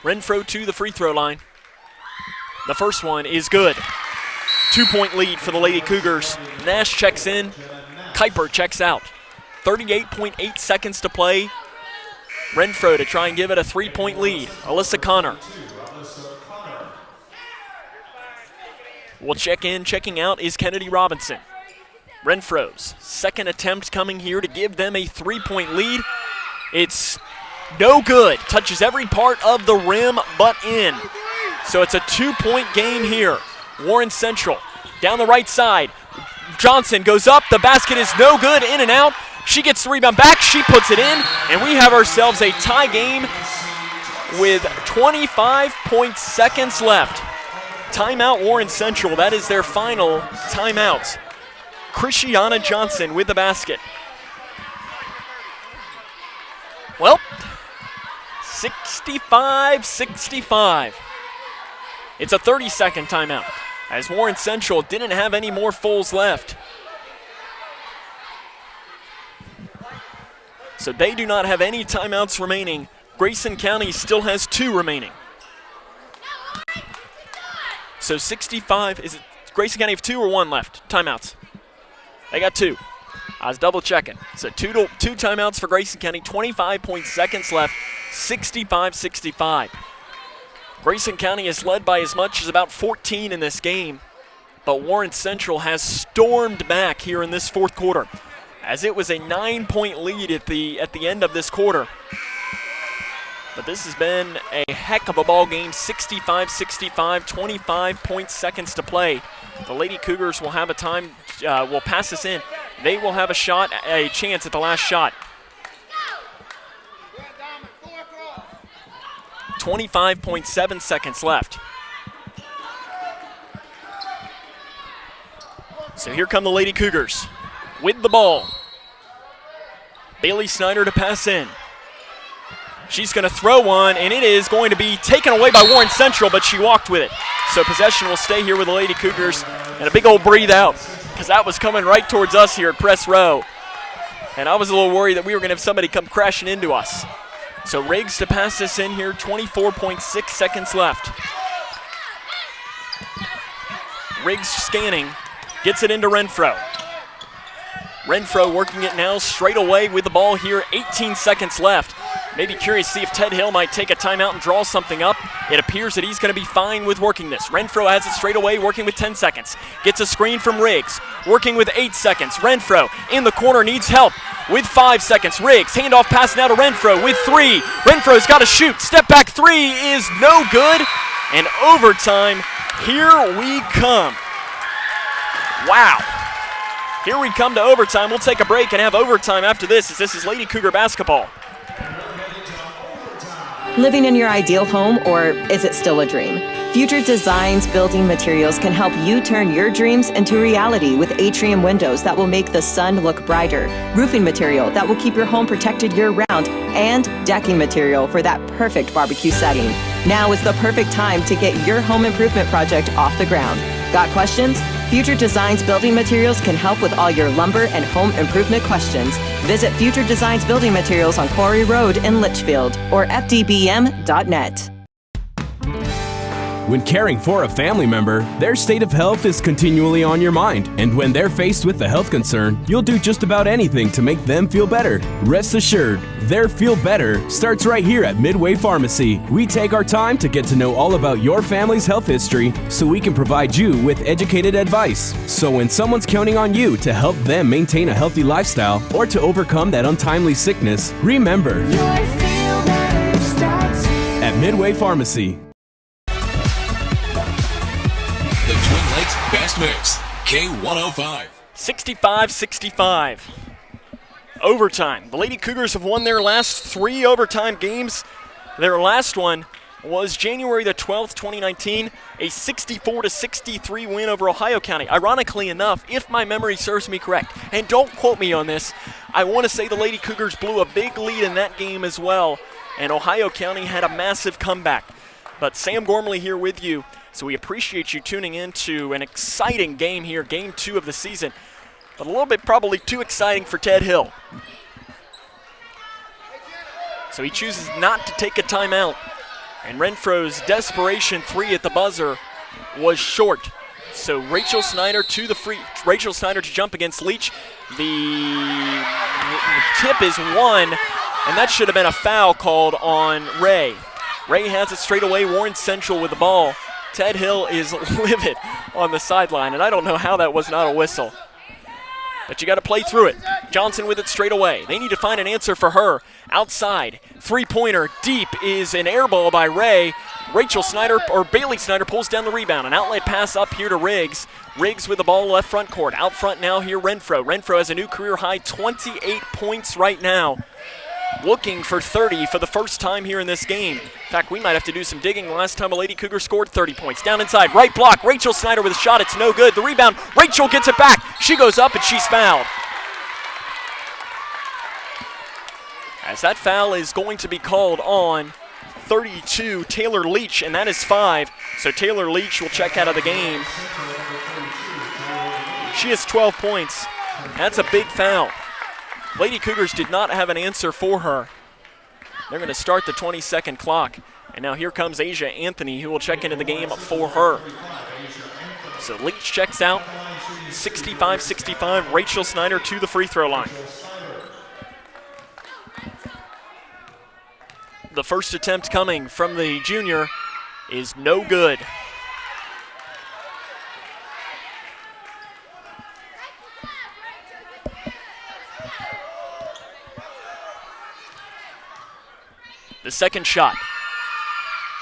Renfro to the free throw line. The first one is good. 2-point lead for the Lady Cougars. Nash checks in. Kuiper checks out. 38.8 seconds to play. Renfro to try and give it a 3-point lead. Alyssa Connor will check in. Checking out is Kennedy Robinson. Renfro's second attempt coming here to give them a 3-point lead. It's no good. Touches every part of the rim but in. So it's a 2-point game here. Warren Central down the right side. Johnson goes up. The basket is no good. In and out. She gets the rebound back. She puts it in. And we have ourselves a tie game with 25 seconds left. Timeout Warren Central. That is their final timeout. Christiana Johnson with the basket. Well, 65-65. It's a 30-second timeout as Warren Central didn't have any more fulls left. So they do not have any timeouts remaining. Grayson County still has 2 remaining. So 65, is it Grayson County have 2 or 1 left? Timeouts. They got 2. I was double checking. So two timeouts for Grayson County, 25 seconds left, 65-65. Grayson County is led by as much as about 14 in this game, but Warren Central has stormed back here in this fourth quarter, as it was a 9-point lead at the end of this quarter. But this has been a heck of a ball game, 65-65, 25 seconds to play. The Lady Cougars will have a time, will pass this in. They will have a chance at the last shot. 25.7 seconds left. So here come the Lady Cougars with the ball. Bailey Snyder to pass in. She's going to throw one, and it is going to be taken away by Warren Central, but she walked with it. So possession will stay here with the Lady Cougars, and a big old breathe out, because that was coming right towards us here at press row. And I was a little worried that we were going to have somebody come crashing into us. So Riggs to pass this in here, 24.6 seconds left. Riggs scanning, gets it into Renfro. Renfro working it now straight away with the ball here, 18 seconds left. Maybe curious to see if Ted Hill might take a timeout and draw something up. It appears that he's going to be fine with working this. Renfro has it straight away, working with 10 seconds. Gets a screen from Riggs, working with 8 seconds. Renfro in the corner needs help with 5 seconds. Riggs, handoff pass now to Renfro with 3. Renfro's got to shoot. Step back 3 is no good. And overtime, here we come. Wow. Here we come to overtime. We'll take a break and have overtime after this, as this is Lady Cougar basketball. Living in your ideal home, or is it still a dream? Future Designs Building Materials can help you turn your dreams into reality with atrium windows that will make the sun look brighter, roofing material that will keep your home protected year-round, and decking material for that perfect barbecue setting. Now is the perfect time to get your home improvement project off the ground. Got questions? Future Designs Building Materials can help with all your lumber and home improvement questions. Visit Future Designs Building Materials on Quarry Road in Litchfield or fdbm.net. When caring for a family member, their state of health is continually on your mind. And when they're faced with a health concern, you'll do just about anything to make them feel better. Rest assured, their feel better starts right here at Midway Pharmacy. We take our time to get to know all about your family's health history so we can provide you with educated advice. So when someone's counting on you to help them maintain a healthy lifestyle or to overcome that untimely sickness, remember, your feel better starts here at Midway Pharmacy. The Twin Lakes Best Mix, K105. 65-65. Overtime. The Lady Cougars have won their last 3 overtime games. Their last one was January the 12th, 2019, a 64-63 win over Ohio County. Ironically enough, if my memory serves me correct, and don't quote me on this, I want to say the Lady Cougars blew a big lead in that game as well, and Ohio County had a massive comeback. But Sam Gormley here with you. So we appreciate you tuning in to an exciting game here, game 2 of the season, but a little bit probably too exciting for Ted Hill. So he chooses not to take a timeout, and Renfro's desperation 3 at the buzzer was short. So Rachel Snyder to jump against Leach. The tip is won, and that should have been a foul called on Ray. Ray has it straight away. Warren Central with the ball. Ted Hill is livid on the sideline, and I don't know how that was not a whistle. But you got to play through it. Johnson with it straight away. They need to find an answer for her. Outside, 3-pointer deep is an air ball by Ray. Bailey Snyder pulls down the rebound. An outlet pass up here to Riggs. Riggs with the ball left front court. Out front now here Renfro. Renfro has a new career high 28 points right now. Looking for 30 for the first time here in this game. In fact, we might have to do some digging. The last time a Lady Cougar scored 30 points. Down inside, right block. Rachel Snyder with a shot. It's no good. The rebound. Rachel gets it back. She goes up and she's fouled. As that foul is going to be called on 32, Taylor Leach, and that is 5. So Taylor Leach will check out of the game. She has 12 points. That's a big foul. Lady Cougars did not have an answer for her. They're going to start the 20-second clock. And now here comes Asia Anthony, who will check into the game for her. So Leach checks out, 65-65. Rachel Snyder to the free throw line. The first attempt coming from the junior is no good. The second shot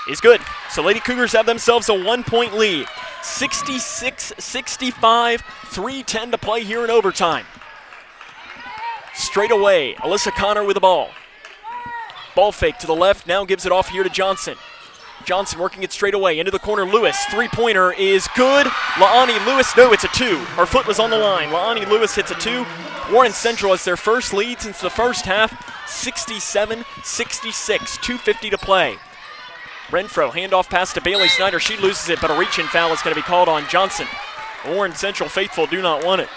is good. So Lady Cougars have themselves a 1-point lead. 66-65, 3:10 to play here in overtime. Straight away, Alyssa Connor with the ball. Ball fake to the left, now gives it off here to Johnson. Johnson working it straight away, into the corner, Lewis. 3-pointer is good. Laani Lewis, no, it's a 2. Her foot was on the line. Laani Lewis hits a 2. Warren Central has their first lead since the first half, 67-66, 2:50 to play. Renfro, handoff pass to Bailey Snyder. She loses it, but a reach-in foul is going to be called on Johnson. Warren Central faithful do not want it,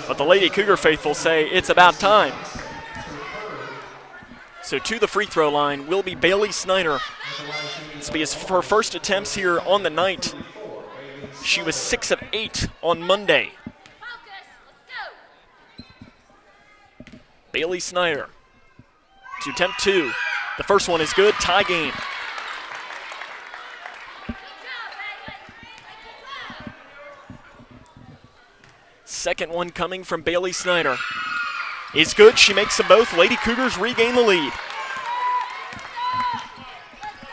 but the Lady Cougar faithful say it's about time. So to the free throw line will be Bailey Snyder. This will be her first attempts here on the night. She was 6 of 8 on Monday. Bailey Snyder to attempt 2. The first one is good, tie game. Second one coming from Bailey Snyder is good. She makes them both. Lady Cougars regain the lead.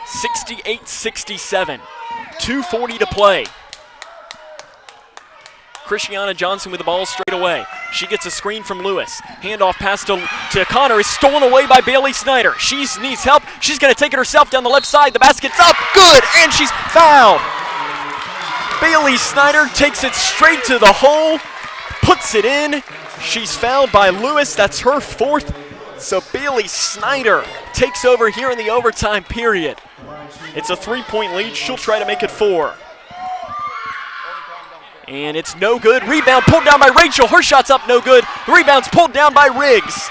68-67. 2:40 to play. Christiana Johnson with the ball straight away. She gets a screen from Lewis. Handoff pass to Connor is stolen away by Bailey Snyder. She needs help. She's going to take it herself down the left side. The basket's up. Good. And she's fouled. Bailey Snyder takes it straight to the hole. Puts it in. She's fouled by Lewis. That's her fourth. So Bailey Snyder takes over here in the overtime period. It's a 3-point lead. She'll try to make it 4. And it's no good. Rebound pulled down by Rachel. Her shot's up, no good. The rebound's pulled down by Riggs.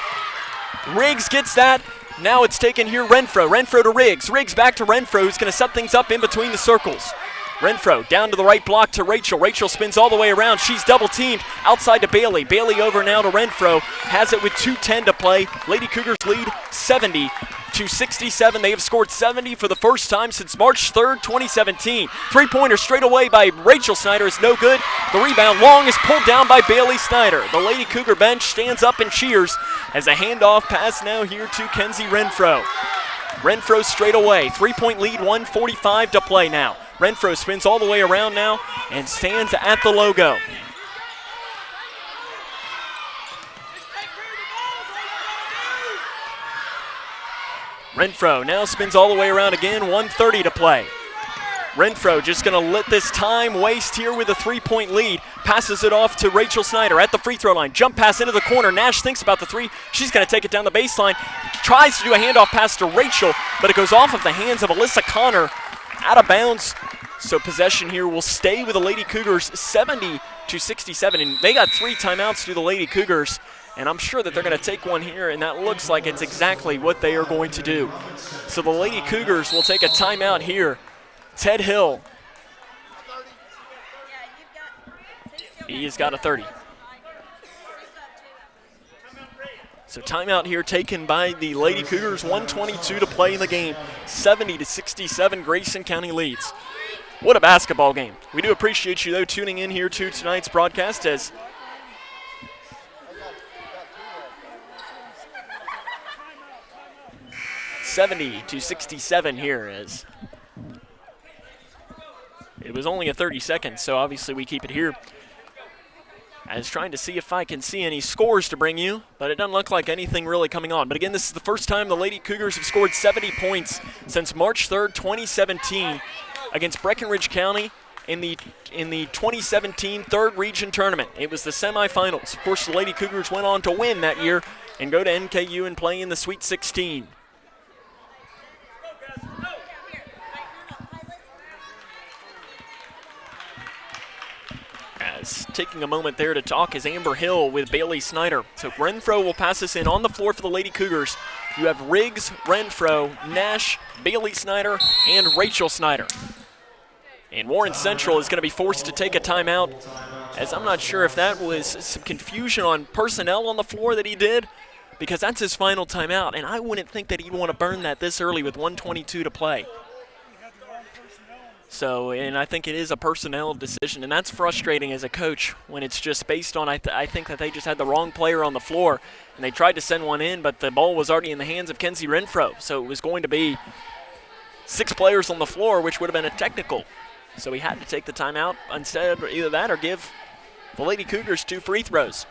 Riggs gets that. Now it's taken here Renfro. Renfro to Riggs. Riggs back to Renfro, who's going to set things up in between the circles. Renfro down to the right block to Rachel. Rachel spins all the way around. She's double teamed outside to Bailey. Bailey over now to Renfro. Has it with 2:10 to play. Lady Cougars lead 70-67. They have scored 70 for the first time since March 3rd, 2017. Three-pointer straight away by Rachel Snyder is no good. The rebound long is pulled down by Bailey Snyder. The Lady Cougar bench stands up and cheers as a handoff pass now here to Kenzie Renfro. Renfro straight away. 3-point lead, 1:45 to play now. Renfro spins all the way around now and stands at the logo. Renfro now spins all the way around again, 1:30 to play. Renfro just going to let this time waste here with a 3-point lead. Passes it off to Rachel Snyder at the free throw line. Jump pass into the corner. Nash thinks about the three. She's going to take it down the baseline. Tries to do a handoff pass to Rachel, but it goes off of the hands of Alyssa Connor. Out of bounds. So possession here will stay with the Lady Cougars, 70-67. And they got 3 timeouts to the Lady Cougars. And I'm sure that they're going to take one here, and that looks like it's exactly what they are going to do. So the Lady Cougars will take a timeout here. Ted Hill. He has got a 30. So timeout here taken by the Lady Cougars, 1:22 to play in the game. 70-67, Grayson County leads. What a basketball game. We do appreciate you, though, tuning in here to tonight's broadcast as (70-67) here is. It was only a 30 seconds, so obviously we keep it here. I was trying to see if I can see any scores to bring you, but it doesn't look like anything really coming on. But again, this is the first time the Lady Cougars have scored 70 points since March 3rd, 2017 against Breckinridge County in the 2017 third region tournament. It was the semifinals. Of course, the Lady Cougars went on to win that year and go to NKU and play in the Sweet 16. As taking a moment there to talk is Amber Hill with Bailey Snyder. So Renfro will pass this in on the floor for the Lady Cougars. You have Riggs, Renfro, Nash, Bailey Snyder, and Rachel Snyder. And Warren Central is going to be forced to take a timeout, as I'm not sure if that was some confusion on personnel on the floor that he did, because that's his final timeout, and I wouldn't think that he'd want to burn that this early with 1:22 to play. So, and I think it is a personnel decision, and that's frustrating as a coach when it's just based on, I think that they just had the wrong player on the floor, and they tried to send one in, but the ball was already in the hands of Kenzie Renfro, so it was going to be 6 players on the floor, which would have been a technical. So he had to take the timeout instead, either that or give the Lady Cougars 2 free throws.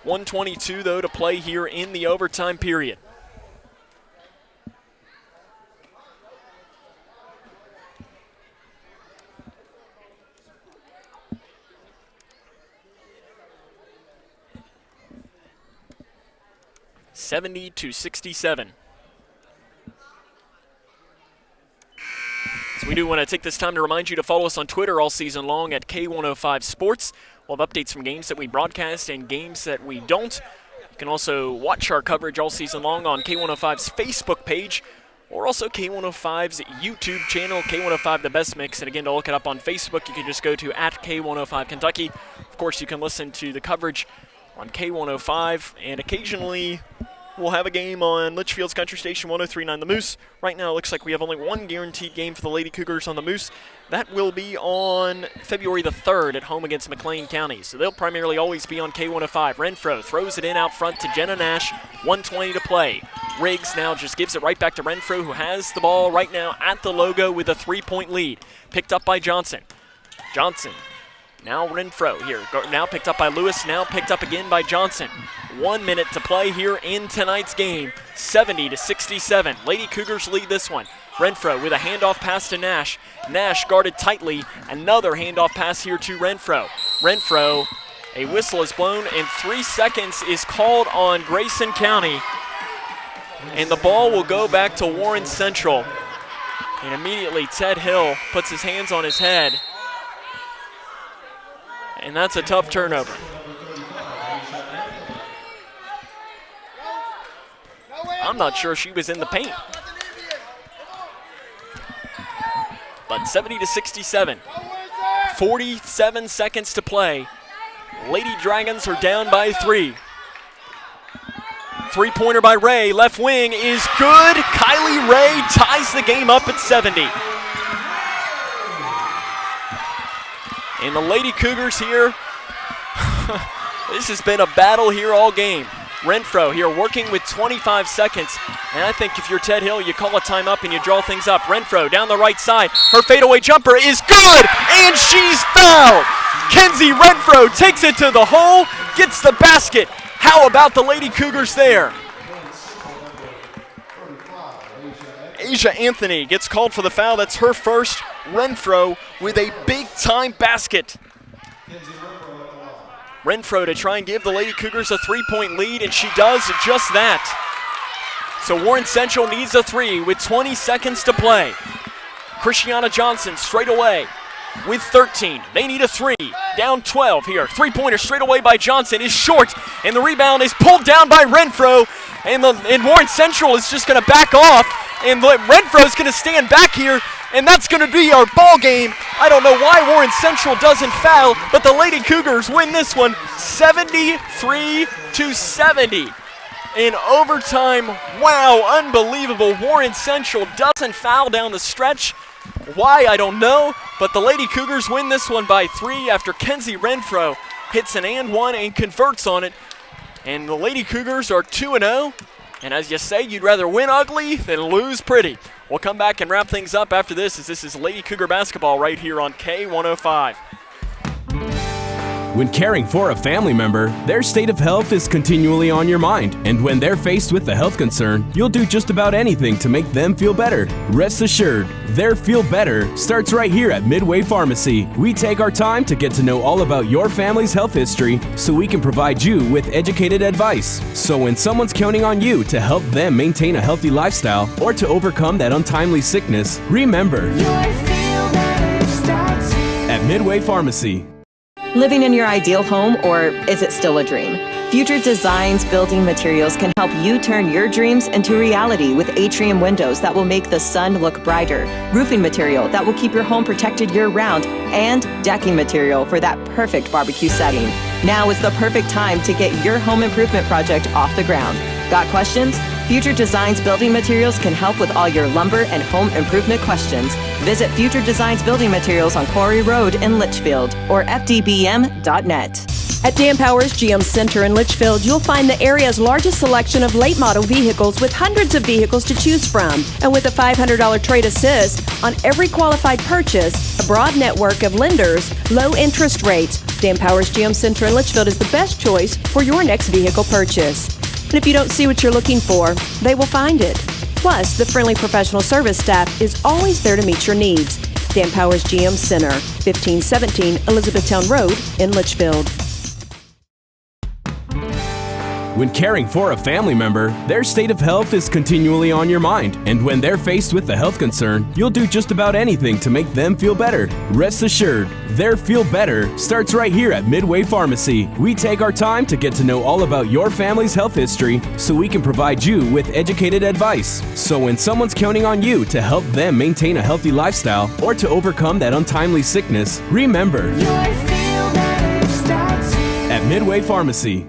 1:22, though, to play here in the overtime period. (70-67). So we do want to take this time to remind you to follow us on Twitter all season long at K105 Sports. We'll have updates from games that we broadcast and games that we don't. You can also watch our coverage all season long on K105's Facebook page or also K105's YouTube channel, K105 The Best Mix. And again, to look it up on Facebook, you can just go to @K105 Kentucky. Of course, you can listen to the coverage on K105 and occasionally we'll have a game on Litchfield's Country Station 103.9 The Moose. Right now it looks like we have only one guaranteed game for the Lady Cougars on the Moose. That will be on February the 3rd at home against McLean County. So they'll primarily always be on K105. Renfro throws it in out front to Jenna Nash. 1:20 to play. Riggs now just gives it right back to Renfro, who has the ball right now at the logo with a 3-point lead. Picked up by Johnson. Johnson. Now Renfro here. Now picked up by Lewis. Now picked up again by Johnson. 1 minute to play here in tonight's game. 70-67. Lady Cougars lead this one. Renfro with a handoff pass to Nash. Nash guarded tightly. Another handoff pass here to Renfro. Renfro, a whistle is blown, and 3 seconds is called on Grayson County. And the ball will go back to Warren Central. And immediately Ted Hill puts his hands on his head. And that's a tough turnover. I'm not sure she was in the paint. But 70-67. 47 seconds to play. Lady Dragons are down by 3. Three-pointer by Ray. Left wing is good. Kylie Ray ties the game up at 70. And the Lady Cougars here, this has been a battle here all game. Renfro here working with 25 seconds. And I think if you're Ted Hill, you call a time up and you draw things up. Renfro down the right side. Her fadeaway jumper is good, and she's fouled. Kenzie Renfro takes it to the hole, gets the basket. How about the Lady Cougars there? Asia Anthony gets called for the foul. That's her first. Renfro with a big-time basket. Renfro to try and give the Lady Cougars a 3-point lead, and she does just that. So Warren Central needs a 3 with 20 seconds to play. Christiana Johnson straight away with 13. They need a 3. Down 12 here. Three-pointer straight away by Johnson is short, and the rebound is pulled down by Renfro, and Warren Central is just going to back off, and Renfro is going to stand back here, and that's going to be our ball game. I don't know why Warren Central doesn't foul, but the Lady Cougars win this one 73-70. In overtime, wow, unbelievable. Warren Central doesn't foul down the stretch. Why, I don't know, but the Lady Cougars win this one by 3 after Kenzie Renfro hits an and one and converts on it. And the Lady Cougars are 2-0. And as you say, you'd rather win ugly than lose pretty. We'll come back and wrap things up after this, as this is Lady Cougar basketball right here on K105. When caring for a family member, their state of health is continually on your mind. And when they're faced with a health concern, you'll do just about anything to make them feel better. Rest assured, their feel better starts right here at Midway Pharmacy. We take our time to get to know all about your family's health history so we can provide you with educated advice. So when someone's counting on you to help them maintain a healthy lifestyle or to overcome that untimely sickness, remember, your feel better starts here at Midway Pharmacy. Living in your ideal home, or is it still a dream? Future Designs Building Materials can help you turn your dreams into reality with atrium windows that will make the sun look brighter, roofing material that will keep your home protected year-round, and decking material for that perfect barbecue setting. Now is the perfect time to get your home improvement project off the ground. Got questions? Future Designs Building Materials can help with all your lumber and home improvement questions. Visit Future Designs Building Materials on Quarry Road in Litchfield or fdbm.net. At Dan Powers GM Center in Litchfield, you'll find the area's largest selection of late model vehicles with hundreds of vehicles to choose from. And with a $500 trade assist on every qualified purchase, a broad network of lenders, low interest rates, Dan Powers GM Center in Litchfield is the best choice for your next vehicle purchase. And if you don't see what you're looking for, they will find it. Plus, the friendly professional service staff is always there to meet your needs. Dan Powers GM Center, 1517 Elizabethtown Road in Litchfield. When caring for a family member, their state of health is continually on your mind. And when they're faced with a health concern, you'll do just about anything to make them feel better. Rest assured, their feel better starts right here at Midway Pharmacy. We take our time to get to know all about your family's health history so we can provide you with educated advice. So when someone's counting on you to help them maintain a healthy lifestyle or to overcome that untimely sickness, remember, your feel better starts here at Midway Pharmacy.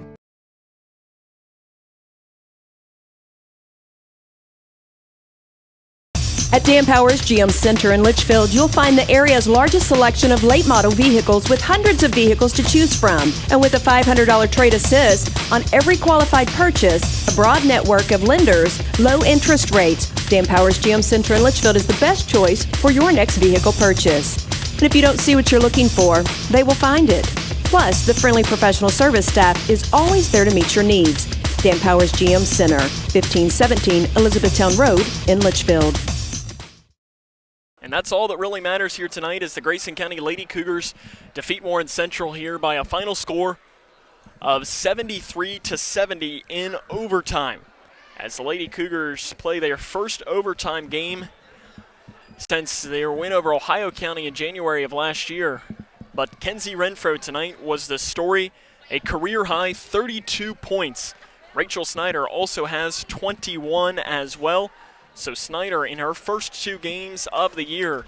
At Dan Powers GM Center in Litchfield, you'll find the area's largest selection of late model vehicles with hundreds of vehicles to choose from. And with a $500 trade assist on every qualified purchase, a broad network of lenders, low interest rates, Dan Powers GM Center in Litchfield is the best choice for your next vehicle purchase. And if you don't see what you're looking for, they will find it. Plus, the friendly professional service staff is always there to meet your needs. Dan Powers GM Center, 1517 Elizabethtown Road in Litchfield. And that's all that really matters here tonight as the Grayson County Lady Cougars defeat Warren Central here by a final score of 73-70 in overtime. As the Lady Cougars play their first overtime game since their win over Ohio County in January of last year. But Kenzie Renfro tonight was the story, a career-high 32 points. Rachel Snyder also has 21 as well. So Snyder, in her first 2 games of the year,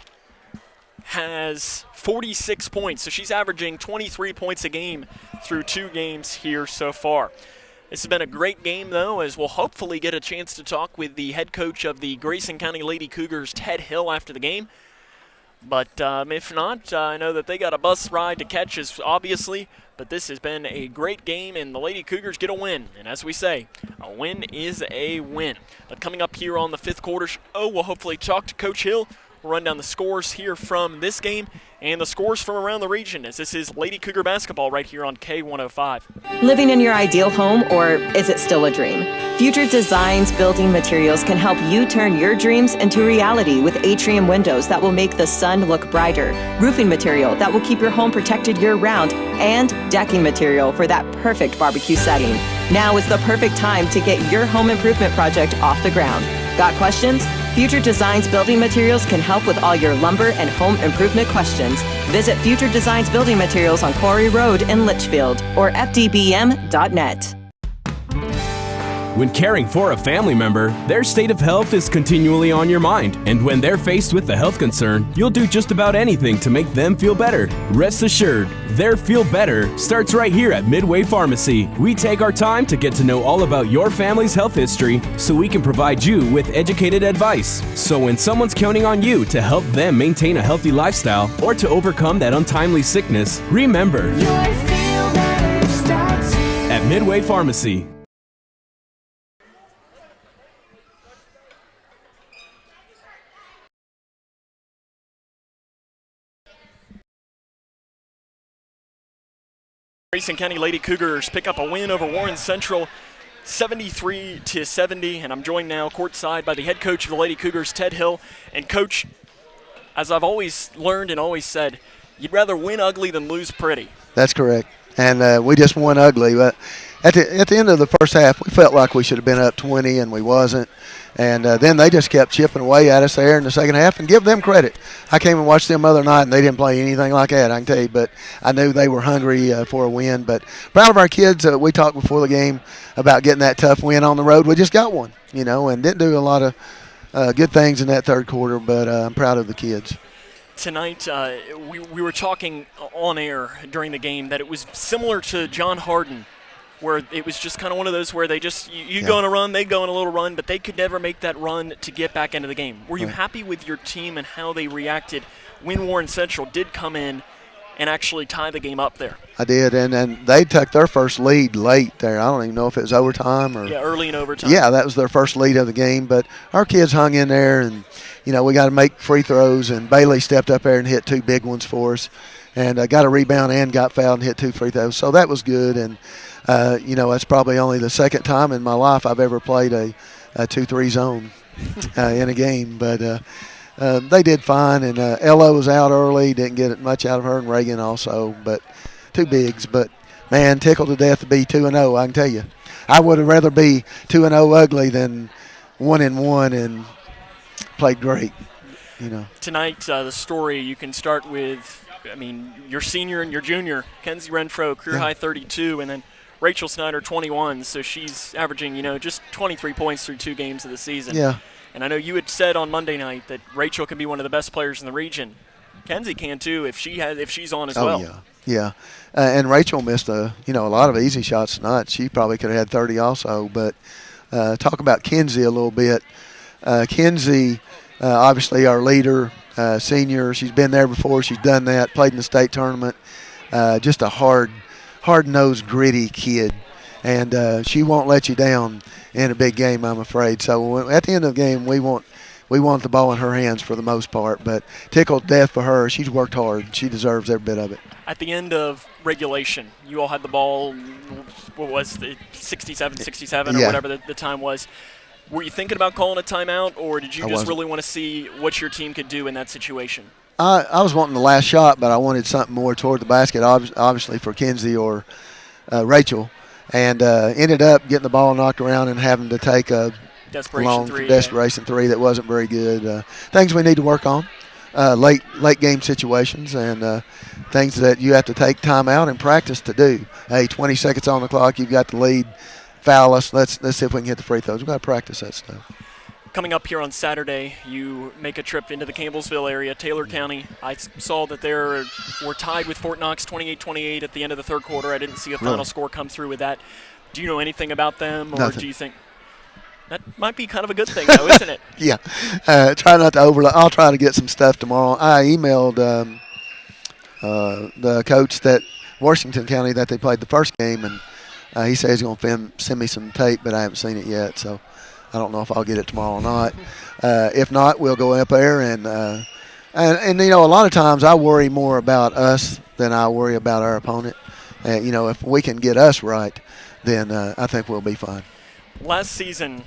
has 46 points. So she's averaging 23 points a game through 2 games here so far. This has been a great game, though, as we'll hopefully get a chance to talk with the head coach of the Grayson County Lady Cougars, Ted Hill, after the game. But if not, I know that they got a bus ride to catch, obviously. But this has been a great game, and the Lady Cougars get a win. And as we say, a win is a win. But coming up here on the 5th quarter we'll hopefully talk to Coach Hill. We'll run down the scores here from this game and the scores from around the region, as this is Lady Cougar basketball right here on K105. Living in your ideal home, or is it still a dream? Future Designs Building Materials can help you turn your dreams into reality with atrium windows that will make the sun look brighter, roofing material that will keep your home protected year-round, and decking material for that perfect barbecue setting. Now is the perfect time to get your home improvement project off the ground. Got questions? Future Designs Building Materials can help with all your lumber and home improvement questions. Visit Future Designs Building Materials on Quarry Road in Litchfield or fdbm.net. When caring for a family member, their state of health is continually on your mind. And when they're faced with a health concern, you'll do just about anything to make them feel better. Rest assured, their feel better starts right here at Midway Pharmacy. We take our time to get to know all about your family's health history so we can provide you with educated advice. So when someone's counting on you to help them maintain a healthy lifestyle or to overcome that untimely sickness, remember, your feel better starts here at Midway Pharmacy. Grayson County Lady Cougars pick up a win over Warren Central, 73-70, and I'm joined now courtside by the head coach of the Lady Cougars, Ted Hill. And Coach, as I've always learned and always said, you'd rather win ugly than lose pretty. That's correct. And we just won ugly. But at the end of the first half, we felt like we should have been up 20, and we wasn't. And then they just kept chipping away at us there in the second half, and give them credit. I came and watched them the other night, and they didn't play anything like that, I can tell you. But I knew they were hungry for a win. But proud of our kids. We talked before the game about getting that tough win on the road. We just got one, and didn't do a lot of good things in that third quarter, but I'm proud of the kids. Tonight, we were talking on air during the game that it was similar to John Hardin, where it was just kind of one of those where they just, you go on a run, they go on a little run, but they could never make that run to get back into the game. Were you happy with your team and how they reacted when Warren Central did come in and actually tie the game up there? I did, and they took their first lead late there. I don't even know if it was overtime or – yeah, early in overtime. Yeah, that was their first lead of the game, but our kids hung in there, and, we got to make free throws, and Bailey stepped up there and hit 2 big ones for us, and got a rebound and got fouled and hit 2 free throws. So that was good, and that's probably only the second time in my life I've ever played a 2-3 zone in a game. But they did fine, and Ella was out early, didn't get much out of her, and Reagan also, but 2 bigs. But, man, tickled to death to be 2-0, I can tell you. I would have rather be 2-0 ugly than 1-1 and played great, Tonight, the story, you can start with, your senior and your junior, Kenzie Renfro, career-high 32, and then Rachel Snyder, 21, so she's averaging, just 23 points through 2 games of the season. Yeah. And I know you had said on Monday night that Rachel can be one of the best players in the region. Kenzie can too if she's on as well. Oh yeah. And Rachel missed a lot of easy shots tonight. She probably could have had 30 also. But talk about Kenzie a little bit. Kenzie Obviously, our leader, senior, she's been there before. She's done that, played in the state tournament. Just a hard-nosed, gritty kid. And she won't let you down in a big game, I'm afraid. So at the end of the game, we want the ball in her hands for the most part. But tickled death for her. She's worked hard. She deserves every bit of it. At the end of regulation, you all had the ball, what was it, 67 or whatever the time was. Were you thinking about calling a timeout, or did you just really want to see what your team could do in that situation? I was wanting the last shot, but I wanted something more toward the basket, obviously for Kenzie or Rachel, and ended up getting the ball knocked around and having to take a desperation three that wasn't very good. Things we need to work on, late game situations, and things that you have to take time out and practice to do. Hey, 20 seconds on the clock, you've got the lead. Foul us. Let's see if we can hit the free throws. We've got to practice that stuff. Coming up here on Saturday, you make a trip into the Campbellsville area, Taylor County. I saw that they were tied with Fort Knox 28-28 at the end of the third quarter. I didn't see a final score come through with that. Do you know anything about them, or Nothing. do you think that might be kind of a good thing, though, isn't it? Yeah. Try not to overload. I'll try to get some stuff tomorrow. I emailed the coach that Washington County that they played the first game, and he says he's going to send me some tape, but I haven't seen it yet, so I don't know if I'll get it tomorrow or not. If not, we'll go up there and you know, a lot of times I worry more about us than I worry about our opponent. You know, if we can get us right, then I think we'll be fine. Last season,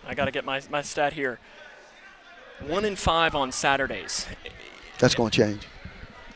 I got to get my stat here. 1-5 on Saturdays. That's going to change.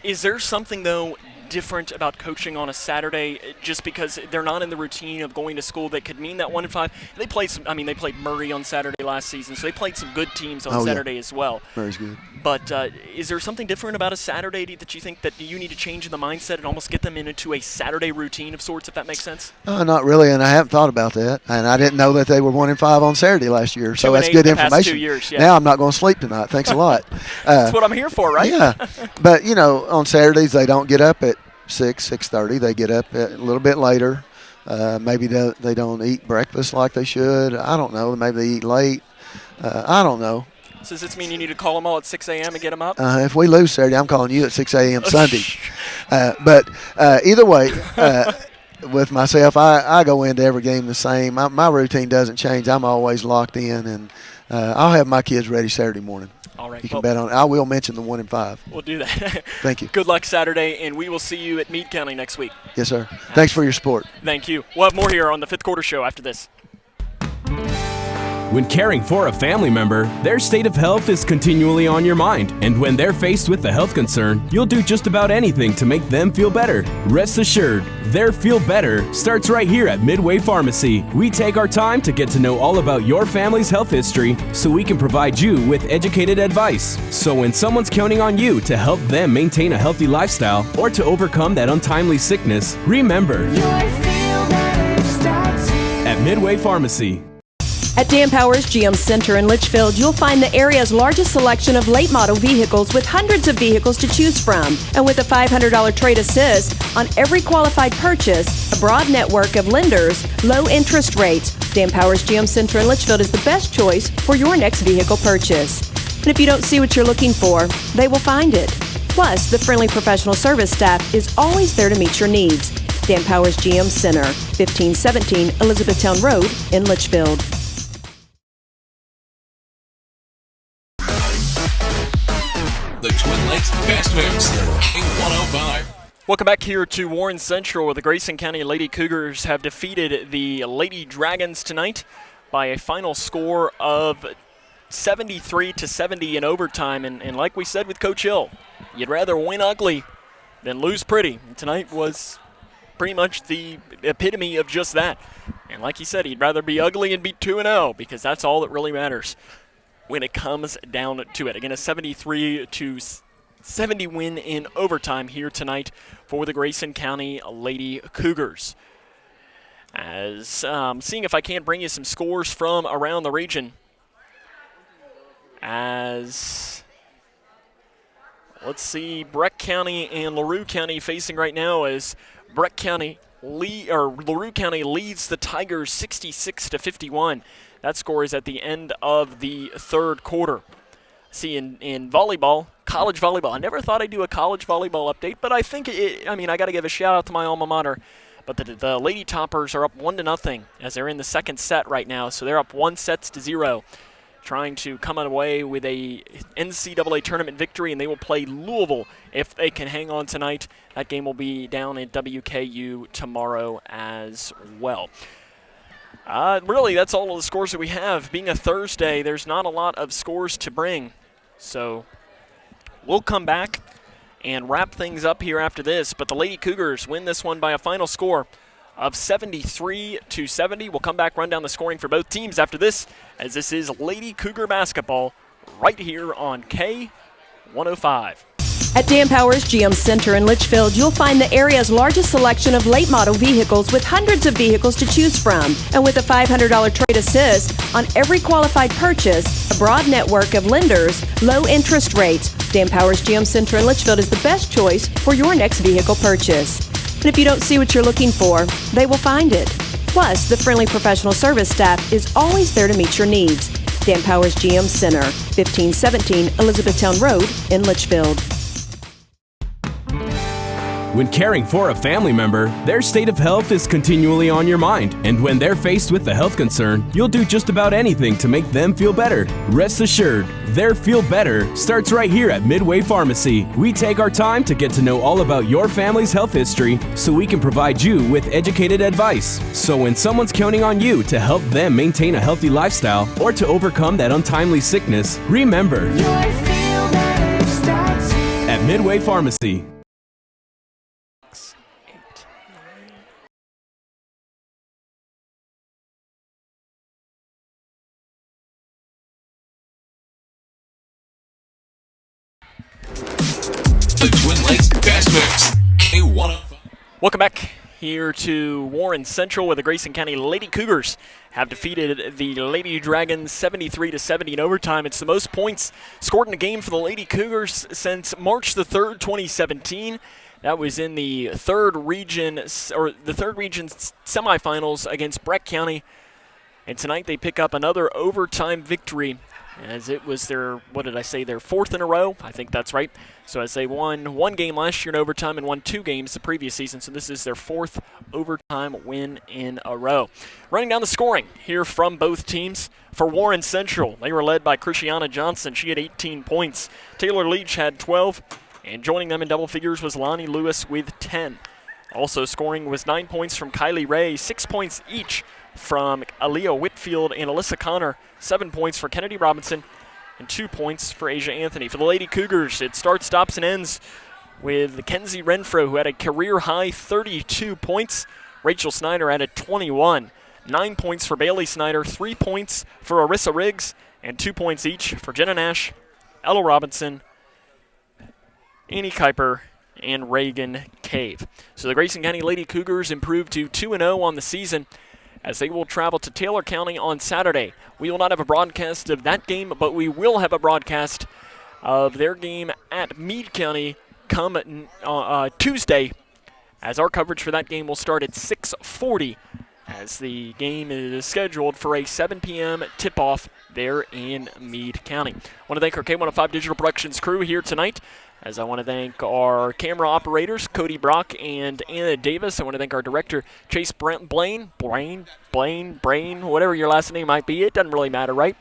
Is there something, though, different about coaching on a Saturday, just because they're not in the routine of going to school, that could mean that 1-5? They played they played Murray on Saturday last season, so they played some good teams on Saturday as well. Murray's good. But is there something different about a Saturday that you think that you need to change in the mindset and almost get them into a Saturday routine of sorts, if that makes sense? Not really, and I haven't thought about that. And I didn't know that they were 1-5 on Saturday last year, so that's good information. Past 2 years, yeah. Now I'm not going to sleep tonight. Thanks a lot. That's what I'm here for, right? Yeah, but you know, on Saturdays they don't get up at 6:30. They get up a little bit later. Maybe they don't eat breakfast like they should. I don't know. Maybe they eat late. I don't know. So does this mean you need to call them all at 6 a.m. and get them up? If we lose Saturday, I'm calling you at 6 a.m. Sunday. But either way, with myself, I go into every game the same. My routine doesn't change. I'm always locked in, and I'll have my kids ready Saturday morning. All right. You can bet on it. I will mention the 1-5. We'll do that. Thank you. Good luck Saturday, and we will see you at Meade County next week. Yes, sir. Thanks for your support. Thank you. We'll have more here on the Fifth Quarter Show after this. When caring for a family member, their state of health is continually on your mind. And when they're faced with a health concern, you'll do just about anything to make them feel better. Rest assured, their feel better starts right here at Midway Pharmacy. We take our time to get to know all about your family's health history so we can provide you with educated advice. So when someone's counting on you to help them maintain a healthy lifestyle or to overcome that untimely sickness, remember, at Midway Pharmacy. At Dan Powers GM Center in Litchfield, you'll find the area's largest selection of late model vehicles with hundreds of vehicles to choose from. And with a $500 trade assist on every qualified purchase, a broad network of lenders, low interest rates, Dan Powers GM Center in Litchfield is the best choice for your next vehicle purchase. And if you don't see what you're looking for, they will find it. Plus, the friendly professional service staff is always there to meet your needs. Dan Powers GM Center, 1517 Elizabethtown Road in Litchfield. The Twin Lakes Best Mix, K105. Welcome back here to Warren Central, where the Grayson County Lady Cougars have defeated the Lady Dragons tonight by a final score of 73-70 in overtime. And like we said with Coach Hill, you'd rather win ugly than lose pretty. And tonight was pretty much the epitome of just that. And like he said, he'd rather be ugly and be 2-0 because that's all that really matters when it comes down to it. Again, a 73-70 win in overtime here tonight for the Grayson County Lady Cougars. As seeing if I can't bring you some scores from around the region. As let's see, Breck County and LaRue County facing right now as LaRue County leads the Tigers 66-51. That score is at the end of the third quarter. See, in volleyball, college volleyball, I never thought I'd do a college volleyball update, but I think, I got to give a shout out to my alma mater. But the Lady Toppers are up 1-0 as they're in the second set right now, so they're up 1-0, trying to come away with a NCAA tournament victory, and they will play Louisville if they can hang on tonight. That game will be down at WKU tomorrow as well. Really, that's all of the scores that we have. Being a Thursday, there's not a lot of scores to bring. So we'll come back and wrap things up here after this. But the Lady Cougars win this one by a final score of 73-70. We'll come back, run down the scoring for both teams after this, as this is Lady Cougar basketball right here on K105. At Dan Powers GM Center in Litchfield, you'll find the area's largest selection of late model vehicles with hundreds of vehicles to choose from. And with a $500 trade assist on every qualified purchase, a broad network of lenders, low interest rates, Dan Powers GM Center in Litchfield is the best choice for your next vehicle purchase. And if you don't see what you're looking for, they will find it. Plus, the friendly professional service staff is always there to meet your needs. Dan Powers GM Center, 1517 Elizabethtown Road in Litchfield. When caring for a family member, their state of health is continually on your mind. And when they're faced with a health concern, you'll do just about anything to make them feel better. Rest assured, their feel better starts right here at Midway Pharmacy. We take our time to get to know all about your family's health history so we can provide you with educated advice. So when someone's counting on you to help them maintain a healthy lifestyle or to overcome that untimely sickness, remember, your feel better starts here at Midway Pharmacy. The Twin Lakes Best Mix, K105. Welcome back here to Warren Central, where the Grayson County Lady Cougars have defeated the Lady Dragons 73-70 in overtime. It's the most points scored in a game for the Lady Cougars since March the 3rd, 2017. That was in the third region semifinals against Breck County. And tonight they pick up another overtime victory, as it was their fourth in a row. I think that's right. So as they won one game last year in overtime and won 2 games the previous season, so this is their 4th overtime win in a row. Running down the scoring here from both teams. For Warren Central, they were led by Christiana Johnson. She had 18 points. Taylor Leach had 12, and joining them in double figures was Lonnie Lewis with 10. Also scoring was 9 points from Kylie Ray, 6 points each from Aaliyah Whitfield and Alyssa Connor, 7 points for Kennedy Robinson, and 2 points for Asia Anthony. For the Lady Cougars, it starts, stops, and ends with Kenzie Renfro, who had a career-high 32 points. Rachel Snyder added 21. 9 points for Bailey Snyder, 3 points for Arissa Riggs, and 2 points each for Jenna Nash, Ella Robinson, Annie Kuiper, and Reagan Cave. So the Grayson County Lady Cougars improved to 2-0 on the season, as they will travel to Taylor County on Saturday. We will not have a broadcast of that game, but we will have a broadcast of their game at Meade County come Tuesday, as our coverage for that game will start at 6:40, as the game is scheduled for a 7 p.m. tip-off there in Meade County. I want to thank our K105 Digital Productions crew here tonight, as I want to thank our camera operators, Cody Brock and Anna Davis. I want to thank our director, Chase Blaine, whatever your last name might be. It doesn't really matter, right?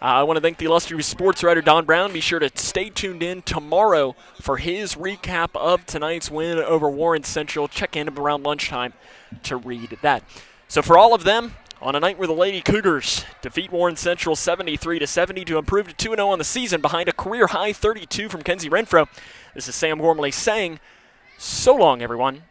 I want to thank the illustrious sports writer, Don Brown. Be sure to stay tuned in tomorrow for his recap of tonight's win over Warren Central. Check in around lunchtime to read that. So for all of them, on a night where the Lady Cougars defeat Warren Central 73-70 to improve to 2-0 on the season behind a career-high 32 from Kenzie Renfro, this is Sam Gormley saying, so long, everyone.